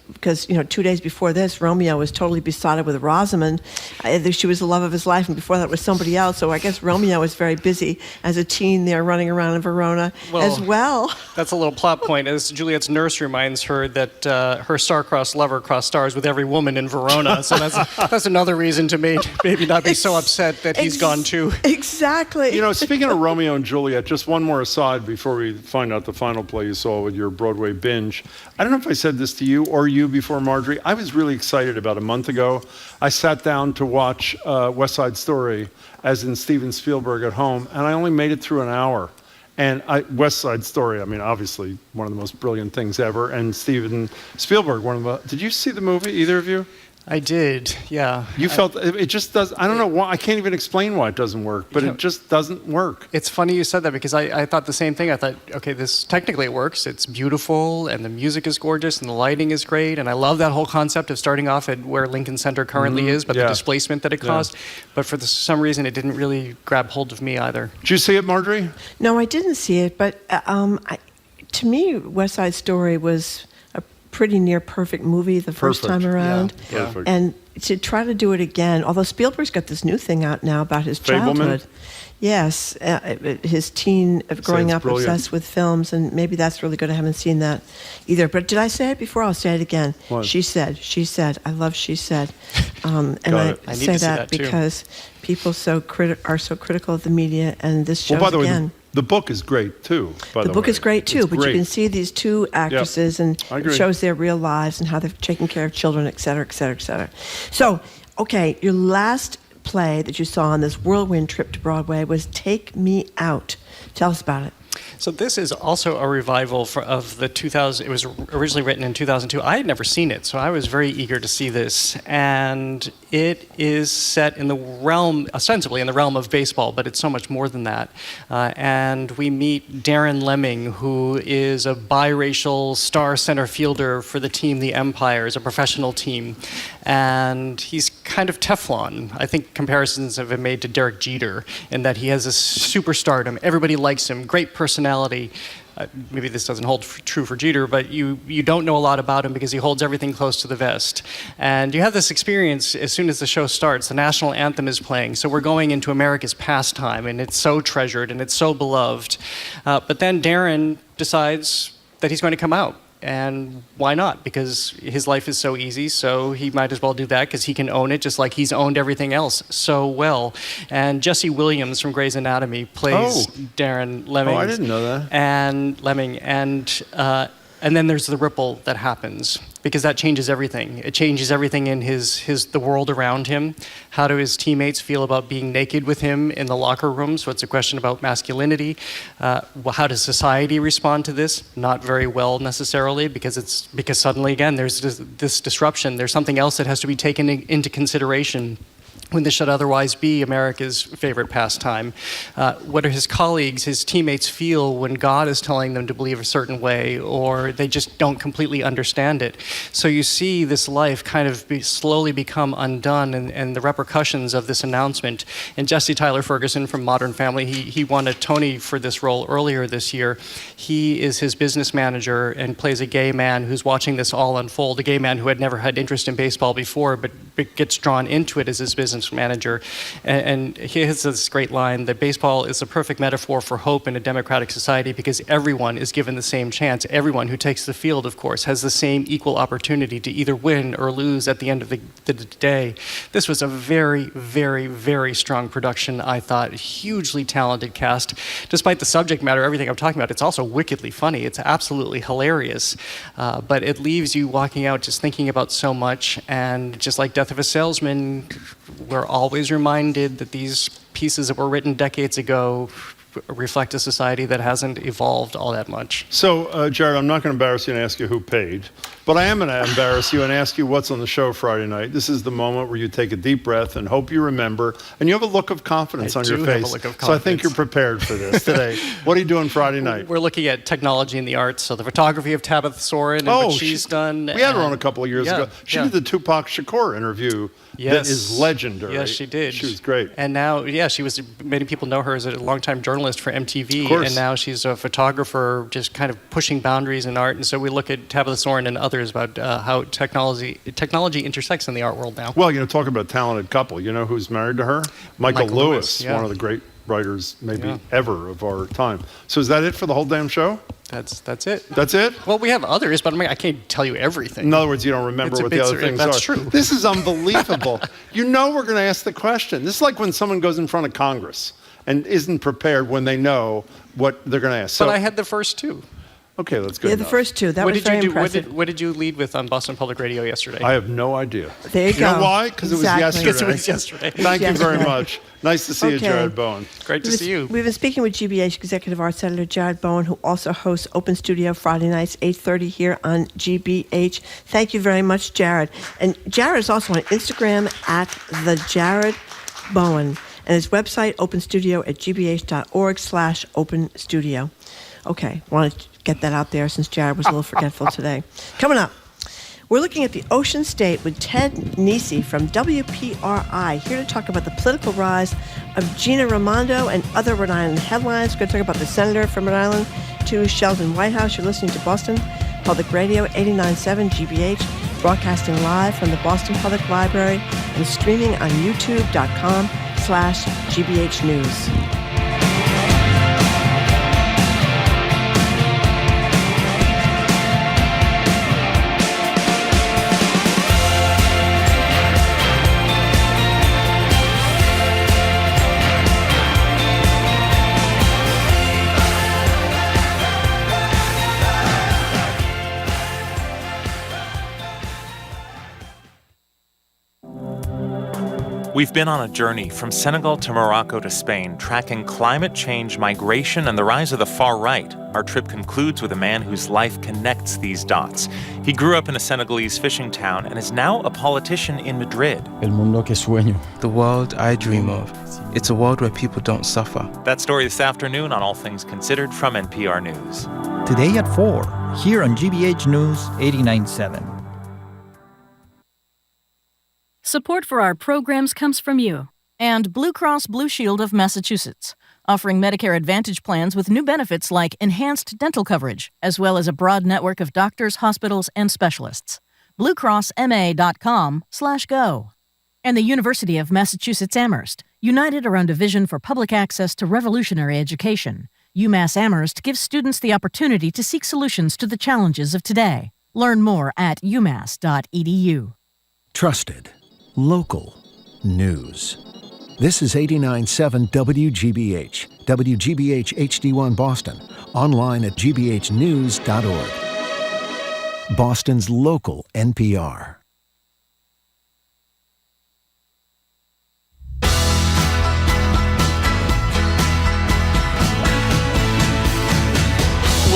2 days before this, Romeo was totally besotted with Rosamund. She was the love of his life, and before that was somebody else. So I guess Romeo was very busy as a teen there running around in Verona as well. That's a little plot point, as Juliet's nurse reminds her that her star-crossed lover crossed stars with every woman in Verona. So that's another reason to maybe not be so upset that he's gone too. Exactly. Speaking of Romeo and Juliet, just one more aside before we find out the final play you saw with your Broadway binge. I don't know if I said this to you or you before, Marjorie. I was really excited about a month ago. I sat down to watch West Side Story, as in Steven Spielberg at home, and I only made it through an hour. And West Side Story, I mean, obviously one of the most brilliant things ever, and Steven Spielberg, did you see the movie, either of you? I did, yeah. You felt it just does. I don't know why. I can't even explain why it doesn't work, but it just doesn't work. It's funny you said that, because I thought the same thing. I thought, okay, this technically it works. It's beautiful, and the music is gorgeous, and the lighting is great, and I love that whole concept of starting off at where Lincoln Center currently is, but the displacement that it caused. But for some reason, it didn't really grab hold of me either. Did you see it, Marjorie? No, I didn't see it, but to me, West Side Story was pretty near perfect movie the first time around. Yeah. Perfect. And to try to do it again, although Spielberg's got this new thing out now about his childhood. Fableman? Yes, his teen of growing up brilliant. obsessed with films, and maybe that's really good. I haven't seen that either. But did I say it before? I'll say it again. What? She said. I love She Said. And I say that too. because people are so critical of the media, and this shows Well, by the again. way, the book is great too. The book is great too, but great. you can see these two actresses, and I it agree. shows their real lives and how they're taking care of children, et cetera, et cetera, et cetera. So, okay, your last play that you saw on this whirlwind trip to Broadway was Take Me Out. Tell us about it. So this is also a revival of the 2000. It was originally written in 2002. I had never seen it, so I was very eager to see this. And it is set in the realm, ostensibly in the realm of baseball, but it's so much more than that. And we meet Darren Lemming, who is a biracial star center fielder for the team, the Empires, a professional team. And he's kind of Teflon. I think comparisons have been made to Derek Jeter in that he has a superstardom. Everybody likes him, great personality. Maybe this doesn't hold true for Jeter, but you don't know a lot about him because he holds everything close to the vest. And you have this experience as soon as the show starts. The national anthem is playing, so we're going into America's pastime, and it's so treasured and it's so beloved. But then Darren decides that he's going to come out. And why not? Because his life is so easy, so he might as well do that because he can own it just like he's owned everything else so well. And Jesse Williams from Grey's Anatomy plays Darren Lemming. Oh, I didn't know that. And Lemming. And then there's the ripple that happens because that changes everything. It changes everything in the world around him. How do his teammates feel about being naked with him in the locker room? So it's a question about masculinity. How does society respond to this? Not very well necessarily because suddenly again there's this disruption. There's something else that has to be taken into consideration. when this should otherwise be America's favorite pastime. What do his colleagues, his teammates feel when God is telling them to believe a certain way, or they just don't completely understand it? So you see this life kind of slowly become undone, and the repercussions of this announcement. And Jesse Tyler Ferguson from Modern Family, he won a Tony for this role earlier this year. He is his business manager and plays a gay man who's watching this all unfold, a gay man who had never had interest in baseball before, but gets drawn into it as his business manager. And he has this great line that baseball is a perfect metaphor for hope in a democratic society because everyone is given the same chance. Everyone who takes the field, of course, has the same equal opportunity to either win or lose at the end of the day. This was a very, very, very strong production, I thought. Hugely talented cast. Despite the subject matter, everything I'm talking about, it's also wickedly funny. It's absolutely hilarious. But it leaves you walking out just thinking about so much. And just like Death of a Salesman, we're always reminded that these pieces that were written decades ago reflect a society that hasn't evolved all that much. So, Jared, I'm not going to embarrass you and ask you who paid, but I am going to embarrass you and ask you what's on the show Friday night. This is the moment where you take a deep breath and hope you remember, and you have a look of confidence on your face. Have a look of confidence. So I think you're prepared for this today. What are you doing Friday night? We're looking at technology and the arts, so the photography of Tabitha Soren and what she's done. We had her on a couple of years ago. She did the Tupac Shakur interview. That is legendary. Yes, she did. She was great. And now, many people know her as a longtime journalist for MTV. Of course. And now she's a photographer, just kind of pushing boundaries in art. And so we look at Tabitha Soren and others about how technology intersects in the art world now. Well, talking about a talented couple, you know who's married to her? Michael Lewis, one of the great writers maybe ever of our time. So is that it for the whole damn show? That's it. That's it? Well, we have others, but I can't tell you everything. In other words, you don't remember what the other things are. That's true. This is unbelievable. We're going to ask the question. This is like when someone goes in front of Congress and isn't prepared when they know what they're going to ask. But I had the first two. Okay, let's go. Yeah, the first two. That was very impressive. What did you lead with on Boston Public Radio yesterday? I have no idea. There you go. You know why? Because it was yesterday. Because it was yesterday. Thank you very much. Nice to see you, Jared Bowen. Great to see you. We've been speaking with GBH Executive Arts Editor Jared Bowen, who also hosts Open Studio Friday nights, 8:30 here on GBH. Thank you very much, Jared. And Jared is also on Instagram at @TheJaredBowen. And his website, openstudio@gbh.org/openstudio. Okay, wanted to get that out there since Jared was a little forgetful today. Coming up, we're looking at the Ocean State with Ted Nesi from WPRI, here to talk about the political rise of Gina Raimondo and other Rhode Island headlines. We're going to talk about the senator from Rhode Island to Sheldon Whitehouse. You're listening to Boston Public Radio 89.7 GBH, broadcasting live from the Boston Public Library and streaming on youtube.com/GBH News. We've been on a journey from Senegal to Morocco to Spain, tracking climate change, migration, and the rise of the far right. Our trip concludes with a man whose life connects these dots. He grew up in a Senegalese fishing town and is now a politician in Madrid. El mundo que sueño. The world I dream of. It's a world where people don't suffer. That story this afternoon on All Things Considered from NPR News. Today at 4, here on GBH News 89.7. Support for our programs comes from you and Blue Cross Blue Shield of Massachusetts, offering Medicare Advantage plans with new benefits like enhanced dental coverage, as well as a broad network of doctors, hospitals, and specialists. BlueCrossMA.com/go. And the University of Massachusetts Amherst, united around a vision for public access to revolutionary education. UMass Amherst gives students the opportunity to seek solutions to the challenges of today. Learn more at umass.edu. Trusted. Local news. This is 89.7 WGBH, WGBH HD1 Boston, online at gbhnews.org. Boston's local NPR.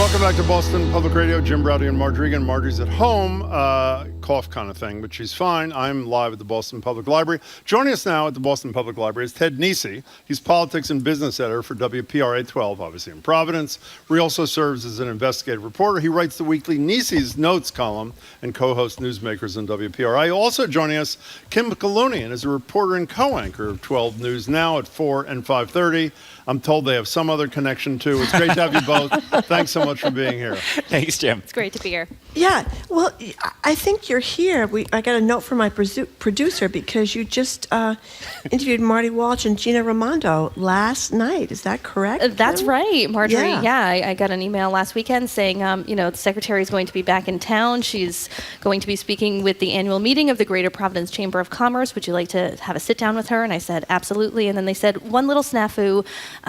Welcome back to Boston Public Radio. Jim Browdy and Marjorie Egan. Marjorie's at home, cough kind of thing, but she's fine. I'm live at the Boston Public Library. Joining us now at the Boston Public Library is Ted Nesi. He's politics and business editor for WPRA 12, obviously in Providence, where he also serves as an investigative reporter. He writes the weekly Nesi's Notes column and co-hosts Newsmakers on WPRA. Also joining us, Kim Kalunian is a reporter and co-anchor of 12 News Now at 4 and 5:30. I'm told they have some other connection too. It's great to have you both. Thanks so much for being here. Thanks, Jim. It's great to be here. Yeah, well, I think you're here. I got a note from my producer because you just interviewed Marty Walsh and Gina Raimondo last night. Is that correct? That's right, Marjorie. Yeah. I got an email last weekend saying, the secretary is going to be back in town. She's going to be speaking with the annual meeting of the Greater Providence Chamber of Commerce. Would you like to have a sit down with her? And I said, absolutely. And then they said, one little snafu.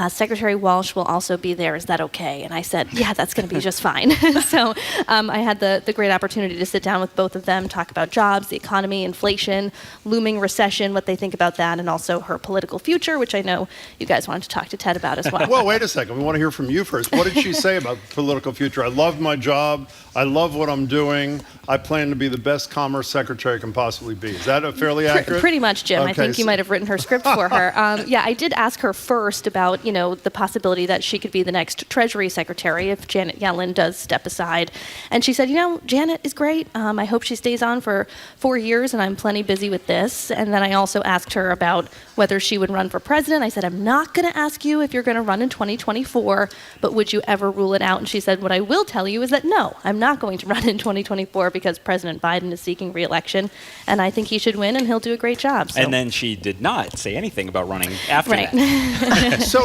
Secretary Walsh will also be there. Is that okay? And I said, yeah, that's going to be just fine. So I had the great opportunity to sit down with both of them, talk about jobs, the economy, inflation, looming recession, what they think about that, and also her political future, which I know you guys wanted to talk to Ted about as well. Well, wait a second. We want to hear from you first. What did she say about the political future? I love my job. I love what I'm doing. I plan to be the best commerce secretary I can possibly be. Is that a fairly accurate? Pretty much, Jim. Okay, I think you might have written her script for her. I did ask her first about, the possibility that she could be the next Treasury Secretary if Janet Yellen does step aside. And she said, Janet is great. I hope she stays on for 4 years, and I'm plenty busy with this. And then I also asked her about whether she would run for president. I said, I'm not going to ask you if you're going to run in 2024, but would you ever rule it out? And she said, what I will tell you is that no, I'm not going to run in 2024 because President Biden is seeking re-election, and I think he should win, and he'll do a great job. So. And then she did not say anything about running after right. that. So,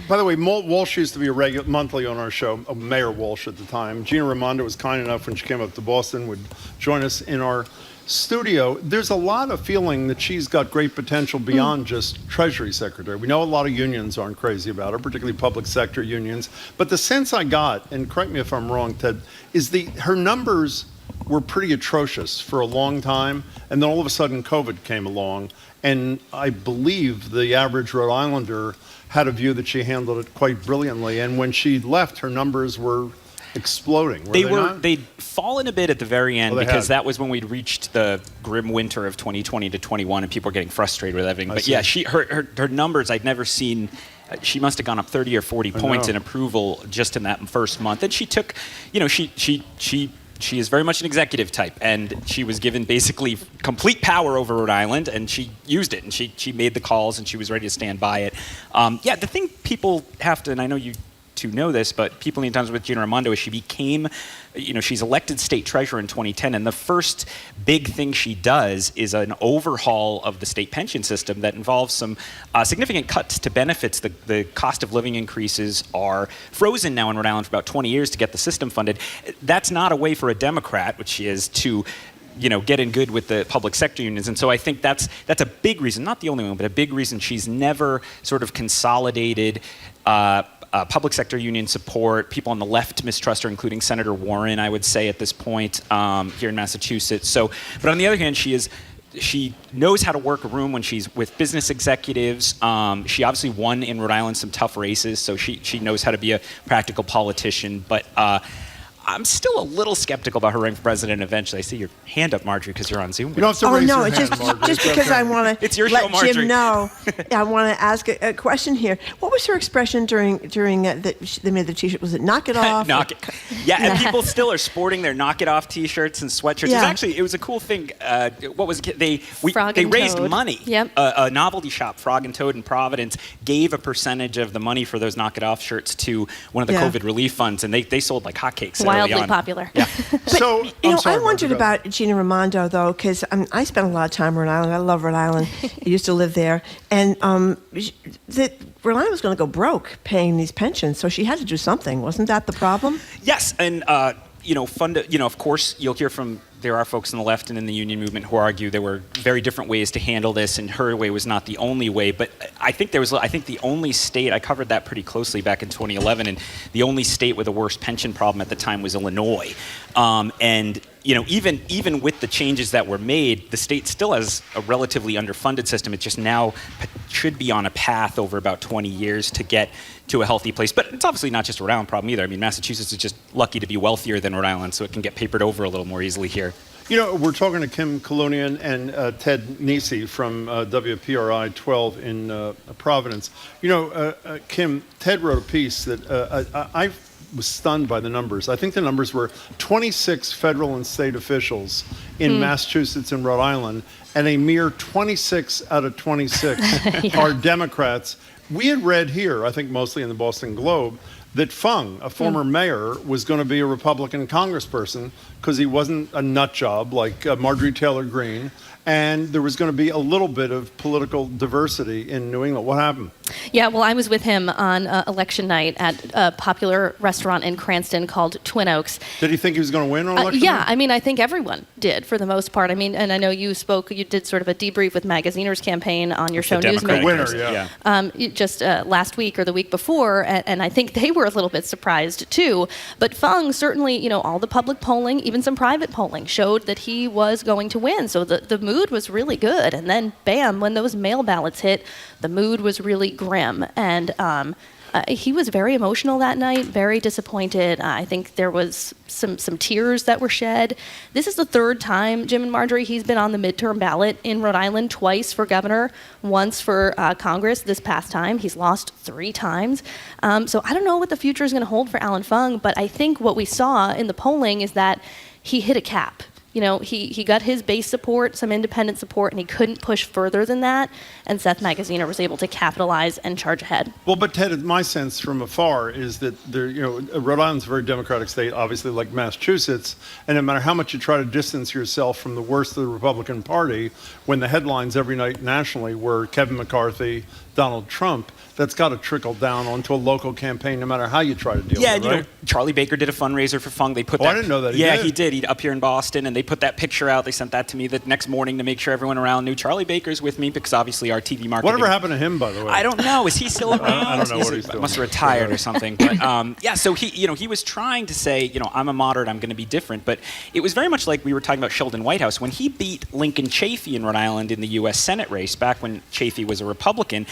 by the way, Walsh used to be a monthly on our show, Mayor Walsh at the time. Gina Raimondo was kind enough when she came up to Boston, would join us in our studio. There's a lot of feeling that she's got great potential beyond just Treasury Secretary. We know a lot of unions aren't crazy about her, particularly public sector unions. But the sense I got, and correct me if I'm wrong, Ted, is her numbers were pretty atrocious for a long time, and then all of a sudden COVID came along, and I believe the average Rhode Islander had a view that she handled it quite brilliantly, and when she left, her numbers were exploding. They'd fallen a bit at the very end because that was when we'd reached the grim winter of 2020 to 21, and people were getting frustrated with everything. But yeah, her numbers I'd never seen. She must have gone up 30 or 40 points in approval just in that first month, and she took, she is very much an executive type, and she was given basically complete power over Rhode Island, and she used it, and she made the calls, and she was ready to stand by it. The thing people have to, and I know you two know this, but people need times with Gina Raimondo is she became, she's elected state treasurer in 2010, and the first big thing she does is an overhaul of the state pension system that involves some significant cuts to benefits. The cost of living increases are frozen now in Rhode Island for about 20 years to get the system funded. That's not a way for a Democrat, which she is, to get in good with the public sector unions. And so I think that's a big reason, not the only one, but a big reason she's never sort of consolidated public sector union support. People on the left mistrust her, including Senator Warren, I would say, at this point here in Massachusetts. But on the other hand, she knows how to work a room when she's with business executives. She obviously won in Rhode Island some tough races, so she knows how to be a practical politician. But I'm still a little skeptical about her running for president eventually. I see your hand up, Marjorie, because you're on Zoom. You don't have to raise your hand, just because I want It's your to show, let Marjorie. Jim know. I want to ask a question here. What was her expression during they made the T-shirt? Was it "knock it off"? Knock it. Yeah, and people still are sporting their "knock it off" T-shirts and sweatshirts. Yeah. It was a cool thing. What was it? They Frog and raised Toad. money. Yep. A novelty shop, Frog and Toad in Providence, gave a percentage of the money for those "knock it off" shirts to one of the COVID relief funds, and they sold like hotcakes. Wildly popular. Yeah. So I wondered about Gina Raimondo though, because I spent a lot of time in Rhode Island. I love Rhode Island. I used to live there, and Rhode Island was going to go broke paying these pensions, so she had to do something. Wasn't that the problem? Yes, and of course, you'll hear from. There are folks on the left and in the union movement who argue there were very different ways to handle this, and her way was not the only way. But I think the only state, I covered that pretty closely back in 2011, and the only state with a worse pension problem at the time was Illinois. And even with the changes that were made, the state still has a relatively underfunded system. It just now should be on a path over about 20 years to get to a healthy place. But it's obviously not just a Rhode Island problem either. I mean, Massachusetts is just lucky to be wealthier than Rhode Island, so it can get papered over a little more easily here. We're talking to Kim Kalunian and Ted Nisi from WPRI 12 in Providence. Kim, Ted wrote a piece that I was stunned by the numbers. I think the numbers were 26 federal and state officials in Massachusetts and Rhode Island, and a mere 26 out of 26 are Democrats. We had read here, I think mostly in the Boston Globe, that Fung, a former mayor, was going to be a Republican congressperson because he wasn't a nut job like Marjorie Taylor Greene, and there was going to be a little bit of political diversity in New England. What happened? Yeah, well, I was with him on election night at a popular restaurant in Cranston called Twin Oaks. Did he think he was going to win on election Yeah, night? I mean, I think everyone did for the most part. I mean, and I know you did sort of a debrief with Magaziner's campaign on your show Newsmakers. Winner, just last week or the week before, and I think they were a little bit surprised too. But Fung certainly, all the public polling, even some private polling, showed that he was going to win. So the mood was really good. And then, bam, when those mail ballots hit, the mood was really grim. And he was very emotional that night, very disappointed. I think there was some tears that were shed. This is the third time, Jim and Marjorie, he's been on the midterm ballot in Rhode Island, twice for governor, once for Congress. This past time, he's lost 3 times. So I don't know what the future is going to hold for Alan Fung, but I think what we saw in the polling is that he hit a cap. He got his base support, some independent support, and he couldn't push further than that. And Seth Magaziner was able to capitalize and charge ahead. Well, but Ted, my sense from afar is that Rhode Island's a very democratic state, obviously like Massachusetts, and no matter how much you try to distance yourself from the worst of the Republican Party, when the headlines every night nationally were Kevin McCarthy, Donald Trump, that's got to trickle down onto a local campaign, no matter how you try to deal with it, right? Charlie Baker did a fundraiser for Fung. They put I didn't know that. He did. He up here in Boston, and they put that picture out. They sent that to me the next morning to make sure everyone around knew Charlie Baker's with me because obviously our TV marketing. Whatever happened to him, by the way? I don't know. Is he still around? I don't know what he's doing. Must have retired or something. But so he was trying to say, I'm a moderate. I'm going to be different. But it was very much like we were talking about Sheldon Whitehouse when he beat Lincoln Chafee in Rhode Island in the U.S. Senate race back when Chafee was a Republican.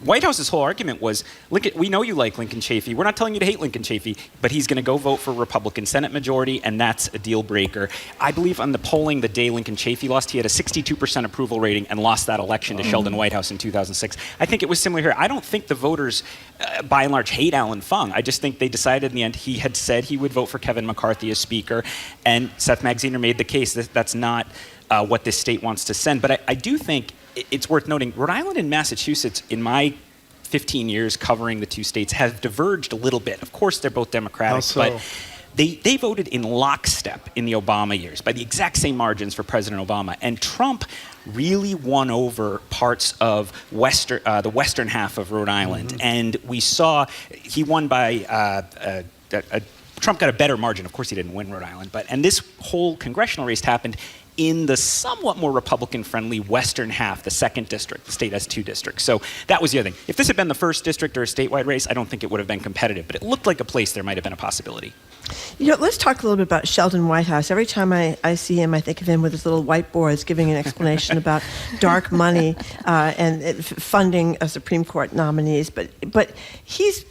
Whitehouse's whole argument was, we know you like Lincoln Chafee. We're not telling you to hate Lincoln Chafee, but he's going to go vote for Republican Senate majority, and that's a deal breaker. I believe on the polling the day Lincoln Chafee lost, he had a 62% approval rating and lost that election to Sheldon Whitehouse in 2006. I think it was similar here. I don't think the voters, by and large, hate Alan Fung. I just think they decided in the end he had said he would vote for Kevin McCarthy as Speaker, and Seth Magaziner made the case that that's not what this state wants to send. But I do think it's worth noting, Rhode Island and Massachusetts, in my 15 years covering the two states, have diverged a little bit. Of course, they're both Democratic, but they voted in lockstep in the Obama years by the exact same margins for President Obama. And Trump really won over parts of the western half of Rhode Island. And we saw he won by Trump got a better margin. Of course, he didn't win Rhode Island, and this whole congressional race happened in the somewhat more Republican-friendly western half, the 2nd district. The state has 2 districts. So that was the other thing. If this had been the 1st district or a statewide race, I don't think it would have been competitive, but it looked like a place there might have been a possibility. Let's talk a little bit about Sheldon Whitehouse. Every time I see him, I think of him with his little whiteboards giving an explanation about dark money and funding Supreme Court nominees. But he's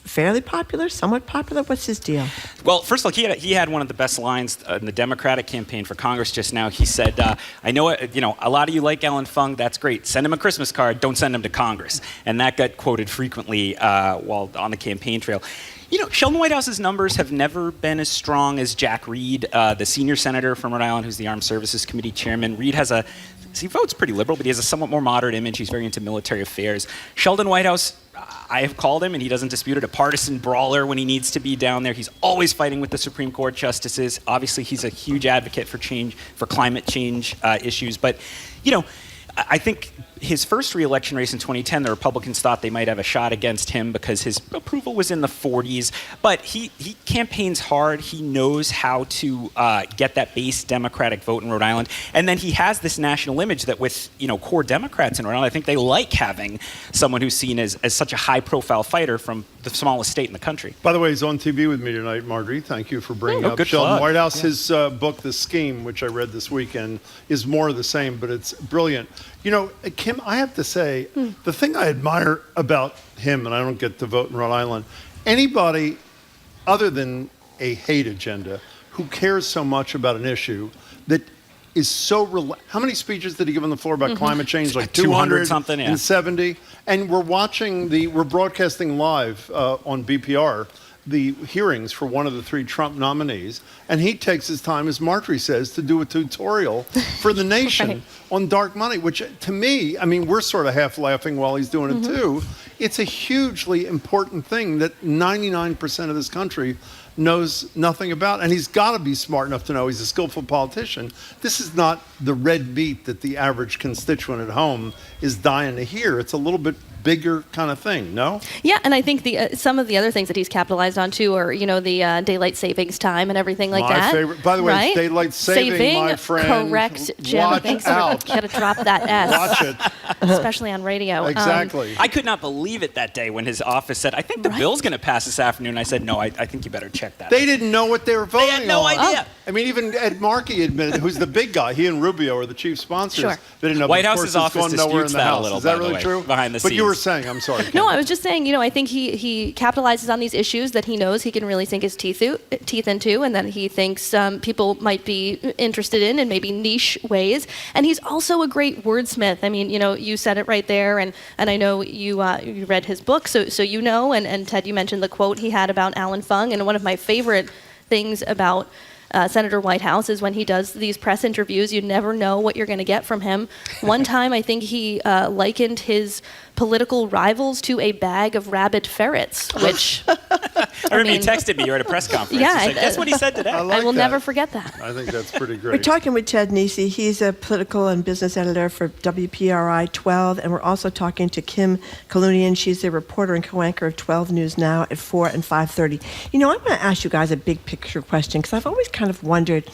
fairly popular, somewhat popular. What's his deal? Well, first of all, he had one of the best lines in the Democratic campaign for Congress just now. He said, I know a lot of you like Alan Fung. That's great. Send him a Christmas card. Don't send him to Congress. And that got quoted frequently while on the campaign trail. Sheldon Whitehouse's numbers have never been as strong as Jack Reed, the senior senator from Rhode Island, who's the Armed Services Committee chairman. Reed he votes pretty liberal, but he has a somewhat more moderate image. He's very into military affairs. Sheldon Whitehouse, I have called him, and he doesn't dispute it, a partisan brawler when he needs to be down there. He's always fighting with the Supreme Court justices. Obviously, he's a huge advocate for change, for climate change issues. But, I think his first re-election race in 2010, the Republicans thought they might have a shot against him because his approval was in the 40s. But he campaigns hard. He knows how to get that base Democratic vote in Rhode Island. And then he has this national image that with core Democrats in Rhode Island, I think they like having someone who's seen as such a high-profile fighter from the smallest state in the country. By the way, he's on TV with me tonight, Marjorie. Thank you for bringing up good Sheldon plug. Whitehouse. His book, The Scheme, which I read this weekend, is more of the same, but it's brilliant. Kim, I have to say, the thing I admire about him, and I don't get to vote in Rhode Island, anybody other than a hate agenda who cares so much about an issue that is so... How many speeches did he give on the floor about climate change? Like 200 something, yeah. and 70? And we're broadcasting live on BPR the hearings for one of the 3 Trump nominees, and he takes his time, as Marjorie says, to do a tutorial for the nation on dark money, which to me, I mean, we're sort of half laughing while he's doing it too. It's a hugely important thing that 99% of this country knows nothing about, and he's got to be smart enough to know he's a skillful politician. This is not the red meat that the average constituent at home is dying to hear. It's a little bit bigger kind of thing, no? Yeah, and I think some of the other things that he's capitalized on too are, the daylight savings time and everything like that. My favorite. By the way, right? it's daylight saving, my friend. Correct, Jim. Watch Thanks out. Got to drop that S. Watch it. Especially on radio. Exactly. I could not believe it that day when his office said, I think the bill's going to pass this afternoon. I said, no, I think you better check that. They didn't know what they were voting on. They had no idea. I mean, even Ed Markey admitted, who's the big guy, he and Rubio are the chief sponsors. Sure. They didn't know. White but of House's course, it's office gone nowhere in disputes the that a House. little, Is that by the really way, true? behind the But you were scenes. saying, I'm sorry. No, I was just saying, I think he capitalizes on these issues that he knows he can really sink his teeth into, and that he thinks people might be interested in maybe niche ways. And he's also a great wordsmith. I mean, you said it right there, and I know you read his book, so and Ted, you mentioned the quote he had about Alan Fung, and one of my favorite things about Senator Whitehouse is when he does these press interviews, you never know what you're going to get from him. One time, I think he likened his political rivals to a bag of rabid ferrets, which... I remember you texted me. You were at a press conference. Yeah, He's like, guess what he said today? I will never forget that. I think that's pretty great. We're talking with Ted Nesi. He's a political and business editor for WPRI 12, and we're also talking to Kim Kalunian. She's a reporter and co-anchor of 12 News Now at 4 and 5:30. I'm going to ask you guys a big picture question, because I've always kind of wondered,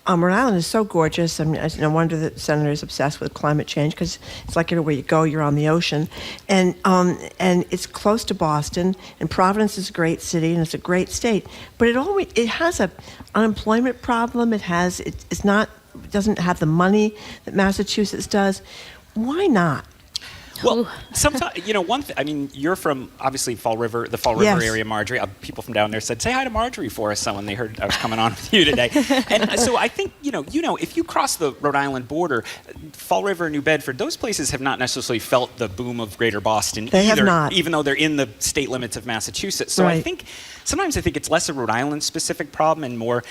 Rhode Island is so gorgeous. I mean, no wonder that Senator is obsessed with climate change, because it's like everywhere you go, you're on the ocean. And it's close to Boston, and Providence is a great city, and it's a great state. But it has an unemployment problem. It doesn't have the money that Massachusetts does. Why not? Well, sometimes, you're from, obviously, the Fall River Yes. area, Marjorie. People from down there said, say hi to Marjorie for us, when they heard I was coming on with you today. And so I think, if you cross the Rhode Island border, Fall River, New Bedford, those places have not necessarily felt the boom of greater Boston They either, have not. even though they're in the state limits of Massachusetts. So Right. Sometimes I think it's less a Rhode Island specific problem and more,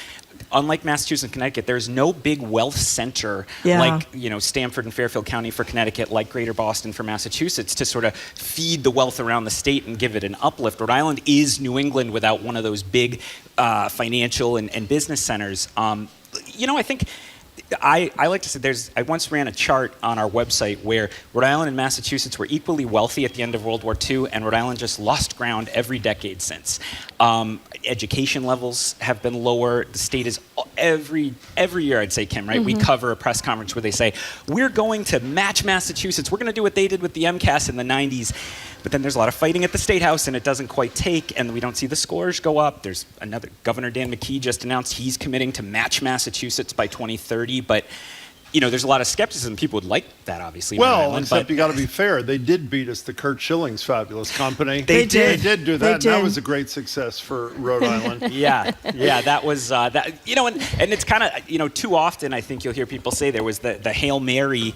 unlike Massachusetts and Connecticut, there's no big wealth center like, Stamford and Fairfield County for Connecticut, like Greater Boston for Massachusetts, to sort of feed the wealth around the state and give it an uplift. Rhode Island is New England without one of those big financial and business centers. I think I like to say I once ran a chart on our website where Rhode Island and Massachusetts were equally wealthy at the end of World War II, and Rhode Island just lost ground every decade since. Education levels have been lower. The state is every year, I'd say, Kim, right? We cover a press conference where they say, we're going to match Massachusetts. We're going to do what they did with the MCAS in the 90s. But then there's a lot of fighting at the State House, and it doesn't quite take, and we don't see the scores go up. There's another, Governor Dan McKee just announced he's committing to match Massachusetts by 2030, but there's a lot of skepticism. People would like that, obviously. Well, except you got to be fair. They did beat us to Kurt Schilling's fabulous company. They did. They did do that. And that was a great success for Rhode Island. Yeah, that was that. And it's kind of too often I think you'll hear people say there was the Hail Mary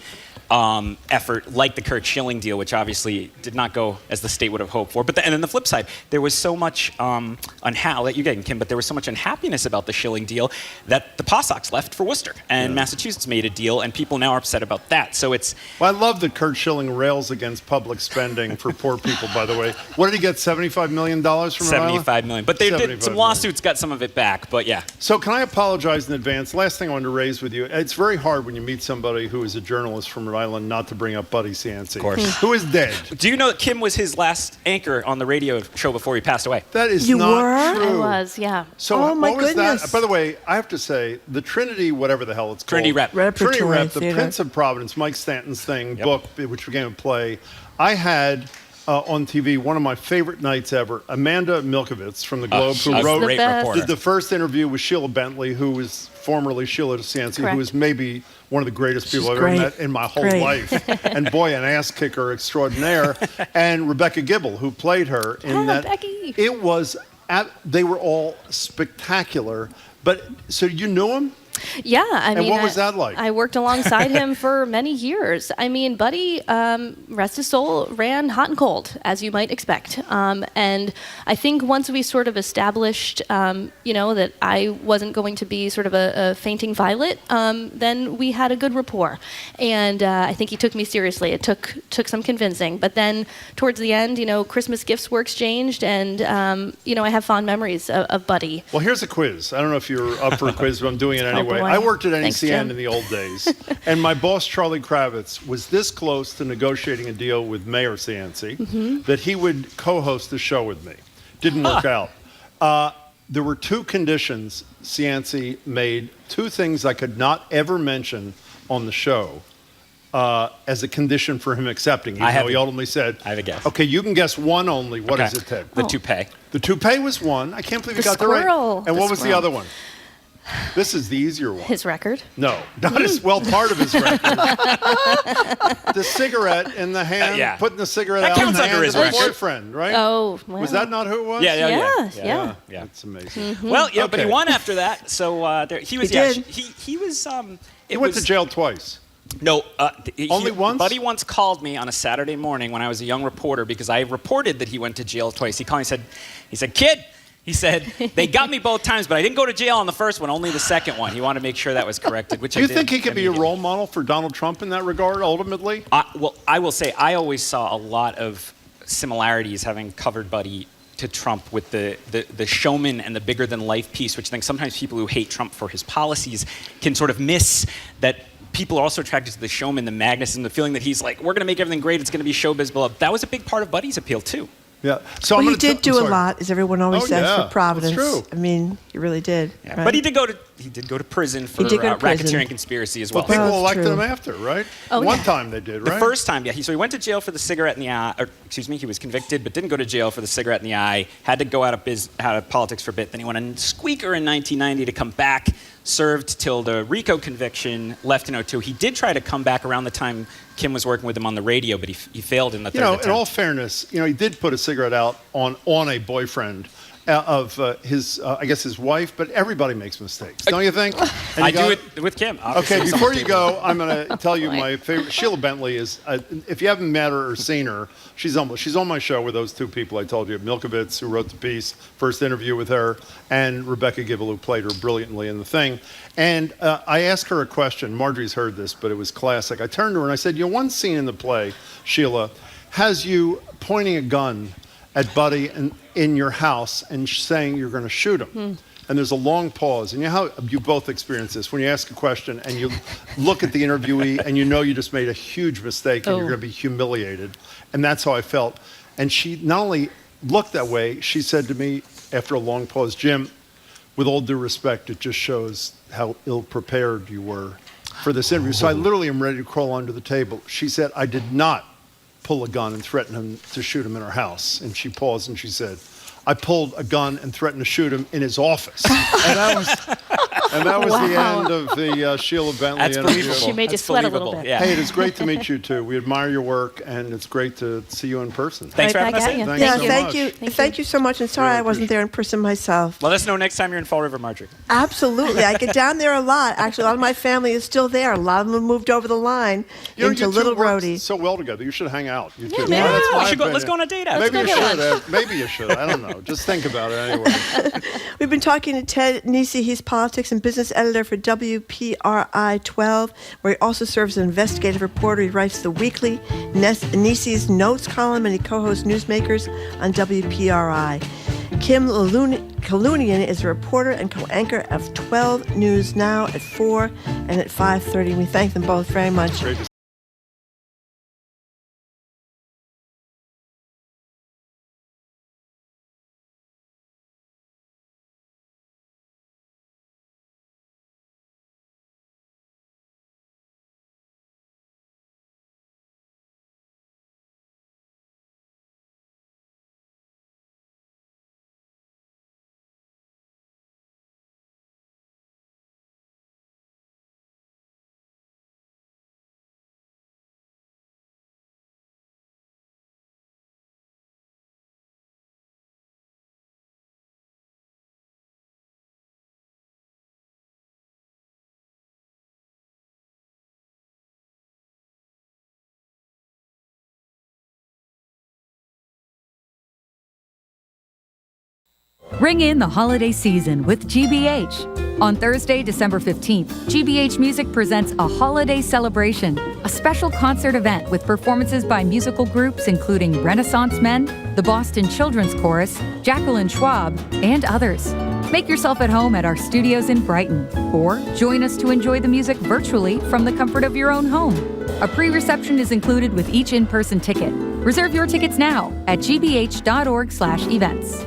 effort, like the Kurt Schilling deal, which obviously did not go as the state would have hoped for. And then the flip side, there was so much you're getting, Kim, but there was so much unhappiness about the Schilling deal that the Pawsox left for Worcester, and Massachusetts made a deal, and people now are upset about that. So it's. Well, I love that Kurt Schilling rails against public spending for poor people. By the way, what did he get? $75 million from Rhode Island? $75 million, but they did some lawsuits, got some of it back. But yeah. So can I apologize in advance? Last thing I wanted to raise with you: it's very hard when you meet somebody who is a journalist from Rhode Island not to bring up Buddy Cianci. Of course. Who is dead. Do you know that Kim was his last anchor on the radio show before he passed away? That is You not were? true. I was, yeah. So Oh, my what was goodness. that? By the way, I have to say, the Trinity, whatever the hell it's called. Trinity Rep. Trinity Repertory Rep, the Theater. Prince of Providence, Mike Stanton's thing, book, which became a play. I had on TV one of my favorite nights ever. Amanda Milkovich from the Globe, who she's wrote, the great reporter. did the first interview with Sheila Bentley, who was formerly Sheila Cianci, Correct. who is maybe one of the greatest people I've great. ever met in my whole Great. life. And boy, an ass kicker extraordinaire. And Rebecca Gibble, who played her in that. Becky. It was, they were all spectacular. But, so you knew him? Yeah, I And mean, what was that like? I worked alongside him for many years. I mean, Buddy, rest his soul, ran hot and cold, as you might expect. And I think once we sort of established, that I wasn't going to be sort of a fainting violet, then we had a good rapport. And I think he took me seriously. It took some convincing. But then towards the end, Christmas gifts were exchanged, and I have fond memories of Buddy. Well, here's a quiz. I don't know if you're up for a quiz, but I'm doing it anyway. boy. I worked at Thanks, NCN Jim. in the old days, and my boss, Charlie Kravitz, was this close to negotiating a deal with Mayor Cianci that he would co-host the show with me. Didn't work out. There were two conditions Cianci made, two things I could not ever mention on the show as a condition for him accepting, even though he ultimately said, I have a guess. Okay, you can guess one only. What is Okay. it, Ted? The toupee. The toupee was one. I can't believe you The got that right. squirrel. And The what was the squirrel. other one? This is the easier one. His record. No, not as well. Part of his record. The cigarette in the hand, yeah. putting the cigarette That out in counts the under hand his of a record. boyfriend, right? Oh, well. Was that not who it was? Yeah. That's amazing. Well, yeah, but he Okay. won after that. So he was. He Yeah, did. he was. He went to jail twice. No, Only once? Buddy once called me on a Saturday morning when I was a young reporter because I reported that he went to jail twice. He called me and said, kid, he said, they got me both times, but I didn't go to jail on the first one, only the second one. He wanted to make sure that was corrected, which Do I you did think he could be a immediately. role model for Donald Trump in that regard, ultimately? Well, I will say I always saw a lot of similarities having covered Buddy to Trump with the showman and the bigger than life piece, which I think sometimes people who hate Trump for his policies can sort of miss that. People are also attracted to the showman, the magnetism, the feeling that he's like, we're going to make everything great. It's going to be showbiz below. That was a big part of Buddy's appeal too. Yeah. So Well, I'm he gonna did I'm do a sorry. lot, as everyone always Oh, says, yeah, for Providence. that's true. I mean, he really did. Yeah. right? But he did go to prison for did go to prison. racketeering conspiracy as Well, well. people That's elected true. him after, right? Oh, One yeah. time they did, The right? first time, yeah. So he went to jail for the cigarette in the eye. He was convicted, but didn't go to jail for the cigarette in the eye. Had to go out of politics for a bit. Then he went on squeaker in 1990 to come back. Served till the RICO conviction. Left in 2002. He did try to come back around the time Kim was working with him on the radio, but he failed in the third attempt. in all fairness, he did put a cigarette out on a boyfriend of his, I guess his wife, but everybody makes mistakes, don't you think? And I you do got- it with Kim. Okay, obviously. before you go, I'm going to tell you my favorite. Sheila Bentley is, if you haven't met her or seen her, she's on my show with those two people I told you, Milkovich, who wrote the piece, first interview with her, and Rebecca Gibble, who played her brilliantly in the thing. And I asked her a question. Marjorie's heard this, but it was classic. I turned to her and I said, one scene in the play, Sheila, has you pointing a gun at Buddy in your house and saying you're going to shoot him. And there's a long pause. And you know how you both experience this when you ask a question and you look at the interviewee and you know you just made a huge mistake and you're going to be humiliated. And that's how I felt. And she not only looked that way, she said to me after a long pause, Jim, with all due respect, it just shows how ill-prepared you were for this interview. So I literally am ready to crawl under the table. She said, I did not pull a gun and threaten him to shoot him in her house. And she paused and she said, I pulled a gun and threatened to shoot him in his office. And that was the end of the Sheila Bentley That's interview. believable. She made you That's sweat a believable. little bit. Yeah. Hey, it is great to meet you too. We admire your work, and it's great to see you in person. Thanks for Right having us back in. at you. Thanks Yeah, so thank much. you. Thank you so much. And sorry Really I wasn't there in person myself. Let us know next time you're in Fall River, Marjorie. Absolutely. I get down there a lot. Actually, a lot of my family is still there. A lot of them moved over the line into You two Little work Rhodey. so well together. You should hang out. You two. maybe. That's my We should go- let's opinion. go on a date out. Maybe you Let's go should. get Maybe you should. I don't know. Just think about it anyway. We've been talking to Ted Nesi. He's politics and business editor for WPRI 12, where he also serves as an investigative reporter. He writes the weekly Nesi's Notes column, and he co-hosts Newsmakers on WPRI. Kim Kalunian is a reporter and co-anchor of 12 News Now at 4 and at 5:30. We thank them both very much. Great to Ring in the holiday season with GBH. On Thursday, December 15th, GBH Music presents a holiday celebration, a special concert event with performances by musical groups including Renaissance Men, the Boston Children's Chorus, Jacqueline Schwab, and others. Make yourself at home at our studios in Brighton, or join us to enjoy the music virtually from the comfort of your own home. A pre-reception is included with each in-person ticket. Reserve your tickets now at gbh.org/events.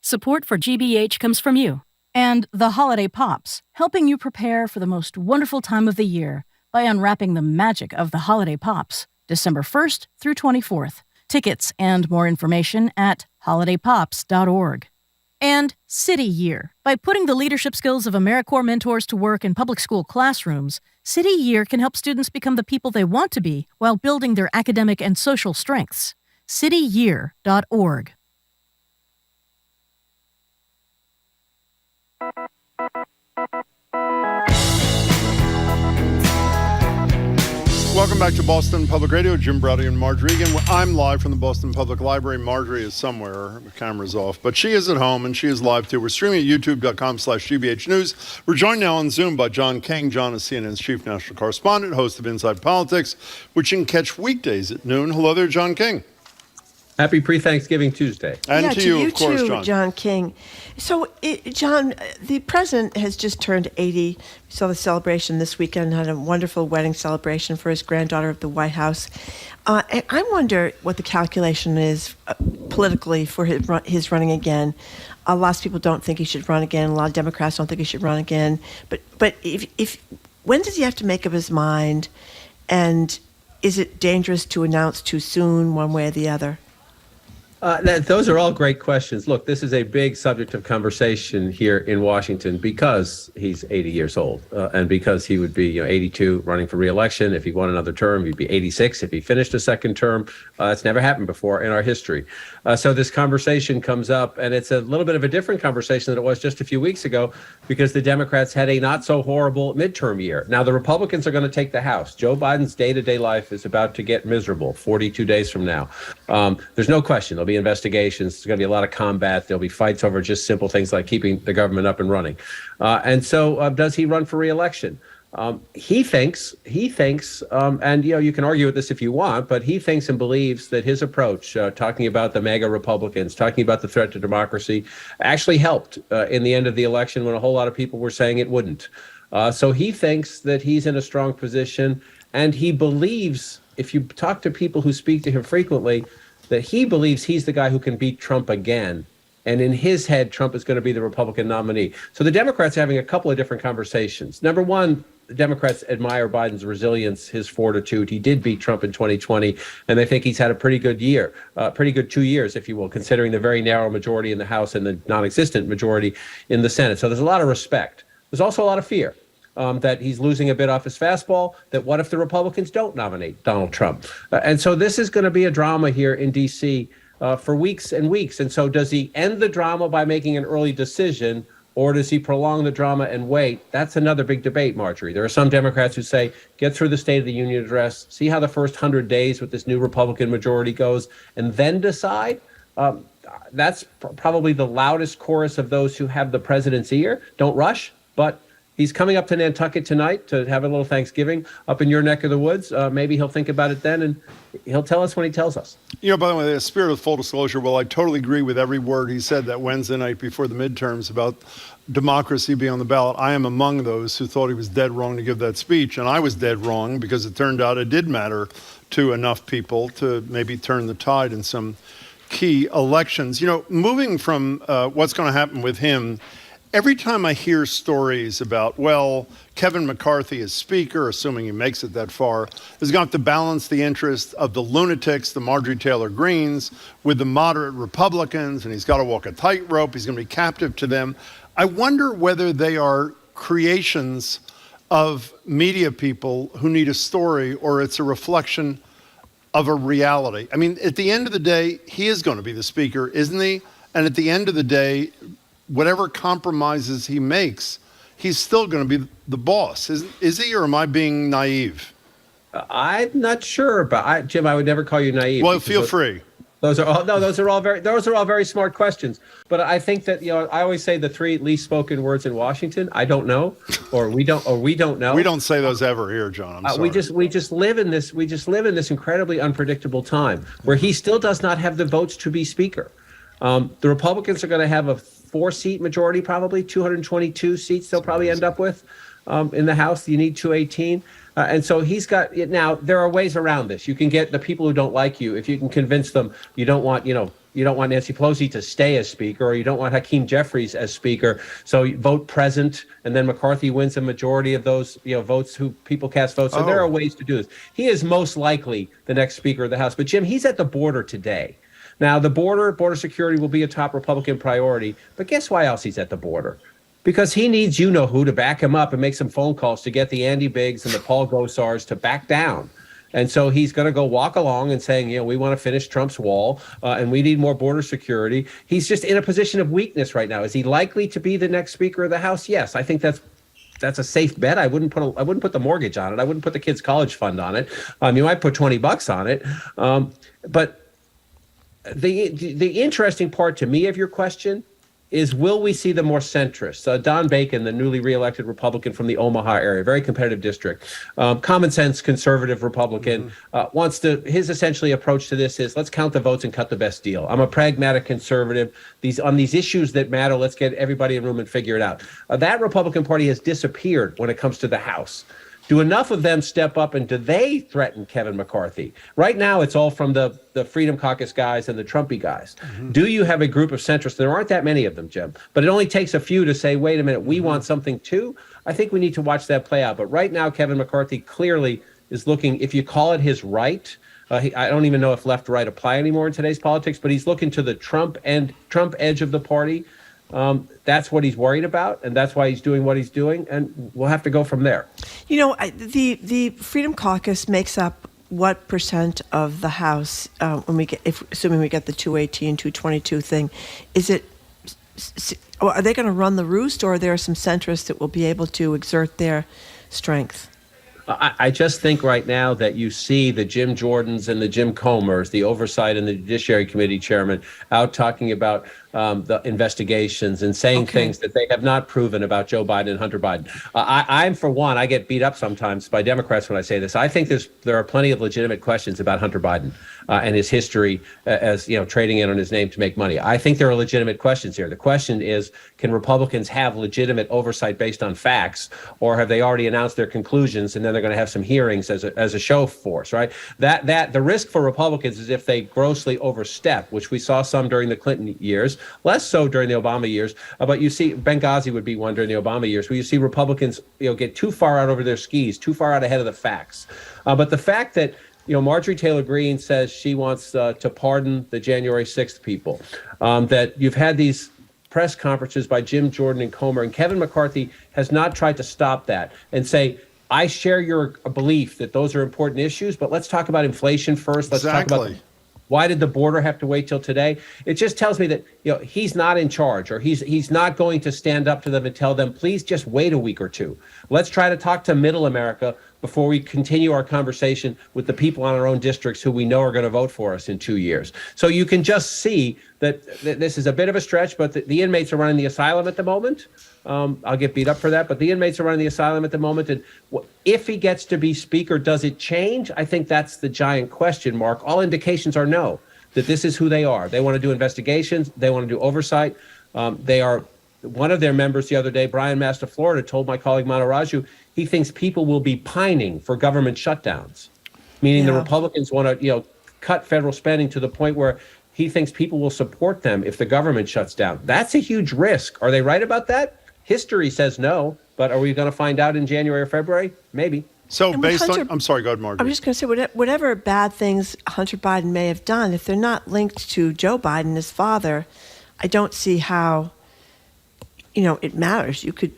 Support for GBH comes from you and the Holiday Pops, helping you prepare for the most wonderful time of the year by unwrapping the magic of the Holiday Pops, December 1st through 24th. Tickets and more information at holidaypops.org. And City Year. By putting the leadership skills of AmeriCorps mentors to work in public school classrooms, City Year can help students become the people they want to be while building their academic and social strengths. cityyear.org. Welcome back to Boston Public Radio. Jim Browdy and Marjorie Egan. I'm live from the Boston Public Library. Marjorie is somewhere. The camera's off. But she is at home, and she is live, too. We're streaming at youtube.com/GBH News. We're joined now on Zoom by John King. John is CNN's chief national correspondent, host of Inside Politics, which you can catch weekdays at noon. Hello there, John King. Happy pre-Thanksgiving Tuesday. And to you, of course, too, John King. So, John, the president has just turned 80. We saw the celebration this weekend, had a wonderful wedding celebration for his granddaughter at the White House. And I wonder what the calculation is politically for his running again. Lots of people don't think he should run again. A lot of Democrats don't think he should run again. But if when does he have to make up his mind? And is it dangerous to announce too soon, one way or the other? Those are all great questions. Look, this is a big subject of conversation here in Washington because he's 80 years old and because he would be 82 running for re-election. If he won another term, he'd be 86 if he finished a second term. That's never happened before in our history. So this conversation comes up, and it's a little bit of a different conversation than it was just a few weeks ago because the Democrats had a not so horrible midterm year. Now, the Republicans are going to take the House. Joe Biden's day-to-day life is about to get miserable 42 days from now. There's no question. There'll be investigations. There's going to be a lot of combat. There'll be fights over just simple things like keeping the government up and running. And so does he run for re-election? He thinks, and you can argue with this if you want, but he thinks and believes that his approach, talking about the MAGA Republicans, talking about the threat to democracy, actually helped in the end of the election when a whole lot of people were saying it wouldn't. So he thinks that he's in a strong position, and he believes, if you talk to people who speak to him frequently, that he believes he's the guy who can beat Trump again. And in his head, Trump is going to be the Republican nominee. So the Democrats are having a couple of different conversations. Number one, the Democrats admire Biden's resilience, his fortitude. He did beat Trump in 2020, and they think he's had a pretty good year, pretty good 2 years, if you will, considering the very narrow majority in the House and the non-existent majority in the Senate. So there's a lot of respect. There's also a lot of fear. That he's losing a bit off his fastball, that what if the Republicans don't nominate Donald Trump? And so this is going to be a drama here in D.C. For weeks and weeks. And so does he end the drama by making an early decision, or does he prolong the drama and wait? That's another big debate, Marjorie. There are some Democrats who say, get through the State of the Union address, see how the first 100 days with this new Republican majority goes, and then decide. That's probably the loudest chorus of those who have the president's ear. Don't rush, but he's coming up to Nantucket tonight to have a little Thanksgiving up in your neck of the woods. Maybe he'll think about it then, and he'll tell us when he tells us. By the way, the spirit of full disclosure, well, I totally agree with every word he said that Wednesday night before the midterms about democracy being on the ballot. I am among those who thought he was dead wrong to give that speech, and I was dead wrong because it turned out it did matter to enough people to maybe turn the tide in some key elections. Moving from what's going to happen with him, every time I hear stories about, Kevin McCarthy as Speaker, assuming he makes it that far, is going to have to balance the interests of the lunatics, the Marjorie Taylor Greens, with the moderate Republicans, and he's got to walk a tightrope. He's going to be captive to them. I wonder whether they are creations of media people who need a story, or it's a reflection of a reality. I mean, at the end of the day, he is going to be the Speaker, isn't he? And at the end of the day, whatever compromises he makes, he's still going to be the boss. Is he, or am I being naive? I'm not sure, but Jim, I would never call you naive. Well, feel free. Those are all very smart questions. But I think that, I always say the three least spoken words in Washington. I don't know, or we don't know. We don't say those ever here, John. I'm sorry. We just live in this incredibly unpredictable time where he still does not have the votes to be speaker. The Republicans are going to have a 4-seat majority, probably 222 seats. They'll probably end up with in the House. You need 218. And so he's got it. Now, there are ways around this. You can get the people who don't like you, if you can convince them you don't want Nancy Pelosi to stay as speaker, or you don't want Hakeem Jeffries as speaker. So you vote present, and then McCarthy wins a majority of those votes who people cast votes. So there are ways to do this. He is most likely the next Speaker of the House. But Jim, he's at the border today. Now, the border security will be a top Republican priority. But guess why else he's at the border? Because he needs who to back him up and make some phone calls to get the Andy Biggs and the Paul Gosars to back down. And so he's going to go walk along and saying, we want to finish Trump's wall and we need more border security. He's just in a position of weakness right now. Is he likely to be the next Speaker of the House? Yes, I think that's a safe bet. I wouldn't put the mortgage on it. I wouldn't put the kids' college fund on it. You might put $20 on it. But the interesting part to me of your question is, will we see the more centrists? Don Bacon, the newly reelected Republican from the Omaha area, very competitive district, common sense conservative Republican, his essentially approach to this is, let's count the votes and cut the best deal. I'm a pragmatic conservative. On these issues that matter, let's get everybody in a room and figure it out. That Republican Party has disappeared when it comes to the House. Do enough of them step up, and do they threaten Kevin McCarthy? Right now, it's all from the Freedom Caucus guys and the Trumpy guys. Do you have a group of centrists? There aren't that many of them, Jim, but it only takes a few to say, wait a minute, we want something too. I think we need to watch that play out. But right now, Kevin McCarthy clearly is looking, if you call it his right, I don't even know if left-right apply anymore in today's politics, but he's looking to the Trump edge of the party. That's what he's worried about, and that's why he's doing what he's doing, and we'll have to go from there. The Freedom Caucus makes up what percent of the House assuming we get the 218, 222 thing? Is it? Are they going to run the roost, or are there some centrists that will be able to exert their strength? I just think right now that you see the Jim Jordans and the Jim Comers, the Oversight and the Judiciary Committee chairman, out talking about the investigations and saying things that they have not proven about Joe Biden and Hunter Biden. I'm, for one, I get beat up sometimes by Democrats when I say this. I think there are plenty of legitimate questions about Hunter Biden and his history as trading in on his name to make money. I think there are legitimate questions here. The question is, can Republicans have legitimate oversight based on facts, or have they already announced their conclusions and then they're going to have some hearings as a show force, right? That the risk for Republicans is if they grossly overstep, which we saw some during the Clinton years, less so during the Obama years. But you see, Benghazi would be one during the Obama years, where you see Republicans get too far out over their skis, too far out ahead of the facts. But the fact that Marjorie Taylor Greene says she wants to pardon the January 6th people, that you've had these press conferences by Jim Jordan and Comer, and Kevin McCarthy has not tried to stop that and say, I share your belief that those are important issues, but let's talk about inflation first. Let's talk about why did the border have to wait till today? It just tells me that he's not in charge, or he's not going to stand up to them and tell them, please just wait a week or two. Let's try to talk to Middle America before we continue our conversation with the people on our own districts who we know are going to vote for us in 2 years. So you can just see that this is a bit of a stretch, but the inmates are running the asylum at the moment. I'll get beat up for that, but the inmates are running the asylum at the moment. And if he gets to be speaker, does it change? I think that's the giant question mark. All indications are no, that this is who they are. They want to do investigations. They want to do oversight. One of their members the other day, Brian Mast of Florida, told my colleague Monteraju, he thinks people will be pining for government shutdowns, meaning the Republicans want to cut federal spending to the point where he thinks people will support them if the government shuts down. That's a huge risk. Are they right about that? History says no, but are we going to find out in January or February? Maybe. So based on, I'm sorry, go ahead, Margaret. I'm just going to say, whatever bad things Hunter Biden may have done, if they're not linked to Joe Biden, his father, I don't see how, it matters. You could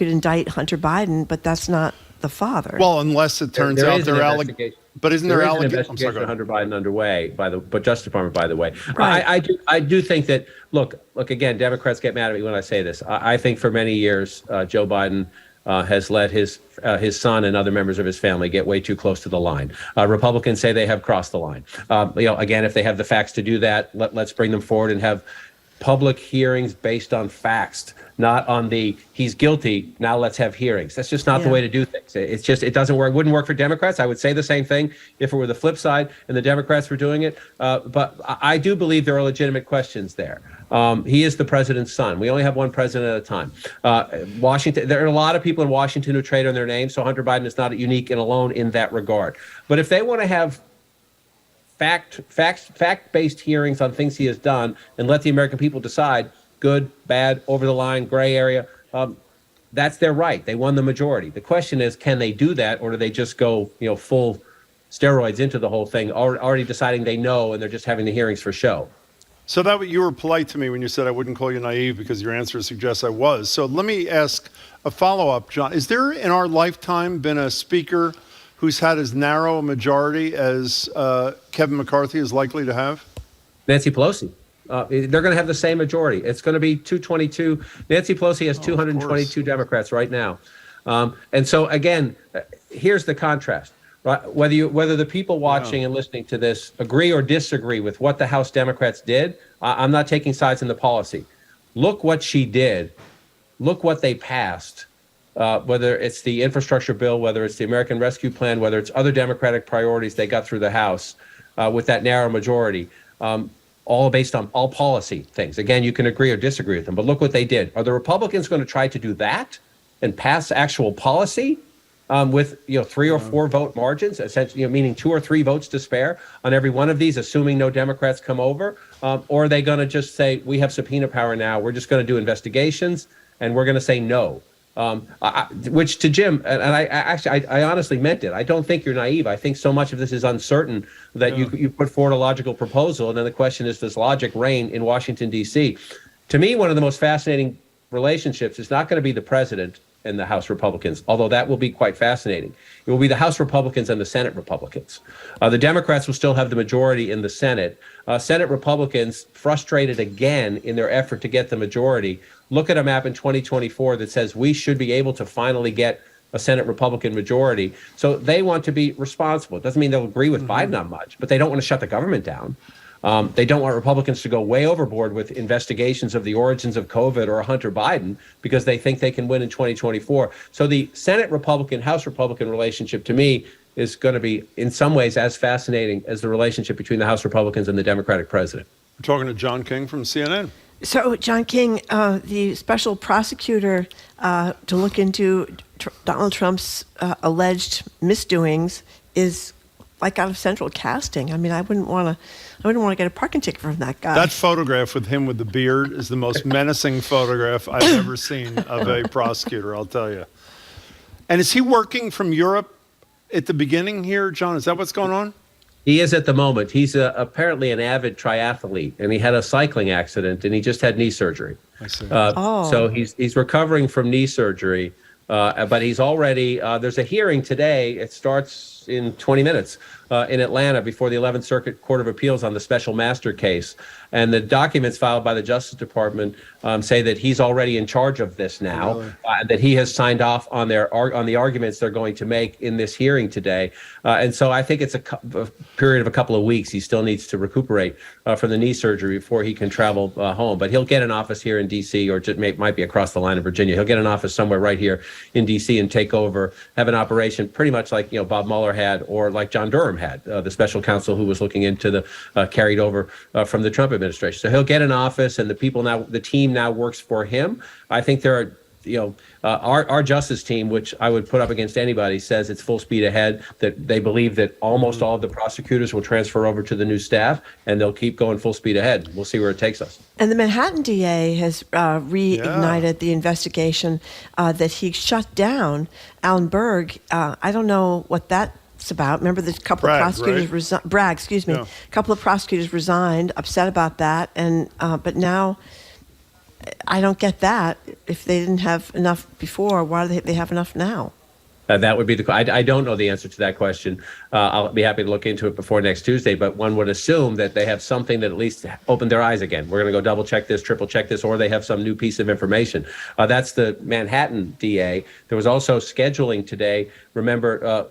indict Hunter Biden, but that's not the father. Well, unless it turns out they're allegations. But isn't there an investigation of Hunter Biden underway by the Justice Department, by the way? Right. I do think that, look again, Democrats get mad at me when I say this. I think for many years, Joe Biden has let his son and other members of his family get way too close to the line. Republicans say they have crossed the line. Again, if they have the facts to do that, let's bring them forward and have public hearings based on facts, not on the he's guilty, now let's have hearings. That's just not the way to do things. It doesn't work. It wouldn't work for Democrats. I would say the same thing if it were the flip side and the Democrats were doing it. But I do believe there are legitimate questions there. He is the president's son. We only have one president at a time. Washington, there are a lot of people in Washington who trade on their name, so Hunter Biden is not unique and alone in that regard. But if they want to have fact-based hearings on things he has done and let the American people decide, good, bad, over the line, gray area, that's their right. They won the majority. The question is, can they do that, or do they just go, full steroids into the whole thing, already deciding they know and they're just having the hearings for show? So you were polite to me when you said I wouldn't call you naive because your answer suggests I was. So let me ask a follow-up, John. Is there in our lifetime been a speaker who's had as narrow a majority as Kevin McCarthy is likely to have? Nancy Pelosi. They're going to have the same majority. It's going to be 222. Nancy Pelosi has 222 Democrats right now. And so, again, here's the contrast. Right? Whether the people watching and listening to this agree or disagree with what the House Democrats did, I'm not taking sides in the policy. Look what she did. Look what they passed. Whether it's the infrastructure bill, whether it's the American Rescue Plan, whether it's other Democratic priorities they got through the House with that narrow majority, all based on all policy things. Again, you can agree or disagree with them, but look what they did. Are the Republicans going to try to do that and pass actual policy with 3 or 4 vote margins, essentially, meaning 2 or 3 votes to spare on every one of these, assuming no Democrats come over? Or are they going to just say, we have subpoena power now, we're just going to do investigations, and we're going to say no? Which to Jim, and I honestly meant it. I don't think you're naive. I think so much of this is uncertain that you put forward a logical proposal, and then the question is, does logic reign in Washington, D.C.? To me, one of the most fascinating relationships is not going to be the president and the House Republicans, although that will be quite fascinating. It will be the House Republicans and the Senate Republicans. The Democrats will still have the majority in the Senate. Senate Republicans, frustrated again in their effort to get the majority, look at a map in 2024 that says we should be able to finally get a Senate Republican majority. So they want to be responsible. It doesn't mean they'll agree with Biden on much, but they don't want to shut the government down. They don't want Republicans to go way overboard with investigations of the origins of COVID or Hunter Biden because they think they can win in 2024. So the Senate Republican, House Republican relationship, to me, is going to be in some ways as fascinating as the relationship between the House Republicans and the Democratic president. We're talking to John King from CNN. So, John King, the special prosecutor to look into Donald Trump's alleged misdoings is like out of central casting. I mean, I wouldn't want to get a parking ticket from that guy. That photograph with him with the beard is the most menacing photograph I've ever seen of a prosecutor, I'll tell you. And is he working from Europe at the beginning here, John? Is that what's going on? He is at the moment. He's apparently an avid triathlete, and he had a cycling accident, and he just had knee surgery. I see. So he's recovering from knee surgery, but he's already, there's a hearing today. It starts in 20 minutes in Atlanta before the 11th Circuit Court of Appeals on the special master case. And the documents filed by the Justice Department say that he's already in charge of this now, that he has signed off on the arguments they're going to make in this hearing today. And so I think it's a period of a couple of weeks. He still needs to recuperate from the knee surgery before he can travel home. But he'll get an office here in D.C. or just might be across the line in Virginia. He'll get an office somewhere right here in D.C. and take over, have an operation pretty much like Bob Mueller had or like John Durham had, the special counsel who was looking into the carried over from the Trump administration. So he'll get an office, and the team now works for him. I think there are, our justice team, which I would put up against anybody, says it's full speed ahead, that they believe that almost all of the prosecutors will transfer over to the new staff, and they'll keep going full speed ahead. We'll see where it takes us. And the Manhattan DA has reignited the investigation that he shut down Alan Berg. I don't know what that's about. Remember, the couple of prosecutors Bragg, excuse me. A couple of prosecutors resigned, upset about that, and but now I don't get that. If they didn't have enough before, why do they have enough now? That would be I don't know the answer to that question. I'll be happy to look into it before next Tuesday, but one would assume that they have something that at least opened their eyes again. We're going to go double check this, triple check this, or they have some new piece of information. That's the Manhattan DA. There was also scheduling today. Remember,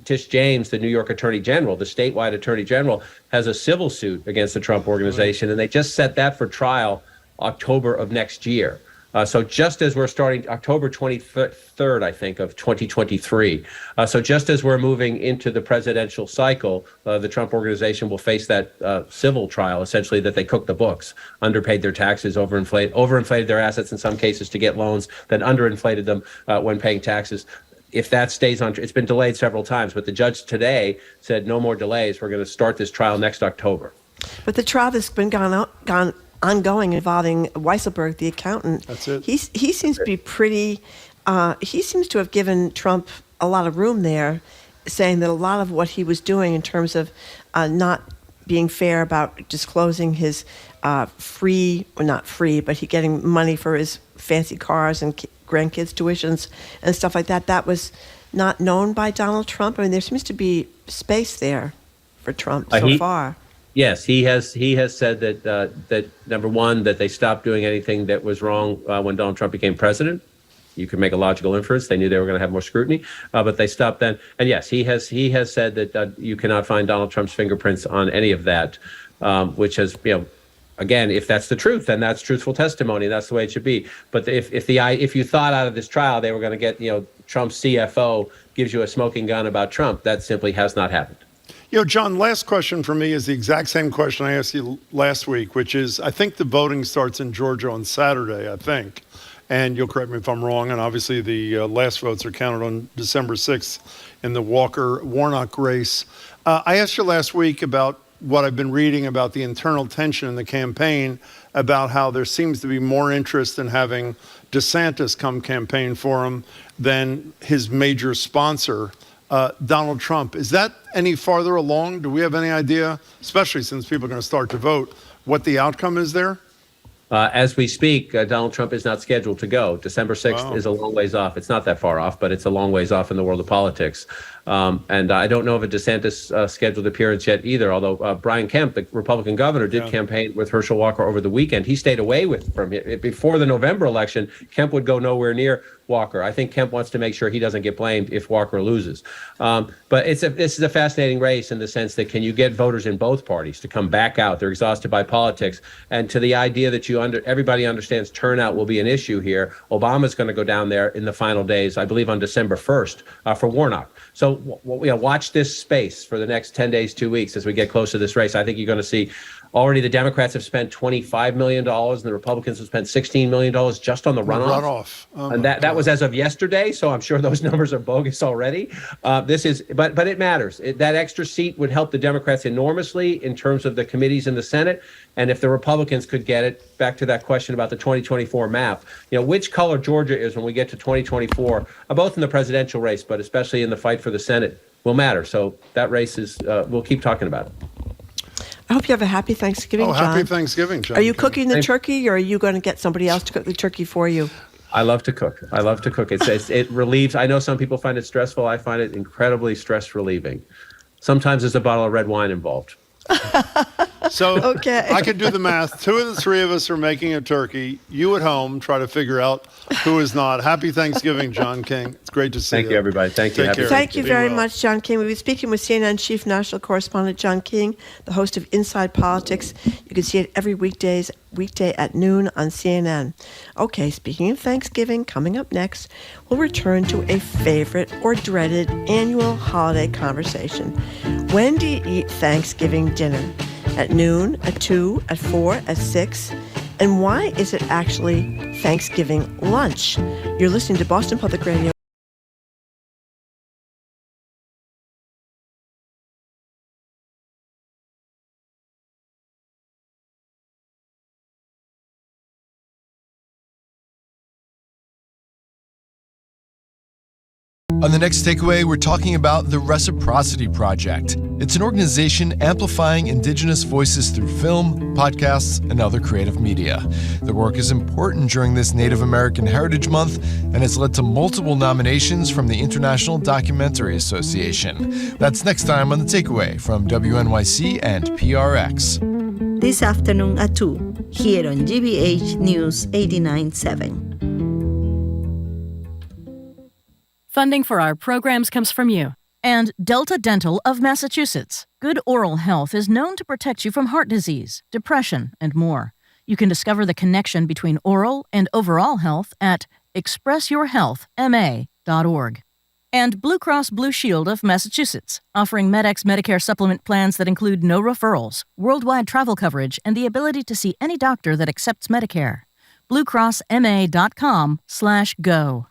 Tish James, the New York Attorney General, the statewide Attorney General, has a civil suit against the Trump Organization, and they just set that for trial October of next year. So just as we're starting October 23rd, I think, of 2023. So just as we're moving into the presidential cycle, the Trump Organization will face that civil trial, essentially, that they cooked the books, underpaid their taxes, overinflated their assets in some cases to get loans, then underinflated them when paying taxes. If that stays on, it's been delayed several times, but the judge today said no more delays. We're going to start this trial next October. But the trial has been ongoing involving Weisselberg, the accountant. That's it. He seems to be pretty. He seems to have given Trump a lot of room there, saying that a lot of what he was doing in terms of not being fair about disclosing his not free, but he getting money for his fancy cars and grandkids' tuitions and stuff like that. That was not known by Donald Trump. I mean, there seems to be space there for Trump so far. Yes, he has said that number one, that they stopped doing anything that was wrong when Donald Trump became president. You could make a logical inference. They knew they were going to have more scrutiny, but they stopped then. And yes, he has said that you cannot find Donald Trump's fingerprints on any of that, which has, again, if that's the truth, then that's truthful testimony. That's the way it should be. But if you thought out of this trial they were going to get, Trump's CFO gives you a smoking gun about Trump, that simply has not happened. John, last question for me is the exact same question I asked you last week, which is, I think the voting starts in Georgia on Saturday, I think. And you'll correct me if I'm wrong. And obviously the last votes are counted on December 6th in the Walker-Warnock race. I asked you last week about what I've been reading about the internal tension in the campaign, about how there seems to be more interest in having DeSantis come campaign for him than his major sponsor, Donald Trump. Is that any farther along? Do we have any idea, especially since people are going to start to vote, what the outcome is there? As we speak, Donald Trump is not scheduled to go. December 6th is a long ways off. It's not that far off, but it's a long ways off in the world of politics. And I don't know of a DeSantis scheduled appearance yet either, although Brian Kemp, the Republican governor, did campaign with Herschel Walker over the weekend. He stayed away from it. Before the November election, Kemp would go nowhere near Walker. I think Kemp wants to make sure he doesn't get blamed if Walker loses. But this is a fascinating race in the sense that can you get voters in both parties to come back out? They're exhausted by politics. And to the idea that everybody understands turnout will be an issue here, Obama's going to go down there in the final days, I believe on December 1st, for Warnock. So watch this space for the next 10 days, 2 weeks as we get close to this race. I think you're going to see already the Democrats have spent $25 million and the Republicans have spent $16 million just on the runoff. And that was as of yesterday, so I'm sure those numbers are bogus already. But it matters. That extra seat would help the Democrats enormously in terms of the committees in the Senate. And if the Republicans could get it, back to that question about the 2024 map, which color Georgia is when we get to 2024, both in the presidential race, but especially in the fight for the Senate, will matter. So that race is, we'll keep talking about it. I hope you have a happy Thanksgiving, John. Happy Thanksgiving, John. Are you cooking the turkey, or are you going to get somebody else to cook the turkey for you? I love to cook. It relieves. I know some people find it stressful. I find it incredibly stress relieving. Sometimes there's a bottle of red wine involved. So okay. I could do the math. 2 of the 3 of us are making a turkey. You at home try to figure out who is not. Happy Thanksgiving, John King. It's great to see you. Thank you, everybody. Thank you. Thank you very much, John King. We'll be speaking with CNN Chief National Correspondent John King, the host of Inside Politics. You can see it every weekday at noon on CNN. Okay, speaking of Thanksgiving, coming up next, we'll return to a favorite or dreaded annual holiday conversation. When do you eat Thanksgiving dinner? At noon, at 2, at 4, at 6? And why is it actually Thanksgiving lunch? You're listening to Boston Public Radio. On the next takeaway, we're talking about the Reciprocity Project. It's an organization amplifying Indigenous voices through film, podcasts, and other creative media. Their work is important during this Native American Heritage Month and has led to multiple nominations from the International Documentary Association. That's next time on The Takeaway from WNYC and PRX. This afternoon at 2, here on GBH News 89.7. Funding for our programs comes from you. And Delta Dental of Massachusetts. Good oral health is known to protect you from heart disease, depression, and more. You can discover the connection between oral and overall health at expressyourhealthma.org. And Blue Cross Blue Shield of Massachusetts, offering MedX Medicare supplement plans that include no referrals, worldwide travel coverage, and the ability to see any doctor that accepts Medicare. BlueCrossMA.com/go.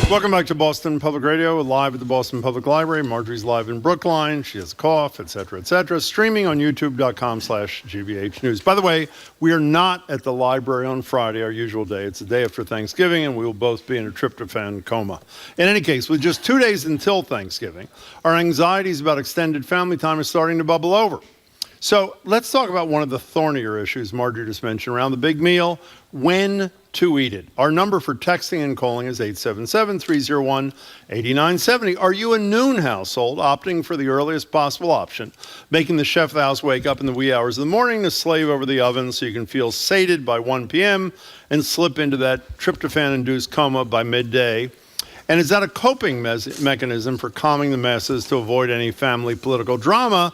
Welcome back to Boston Public Radio, live at the Boston Public Library. Marjorie's live in Brookline. She has a cough, etc., etc. Streaming on youtube.com/GBH News. By the way, we are not at the library on Friday, our usual day. It's the day after Thanksgiving, and we will both be in a tryptophan coma. In any case, with just 2 days until Thanksgiving, our anxieties about extended family time are starting to bubble over. So let's talk about one of the thornier issues Marjorie just mentioned around the big meal, when to eat it. Our number for texting and calling is 877-301-8970. Are you a noon household, opting for the earliest possible option, making the chef of the house wake up in the wee hours of the morning to slave over the oven so you can feel sated by 1 p.m. and slip into that tryptophan-induced coma by midday? And is that a coping mechanism for calming the masses to avoid any family political drama?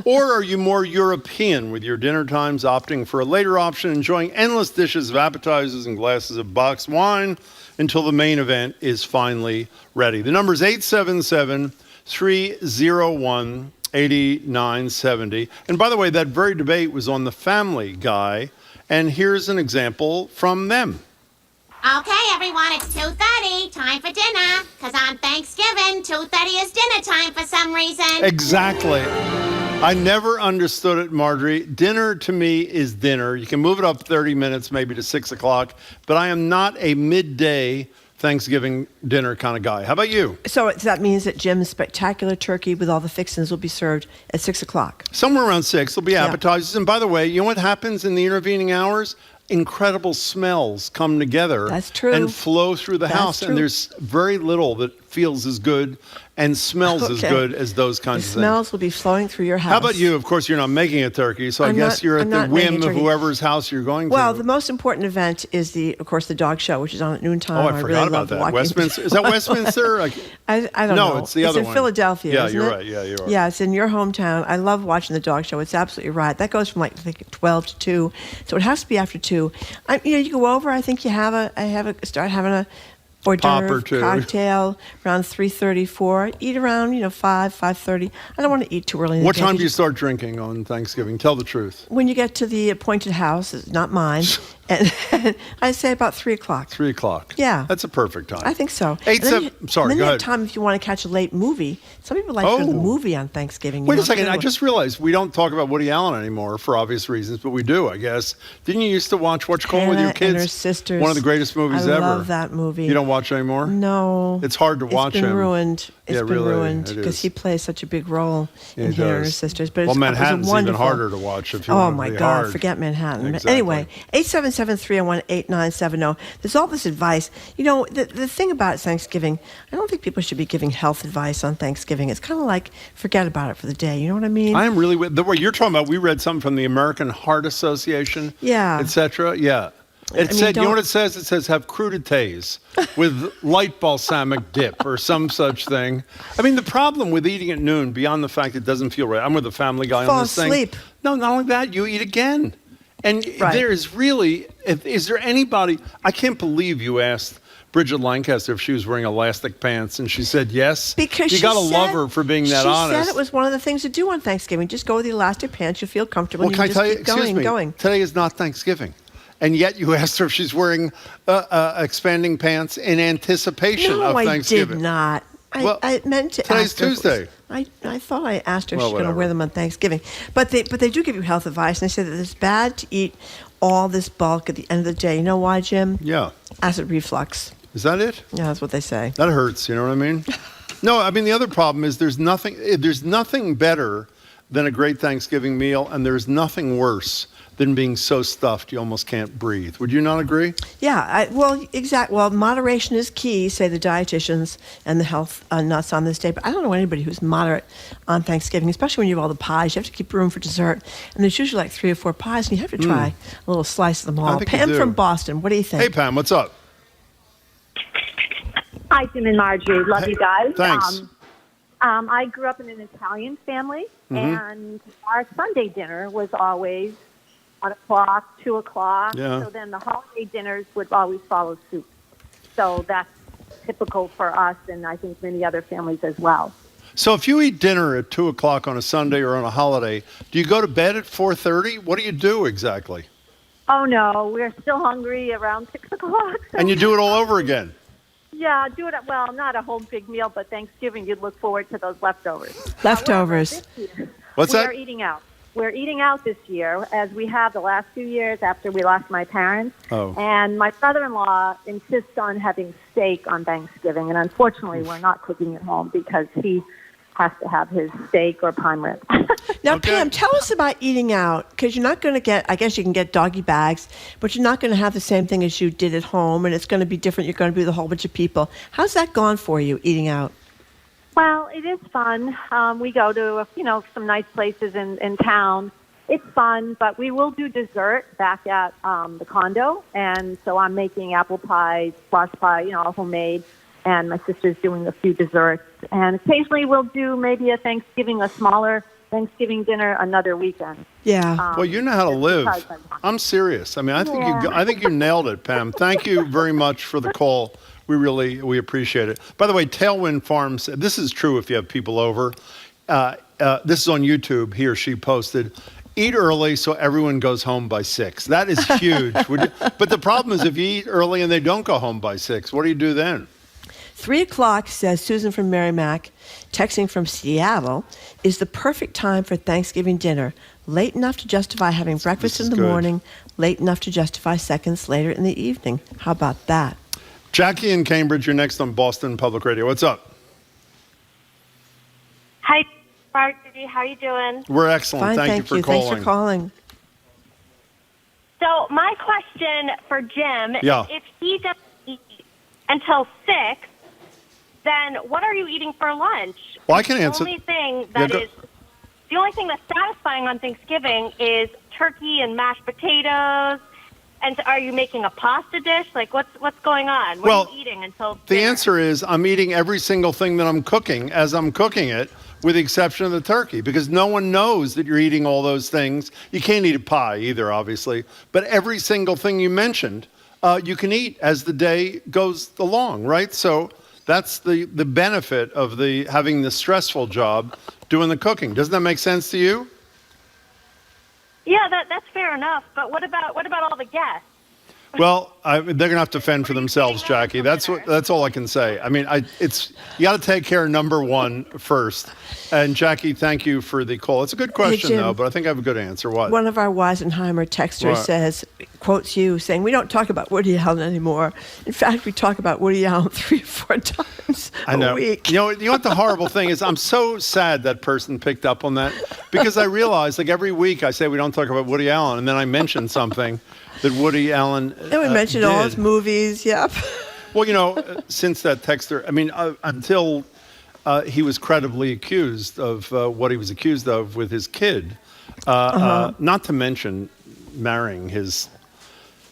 Or are you more European with your dinner times, opting for a later option, enjoying endless dishes of appetizers and glasses of boxed wine until the main event is finally ready? The number is 877-301-8970. And by the way, that very debate was on the Family Guy. And here's an example from them. Okay, everyone, it's 2:30. Time for dinner. Because on Thanksgiving, 2:30 is dinner time for some reason. Exactly. I never understood it, Marjorie. Dinner to me is dinner. You can move it up 30 minutes, maybe to 6 o'clock. But I am not a midday Thanksgiving dinner kind of guy. How about you? So that means that Jim's spectacular turkey with all the fixings will be served at 6 o'clock. Somewhere around 6. There'll be appetizers. And by the way, you know what happens in the intervening hours? Incredible smells come together. That's true. And flow through the house. True. And there's very little that feels as good and smells as good as those kinds of things. The smells will be flowing through your house. How about you? Of course, you're not making a turkey, so I guess you're at the whim of whoever's house you're going to. Well, the most important event is, of course, the dog show, which is on at noontime. Oh, I forgot about that. Westminster. Is that Westminster? I don't know. No, it's the other one. It's in Philadelphia, Yeah, isn't you're it? right. Yeah, you are. Yeah, it's in your hometown. I love watching the dog show. It's absolutely right. That goes from 12 to 2, so it has to be after 2. You go over. I think start having a hors d'oeuvre cocktail around 3:34. Eat around 5:30. I don't want to eat too early in the day. What time do you start drinking on Thanksgiving? Tell the truth. When you get to the appointed house, it's not mine. And I say about 3 o'clock. 3 o'clock. Yeah. That's a perfect time. I think so. Sorry, then go you ahead. have time if you want to catch a late movie. Some people like to go to the movie on Thanksgiving. Wait a second. I just realized we don't talk about Woody Allen anymore for obvious reasons, but we do, I guess. Didn't you used to watch What's Going with your kids? And her sisters. One of the greatest movies ever. I love that movie. You don't watch anymore? No. It's hard to watch him. It's been ruined. It's been really, ruined because he plays such a big role in he her and her does. sisters. But Well, it was Manhattan's even wonderful. harder to watch if you Oh want to my be God! hard. Forget Manhattan. But Exactly. anyway, 877-301-8970. There's all this advice. The thing about Thanksgiving, I don't think people should be giving health advice on Thanksgiving. It's kind of like forget about it for the day. You know what I mean? I am really the way you're talking about. We read something from the American Heart Association, etc. Yeah, it said, you know what it says? It says have crudités with light balsamic dip or some such thing. I mean, the problem with eating at noon, beyond the fact it doesn't feel right. I'm with the Family Guy on this asleep. thing. No, not only that, you eat again, and there is really. Is there anybody? I can't believe you asked Bridget Lancaster if she was wearing elastic pants, and she said yes. Because you she got to said- love her for being that honest. She said it was one of the things to do on Thanksgiving. Just go with the elastic pants. You feel comfortable. Well, and can I you tell you? just keep going. Today is not Thanksgiving, and yet you asked her if she's wearing expanding pants in anticipation of Thanksgiving. No, I did not. I meant to today's ask her. Tuesday. I thought I asked her if Well, she's going to whatever. wear them on Thanksgiving. But they do give you health advice, and they say that it's bad to eat all this bulk at the end of the day. You know why, Jim? Yeah. Acid reflux. Is that it? Yeah, that's what they say. That hurts, you know what I mean? No, I mean, the other problem is there's nothing better than a great Thanksgiving meal, and there's nothing worse than being so stuffed you almost can't breathe. Would you not agree? Yeah, well, moderation is key, say the dietitians and the health nuts on this day. But I don't know anybody who's moderate on Thanksgiving, especially when you have all the pies. You have to keep room for dessert. And there's usually like 3 or 4 pies, and you have to try a little slice of them all. think you Pam do. from Boston, what do you think? Hey, Pam, what's up? Hi, Jim and Marjorie. Love you guys. Thanks. I grew up in an Italian family, and our Sunday dinner was always 1 o'clock, 2 o'clock. Yeah. So then the holiday dinners would always follow suit. So that's typical for us, and I think many other families as well. So if you eat dinner at 2 o'clock on a Sunday or on a holiday, do you go to bed at 4:30? What do you do exactly? Oh, no, we're still hungry around 6 o'clock. And you do it all over again? Yeah, do it. Well, not a whole big meal, but Thanksgiving, you'd look forward to those leftovers. Leftovers. What's that? We're eating out. We're eating out this year, as we have the last few years after we lost my parents. Oh. And my brother-in-law insists on having steak on Thanksgiving, and unfortunately, we're not cooking at home because he has to have his steak or prime rib. Now, Pam, tell us about eating out, because you're not going to get, I guess you can get doggy bags, but you're not going to have the same thing as you did at home, and it's going to be different. You're going to be with a whole bunch of people. How's that gone for you, eating out? Well, it is fun. We go to, some nice places in town. It's fun, but we will do dessert back at the condo, and so I'm making apple pies, squash pie, homemade, and my sister's doing a few desserts. And occasionally we'll do maybe a smaller Thanksgiving dinner another weekend. Yeah. Well, you know how to live. because I'm serious. I mean, I think Yeah. I think you nailed it, Pam. Thank you very much for the call. We appreciate it. By the way, Tailwind Farms, this is true if you have people over. This is on YouTube. He or she posted, eat early so everyone goes home by 6. That is huge. But the problem is if you eat early and they don't go home by 6, what do you do then? 3 o'clock, says Susan from Merrimack, texting from Seattle, is the perfect time for Thanksgiving dinner. Late enough to justify having breakfast in the morning, late enough to justify seconds later in the evening. How about that? Jackie in Cambridge, you're next on Boston Public Radio. What's up? Hi, Marjorie. How are you doing? We're excellent. Fine, Thank you for calling. Thanks for calling. So my question for Jim Yeah. is if he doesn't eat until 6, then what are you eating for lunch? Well, I can answer. The only thing Yeah, that go- is the only thing that's satisfying on Thanksgiving is turkey and mashed potatoes. And are you making a pasta dish? Like, what's going on? What are you eating until The dinner? answer is I'm eating every single thing that I'm cooking as I'm cooking it, with the exception of the turkey, because no one knows that you're eating all those things. You can't eat a pie either, obviously, but every single thing you mentioned, you can eat as the day goes along, right? So that's the benefit of having the stressful job doing the cooking. Doesn't that make sense to you? Yeah, that's fair enough. But what about all the guests? Well, they're gonna have to fend for themselves, Jackie. That's all I can say. I mean, you got to take care of number one first. And Jackie, thank you for the call. It's a good question, Jim, though, but I think I have a good answer. What? One of our Weisenheimer texters What? says, quotes you, saying, we don't talk about Woody Allen anymore. In fact, we talk about Woody Allen 3 or 4 times I know. a week. You know what the horrible thing is? I'm so sad that person picked up on that, because I realize, like, every week I say we don't talk about Woody Allen, and then I mention something that Woody Allen And we mentioned all his movies, yep. Well, since that texter, I mean, until he was credibly accused of what he was accused of with his kid, not to mention marrying his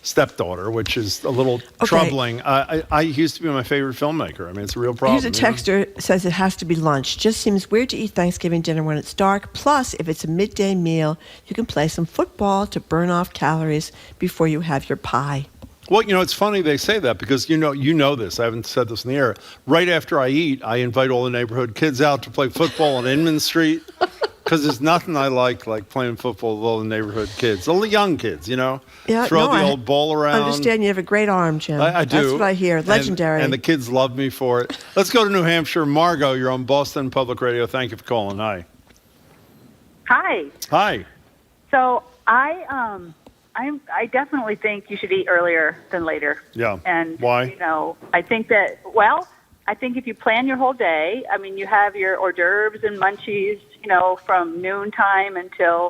stepdaughter, which is a little troubling. I used to be my favorite filmmaker. I mean, it's a real problem. Here's a texter says it has to be lunch. Just seems weird to eat Thanksgiving dinner when it's dark. Plus, if it's a midday meal, you can play some football to burn off calories before you have your pie. Well, it's funny they say that, because you know this. I haven't said this in the air. Right after I eat, I invite all the neighborhood kids out to play football on Inman Street. Because there's nothing I like playing football with all the neighborhood kids, all the young kids, Yeah, throw no, the I old ball around. I understand you have a great arm, Jim. I do. That's what I hear. Legendary. And the kids love me for it. Let's go to New Hampshire. Margot, you're on Boston Public Radio. Thank you for calling. Hi. Hi. Hi. So I definitely think you should eat earlier than later. Yeah. And why? I think I think if you plan your whole day, you have your hors d'oeuvres and munchies, from noontime until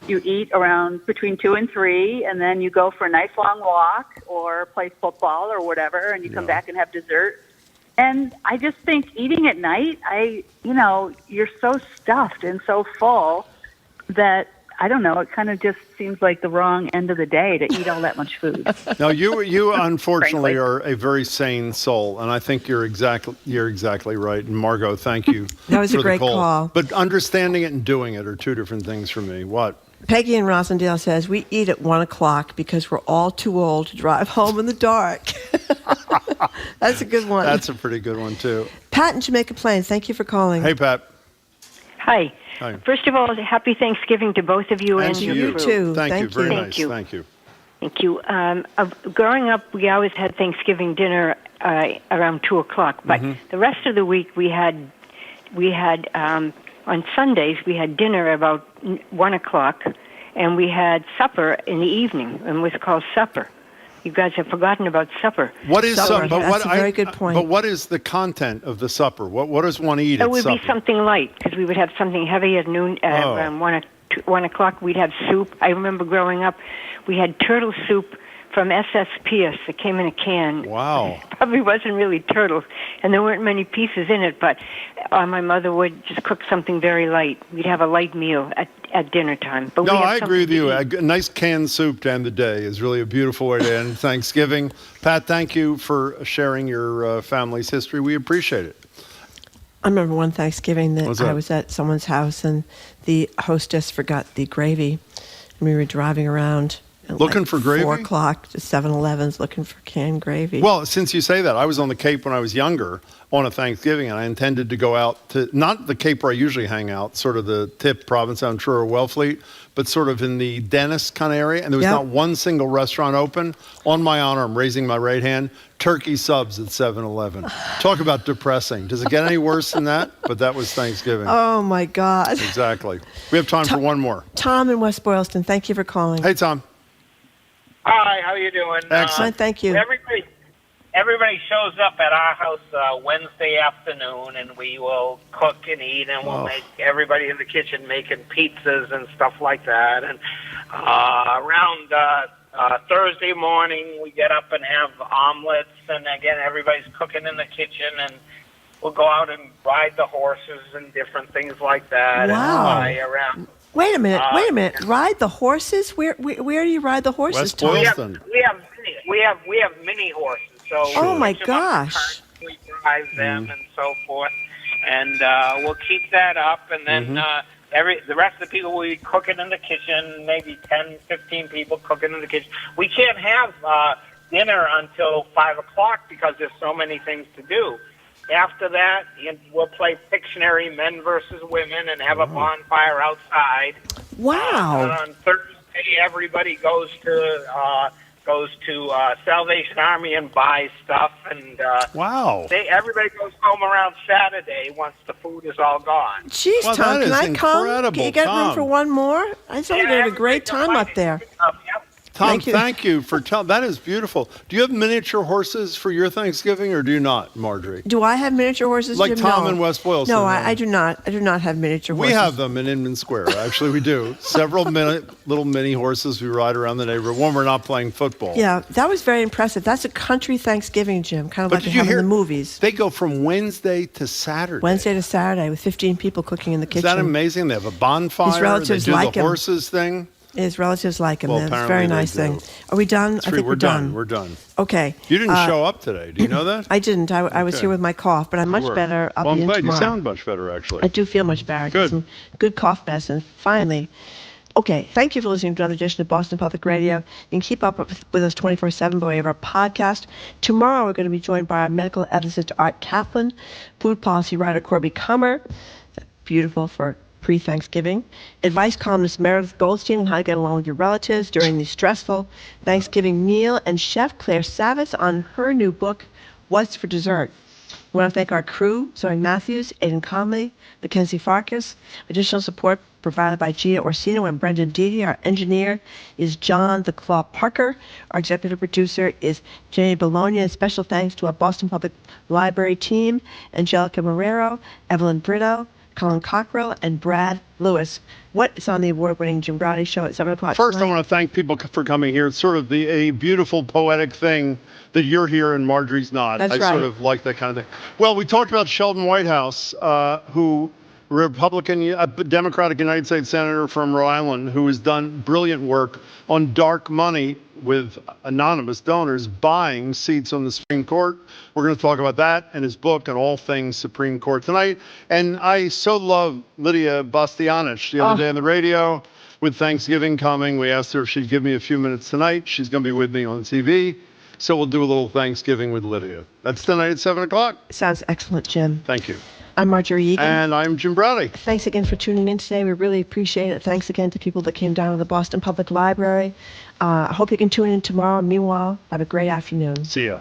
you eat around between 2 and 3, and then you go for a nice long walk or play football or whatever, and you come back and have dessert. And I just think eating at night, you're so stuffed and so full that, I don't know, it kind of just seems like the wrong end of the day to eat all that much food. No, you unfortunately are a very sane soul, and I think you're exactly right. And Margot, thank you. That was for a great the call. But understanding it and doing it are two different things for me. What? Peggy in Rosendale says, we eat at 1 o'clock because we're all too old to drive home in the dark. That's a good one. That's a pretty good one, too. Pat in Jamaica Plains, thank you for calling. Hey, Pat. Hi. Hi. First of all, happy Thanksgiving to both of you and you crew. too. Thank you. Very Thank nice. you. Thank you. Thank you. Growing up, we always had Thanksgiving dinner around 2 o'clock, but the rest of the week we had on Sundays we had dinner about 1 o'clock, and we had supper in the evening, and it was called supper. You guys have forgotten about supper. What is supper? That's a very good point. But what is the content of the supper? What does one eat at supper? It would be something light, because we would have something heavy at noon. Around 1 o'clock, we'd have soup. I remember growing up, we had turtle soup from SS Pierce that came in a can. Wow. Probably wasn't really turtle, and there weren't many pieces in it, but my mother would just cook something very light. We'd have a light meal at dinner time. But No, I agree with you. A nice canned soup to end the day is really a beautiful way to end Thanksgiving. Pat, thank you for sharing your family's history. We appreciate it. I remember one Thanksgiving that that? I was at someone's house and the hostess forgot the gravy. And we were driving around at Looking for gravy? 4 o'clock to 7-Elevens looking for canned gravy. Well, since you say that, I was on the Cape when I was younger on a Thanksgiving, and I intended to go out to, not the Cape where I usually hang out, sort of the tip province on Truro or Wellfleet, but sort of in the Dennis kind of area, and there was not one single restaurant open. On my honor, I'm raising my right hand, turkey subs at 7-Eleven. Talk about depressing. Does it get any worse than that? But that was Thanksgiving. Oh, my God. Exactly. We have time for one more. Tom in West Boylston, thank you for calling. Hey, Tom. Hi, how you doing? Excellent, thank you. Everybody shows up at our house Wednesday afternoon, and we will cook and eat, and we'll make everybody in the kitchen making pizzas and stuff like that. And around Thursday morning, we get up and have omelets, and again, everybody's cooking in the kitchen, and we'll go out and ride the horses and different things like that. Wow. And fly around. Wait a minute. Ride the horses? Where do you ride the horses? West Boylston. We have mini horses. So oh my we put them on the gosh. cart, we drive them and so forth, and we'll keep that up. And then the rest of the people will be cooking in the kitchen. Maybe 10, 15 people cooking in the kitchen. We can't have dinner until 5 o'clock because there's so many things to do. After that, we'll play Pictionary, men versus women, and have a bonfire outside. Wow. And on Thursday, everybody goes to Salvation Army and buys stuff. And wow. Everybody goes home around Saturday once the food is all gone. Jeez, Well, Tom, that can is I come? incredible, Can you get room Tom. for one more? I thought we were going to have a great time up there. Tom, thank you for telling. That is beautiful. Do you have miniature horses for your Thanksgiving, or do you not, Marjorie? Do I have miniature horses, Like Jim? Tom No. in West Boylston? No, I do not. I do not have miniature We horses. have them in Inman Square. Actually, we do. Several little mini horses we ride around the neighborhood when we're not playing football. Yeah, that was very impressive. That's a country Thanksgiving, Jim, kind of But like they did you have hear in the movies. They go from Wednesday to Saturday. Wednesday to Saturday with 15 people cooking in the kitchen. Is that amazing? They have a bonfire. His relatives they do like the him. horses thing. His relatives like him. Well, That's a apparently very they nice do. thing. Are we done? I think We're done. We're done. Okay. You didn't show up today. Do you know that? I didn't. I was Okay. here with my cough, but I'm much You were. better. I'll Well, be I'm in glad you tomorrow. sound much better, actually. I do feel much better. Good. Some good cough medicine. Finally. Okay, thank you for listening to another edition of Boston Public Radio. You can keep up with us 24/7 by way of our podcast. Tomorrow we're going to be joined by our medical ethicist Art Kaplan, food policy writer Corby Kummer, beautiful for pre-Thanksgiving. Advice columnist Meredith Goldstein on how to get along with your relatives during the stressful Thanksgiving meal. And chef Claire Savitz on her new book, What's for Dessert. We want to thank our crew, Zoe Matthews, Aidan Conley, Mackenzie Farkas. Additional support provided by Gia Orsino and Brendan Deedy. Our engineer is John the Claw Parker. Our executive producer is Jenny Bologna. And special thanks to our Boston Public Library team, Angelica Marrero, Evelyn Brito, Colin Cockrell, and Brad Lewis. What is on the award-winning Jim Browdy show at 7 o'clock First, tonight? I want to thank people for coming here. It's sort of a beautiful, poetic thing that you're here and Marjorie's not. That's I right. sort of like that kind of thing. Well, we talked about Sheldon Whitehouse, who Democratic United States Senator from Rhode Island, who has done brilliant work on dark money with anonymous donors buying seats on the Supreme Court. We're going to talk about that and his book and all things Supreme Court tonight. And I so love Lydia Bastianich the other day on the radio. With Thanksgiving coming, we asked her if she'd give me a few minutes tonight. She's going to be with me on TV. So we'll do a little Thanksgiving with Lydia. That's tonight at 7 o'clock. Sounds excellent, Jim. Thank you. I'm Marjorie Egan. And I'm Jim Browdy. Thanks again for tuning in today. We really appreciate it. Thanks again to people that came down to the Boston Public Library. I hope you can tune in tomorrow. Meanwhile, have a great afternoon. See ya.